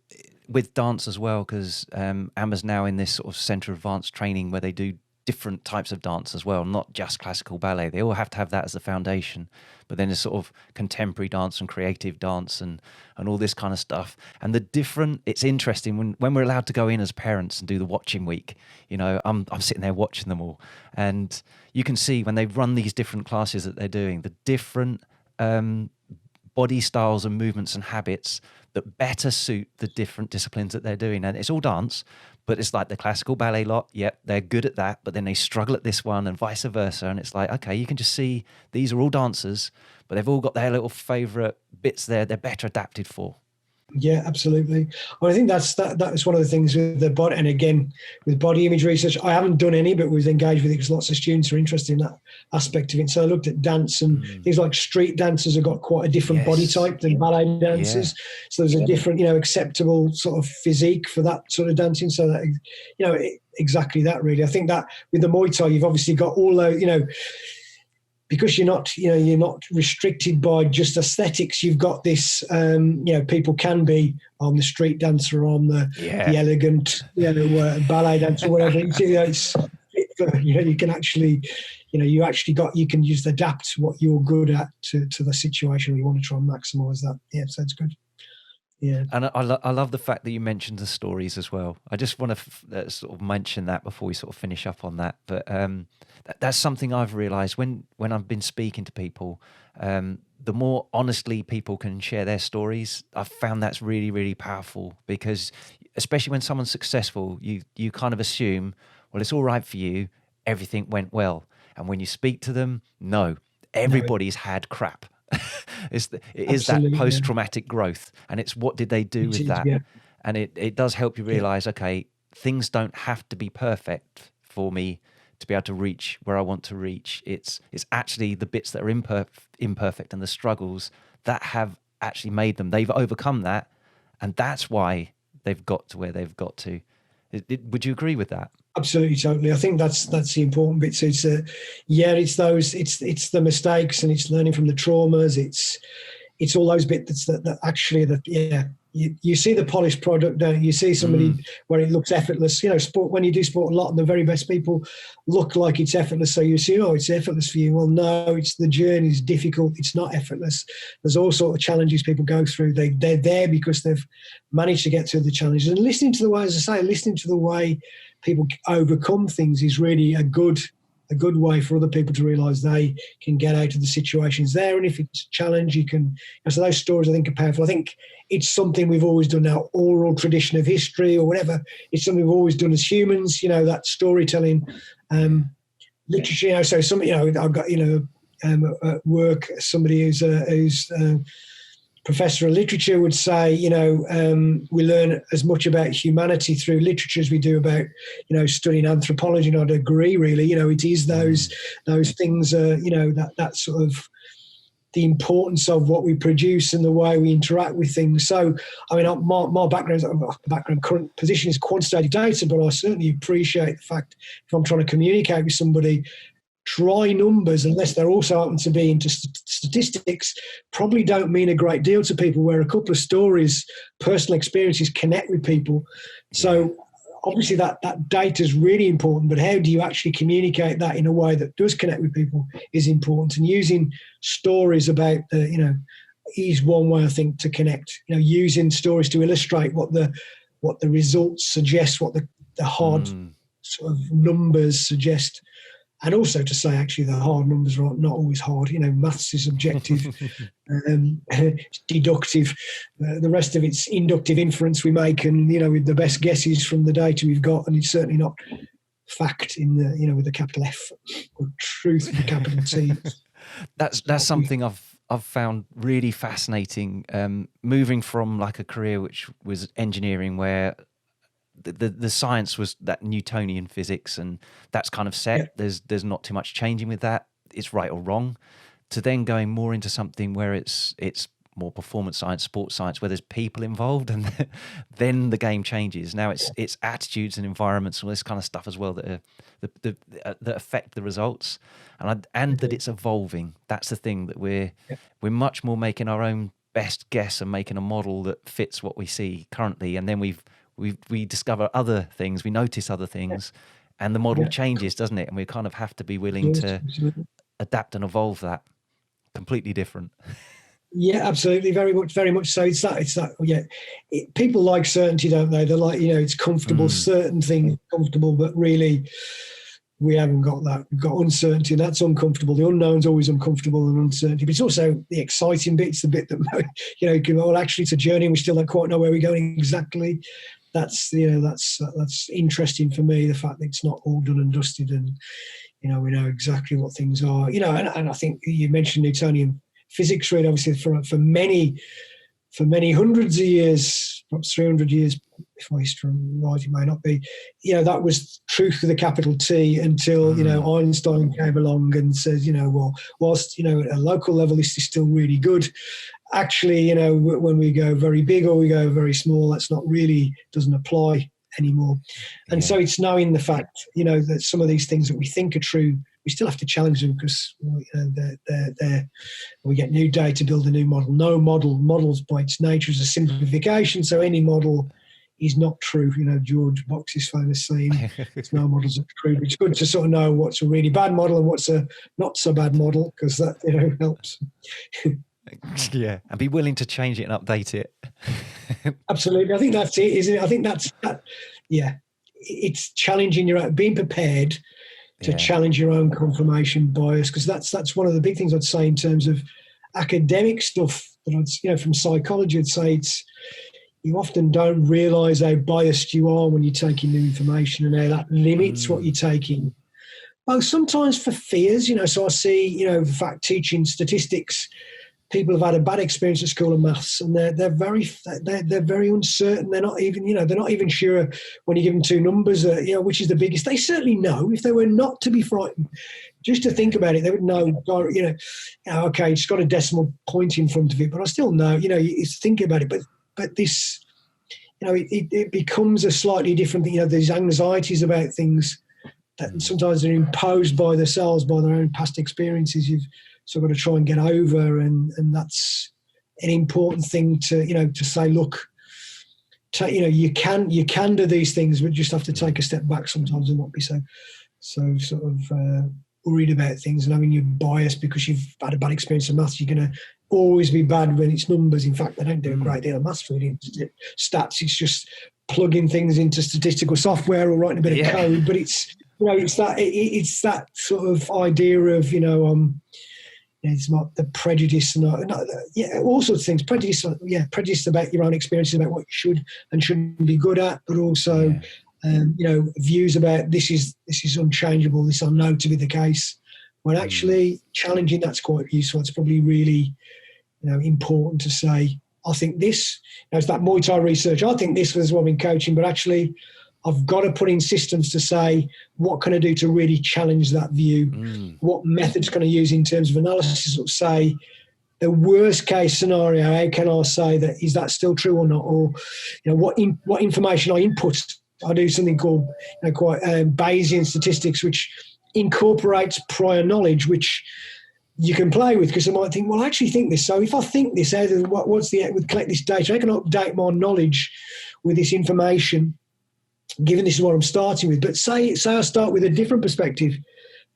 with dance as well, because Amber's now in this sort of centre of advanced training where they do different types of dance as well, not just classical ballet. They all have to have that as the foundation, but then there's sort of contemporary dance and creative dance and all this kind of stuff. And it's interesting when we're allowed to go in as parents and do the watching week, you know, I'm sitting there watching them all, and you can see when they run these different classes that they're doing, the different body styles and movements and habits that better suit the different disciplines that they're doing. And it's all dance, but it's like the classical ballet lot, they're good at that, but then they struggle at this one, and vice versa. And it's like, okay, you can just see these are all dancers, but they've all got their little favourite bits there they're better adapted for. Yeah, absolutely. Well, I think that was one of the things with the body, and again with body image research. I haven't done any, but we've engaged with it because lots of students are interested in that aspect of it. So I looked at dance, and things like street dancers have got quite a different body type than ballet dancers. So there's a different, you know, acceptable sort of physique for that sort of dancing. So that, you know, exactly that really. I think that with the Muay Thai, you've obviously got all those, you know, because you're not restricted by just aesthetics. You've got this, you know, people can be on the street dancer, on the elegant, you know, ballet dancer, whatever. You can actually, you know, you can just adapt what you're good at to the situation. You want to try and maximise that. Yeah, so it's good. Yeah, and I love the fact that you mentioned the stories as well. I just want to sort of mention that before we sort of finish up on that. But that's something I've realised when I've been speaking to people. The more honestly people can share their stories, I've found that's really, really powerful, because especially when someone's successful, you kind of assume, well, it's all right for you, everything went well. And when you speak to them, no, everybody's had crap. It is that post-traumatic growth, and it's what did they do with that. And it does help you realize, okay, things don't have to be perfect for me to be able to reach where I want to reach. It's actually the bits that are imperfect and the struggles that have actually made them. They've overcome that, and that's why they've got to where they've got to. Would you agree with that? Absolutely, totally. I think that's the important bit. So it's it's the mistakes, and it's learning from the traumas. It's all those bits that actually you see the polished product, don't you? You see somebody where it looks effortless. You know, sport, when you do sport a lot, and the very best people look like it's effortless. So you see, oh, it's effortless for you. Well, no, it's the journey is difficult. It's not effortless. There's all sort of challenges people go through. They're there because they've managed to get through the challenges. And listening to the way, as I say, listening to the way people overcome things is really a good way for other people to realise they can get out of the situations there. And if it's a challenge, you can. So those stories, I think, are powerful. I think it's something we've always done now, oral tradition of history or whatever. It's something we've always done as humans, you know, that storytelling, literature. You know, so some, you know, I've got, you know, at work, somebody who's professor of literature would say, you know, we learn as much about humanity through literature as we do about, you know, studying anthropology. And I'd agree, really. You know, it is those things, you know, that sort of the importance of what we produce and the way we interact with things. So, I mean, my current position is quantitative data, but I certainly appreciate the fact if I'm trying to communicate with somebody, dry numbers, unless they're also happen to be into statistics, probably don't mean a great deal to people, where a couple of stories, personal experiences connect with people. So obviously that data is really important, but how do you actually communicate that in a way that does connect with people is important. And using stories about the, you know, is one way, I think, to connect. You know, using stories to illustrate what the results suggest, what the hard sort of numbers suggest. And also to say, actually, the hard numbers are not always hard. You know, maths is objective, it's deductive. The rest of it's inductive inference we make, and, you know, with the best guesses from the data we've got, and it's certainly not fact in the, you know, with a capital F, or truth with a capital T. That's something I've found really fascinating. Moving from like a career which was engineering, where the science was that Newtonian physics, and that's kind of set. Yeah. There's not too much changing with that. It's right or wrong. To then going more into something where it's more performance science, sports science, where there's people involved, and then the game changes. Now it's attitudes and environments and all this kind of stuff as well that affect the results, and that it's evolving. That's the thing, that we're much more making our own best guess and making a model that fits what we see currently, and then we discover other things, we notice other things, and the model changes, doesn't it? And we kind of have to be willing to adapt and evolve that. Completely different. Yeah, absolutely, very much so. It's that. Yeah, people like certainty, don't they? They're like, you know, it's comfortable. Certain things comfortable, but really, we haven't got that. We've got uncertainty, and that's uncomfortable. The unknown's always uncomfortable and uncertainty, but it's also the exciting bit. It's the bit that, you know, well, actually, it's a journey, and we still don't quite know where we're going exactly. That's, you know, that's interesting for me. The fact that it's not all done and dusted, and, you know, we know exactly what things are. You know, and I think you mentioned Newtonian physics, really, obviously for many hundreds of years, perhaps 300 years, if my history right, it may not be, you know, that was truth with a capital T, until, you know, Einstein came along and says, you know, well, whilst, you know, at a local level this is still really good, actually, you know, when we go very big or we go very small, that's not really, doesn't apply anymore. And so it's knowing the fact, you know, that some of these things that we think are true, we still have to challenge them, because, you know, we get new data, build a new model. No models by its nature is a simplification, so any model is not true. You know, George Box's famous saying, "It's no models are true." But it's good to sort of know what's a really bad model and what's a not so bad model, because that, you know, helps. Yeah, and be willing to change it and update it. Absolutely, I think that's it, isn't it? I think that's yeah. It's challenging your own, being prepared to challenge your own confirmation bias, because that's one of the big things I'd say in terms of academic stuff. That I'd, you know, from psychology, I'd say it's, you often don't realise how biased you are when you're taking new information, and how that limits what you're taking. Well, sometimes for fears, you know. So I see, you know, in fact, teaching statistics, people have had a bad experience at school of maths, and they're very uncertain. They're not even, they're not even sure when you give them two numbers, which is the biggest. They certainly know if they were not to be frightened, just to think about it, they would know, okay, it's got a decimal point in front of it, but I still know, it's thinking about it. But this, it becomes a slightly different thing. There's anxieties about things that sometimes are imposed by themselves, by their own past experiences. You've sort of got to try and get over, and that's an important thing to say. Look, you can do these things, but just have to take a step back sometimes and not be so sort of worried about things and having your bias because you've had a bad experience of maths. You're going to always be bad when it's numbers. In fact, they don't do a great deal of maths really. Stats, it's just plugging things into statistical software or writing a bit of code. But it's it's that sort of idea of it's not the prejudice, all sorts of things. Prejudice about your own experiences, about what you should and shouldn't be good at, but also views about this is unchangeable, this I know to be the case. When actually challenging that's quite useful. It's probably really important to say, I think this, it's that Muay Thai research, I think this was what I'm in coaching, but actually I've got to put in systems to say, what can I do to really challenge that view? What methods can I use in terms of analysis? Or say, the worst case scenario, how can I say that, is that still true or not? Or, what information I input. I do something called quite Bayesian statistics, which incorporates prior knowledge, which you can play with, because I might think, well, I actually think this. So if I think this, collect this data, I can update my knowledge with this information, given this is what I'm starting with. But say I start with a different perspective,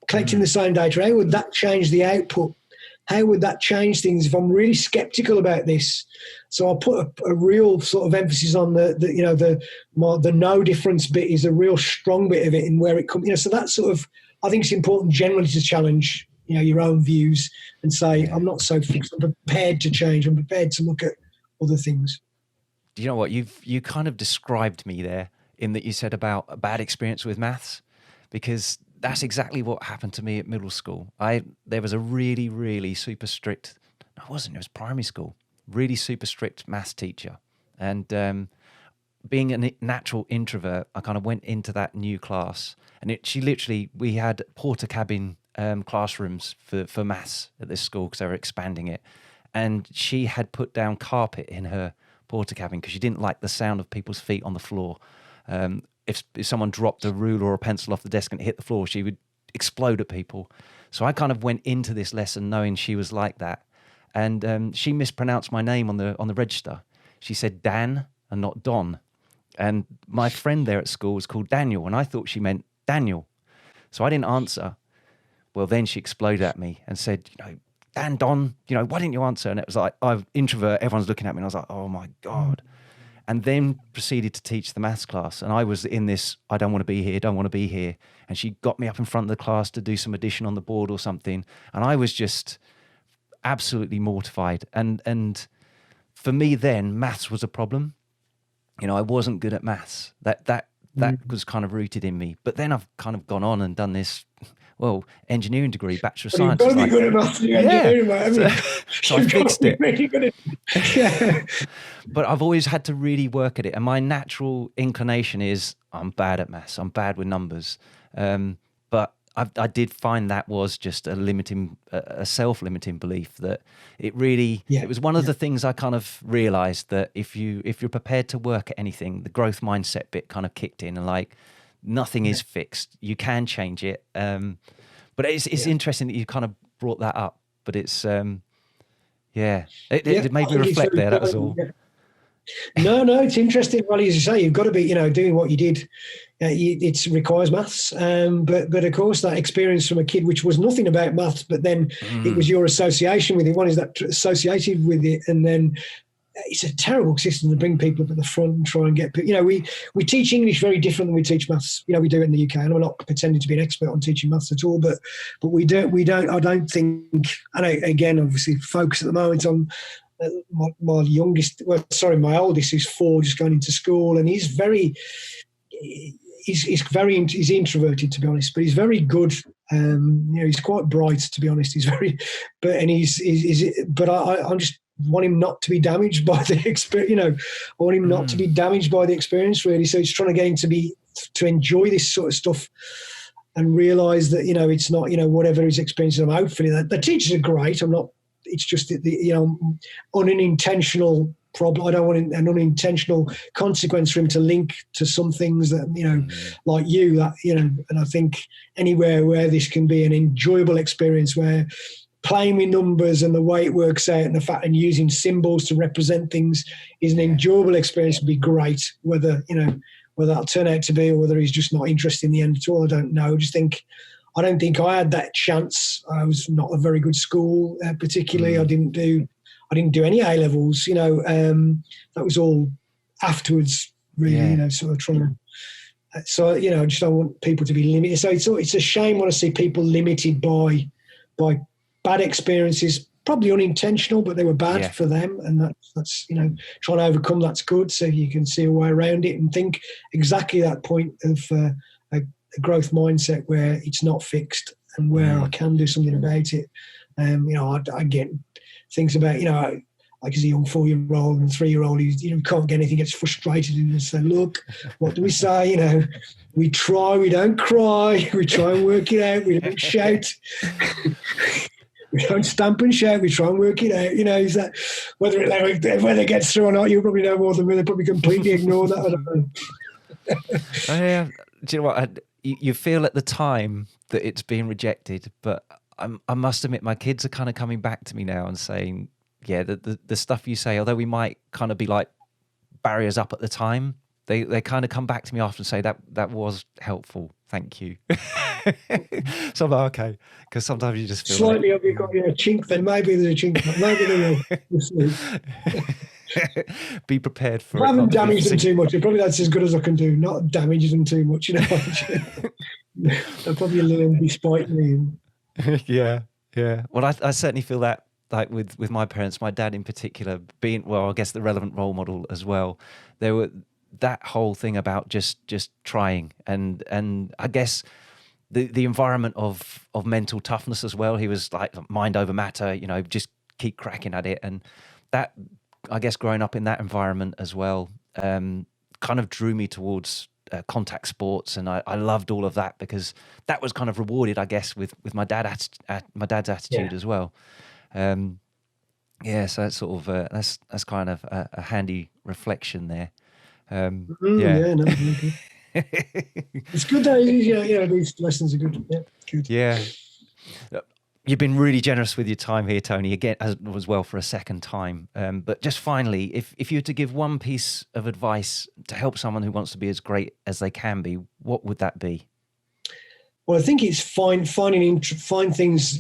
collecting the same data, how would that change the output? How would that change things if I'm really skeptical about this? So I'll put a real sort of emphasis on the no difference bit is a real strong bit of it, and where it comes. So that sort of, I think it's important generally to challenge your own views and say, I'm not so fixed. I'm prepared to change. I'm prepared to look at other things. Do you know what you kind of described me there in that you said about a bad experience with maths, because that's exactly what happened to me at middle school. There was a really, really super strict, it was primary school, really super strict maths teacher. And being a natural introvert, I kind of went into that new class, and we had porter cabin classrooms for maths at this school because they were expanding it. And she had put down carpet in her porter cabin because she didn't like the sound of people's feet on the floor. If someone dropped a ruler or a pencil off the desk and it hit the floor, she would explode at people. So I kind of went into this lesson knowing she was like that. And she mispronounced my name on the register. She said Dan and not Don. And my friend there at school was called Daniel, and I thought she meant Daniel. So I didn't answer. Well, then she exploded at me and said, Dan, Don, why didn't you answer? And it was like, I'm introvert, everyone's looking at me. And I was like, oh my God. And then proceeded to teach the maths class. And I was in this, I don't want to be here. And she got me up in front of the class to do some addition on the board or something. And I was just absolutely mortified. And for me then, maths was a problem. I wasn't good at maths. That was kind of rooted in me. But then I've kind of gone on and done this, engineering degree, Bachelor of Science. You've got to be good at maths. Yeah. So I fixed it. Really good at yeah. But I've always had to really work at it. And my natural inclination is I'm bad at maths. I'm bad with numbers. But I did find that was just a self-limiting belief that it really, it was one of the things I kind of realized that if you're prepared to work at anything, the growth mindset bit kind of kicked in, and like nothing is fixed. You can change it. But it's interesting that you kind of brought that up, but it's, it made me reflect there. That was all. No, it's interesting. Well, as you say, you've got to be, doing what you did. It requires maths, but of course that experience from a kid, which was nothing about maths, but then it was your association with it. One is that associated with it, and then it's a terrible system to bring people up at the front and try and get. We teach English very different than we teach maths. We do it in the UK, and I'm not pretending to be an expert on teaching maths at all, but we don't. I don't think. And again, obviously, focus at the moment on. My oldest is 4, just going into school, and he's introverted, to be honest, but he's very good He's quite bright, to be honest. He's very, but I just want him not to be damaged by the experience. I want him not to be damaged by the experience, really. So it's trying to get him to enjoy this sort of stuff and realise that it's not whatever his experiences. Hopefully, the teachers are great. I'm not. It's just the unintentional problem. I don't want an unintentional consequence for him to link to some things that like and I think anywhere where this can be an enjoyable experience, where playing with numbers and the way it works out and the fact and using symbols to represent things is an enjoyable experience would be great. Whether that'll turn out to be, or whether he's just not interested in the end at all, I don't know. I don't think I had that chance. I was not a very good school, particularly. I didn't do any A levels. That was all afterwards, really. Sort of trying to. So I just don't want people to be limited. So it's a shame when I see people limited by bad experiences, probably unintentional, but they were bad for them, and that's trying to overcome. That's good. So you can see a way around it and think exactly that point of a growth mindset where it's not fixed and where I can do something about it. I get things about like as a young 4-year-old and 3-year-old, who can't get anything, gets frustrated and say, look, what do we say? We try, we don't cry, we try and work it out, we don't shout. We don't stamp and shout. We try and work it out. Is that whether it gets through or not? You probably know more than me. They probably completely ignore that. I don't know. Do you know what? You feel at the time that it's being rejected, but I must admit, my kids are kind of coming back to me now and saying, yeah, the stuff you say, although we might kind of be like barriers up at the time, they kind of come back to me after and say that was helpful. Thank you. So I'm like, okay, because sometimes you just feel slightly up. You've got a chink. Then maybe there's a chink. Maybe they will. Be prepared for. I haven't damaged them too much. Probably that's as good as I can do. Not damage them too much. They'll probably learn despite me. Yeah. Well, I certainly feel that. Like with my parents, my dad in particular, being I guess the relevant role model as well. There were that whole thing about just trying and I guess the environment of mental toughness as well. He was like mind over matter, just keep cracking at it. And that, I guess, growing up in that environment as well, kind of drew me towards contact sports, and I loved all of that because that was kind of rewarded, I guess, with my dad's attitude as well. So that's sort of that's kind of a handy reflection there. It's good that these lessons are good. Yeah, good. Yeah, you've been really generous with your time here, Tony. Again, as well for a second time. But just finally, if you were to give one piece of advice to help someone who wants to be as great as they can be, what would that be? Well, I think it's find things.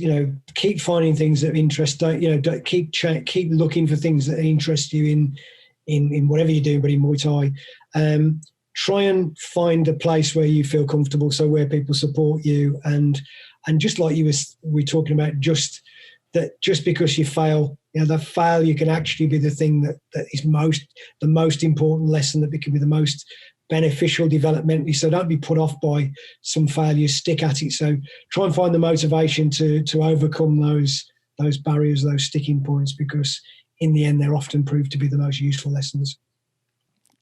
Keep finding things that interest. Don't keep looking for things that interest you in whatever you do, but in Muay Thai. Try and find a place where you feel comfortable, so where people support you, and just like we're talking about, just because you fail, that failure can actually be the thing that is the most important lesson, that can be the most beneficial developmentally. So don't be put off by some failures, stick at it. So try and find the motivation to overcome those barriers, those sticking points, because in the end, they're often proved to be the most useful lessons.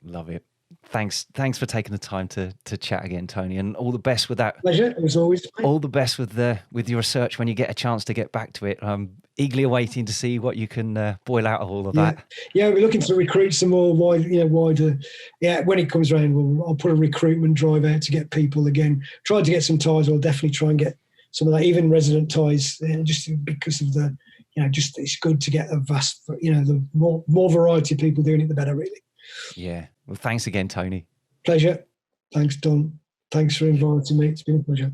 Love it. Thanks for taking the time to chat again, Tony, and all the best with that. Pleasure, as always. All the best with your research when you get a chance to get back to it. I'm eagerly awaiting to see what you can boil out of all of that. Yeah, we're looking to recruit some more wider. Yeah, when it comes around, I'll put a recruitment drive out to get people again. Try to get some ties. I'll definitely try and get some of that, even resident ties, just because of the. Just it's good to get a vast, the more variety of people doing it, the better, really. Yeah. Well, thanks again, Tony. Pleasure. Thanks, Don. Thanks for inviting me. It's been a pleasure.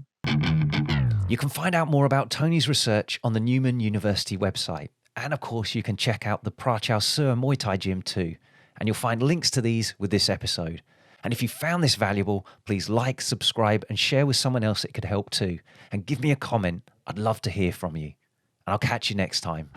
You can find out more about Tony's research on the Newman University website. And of course, you can check out the Prachau Sur Muay Thai Gym too. And you'll find links to these with this episode. And if you found this valuable, please like, subscribe, and share with someone else it could help too. And give me a comment. I'd love to hear from you. And I'll catch you next time.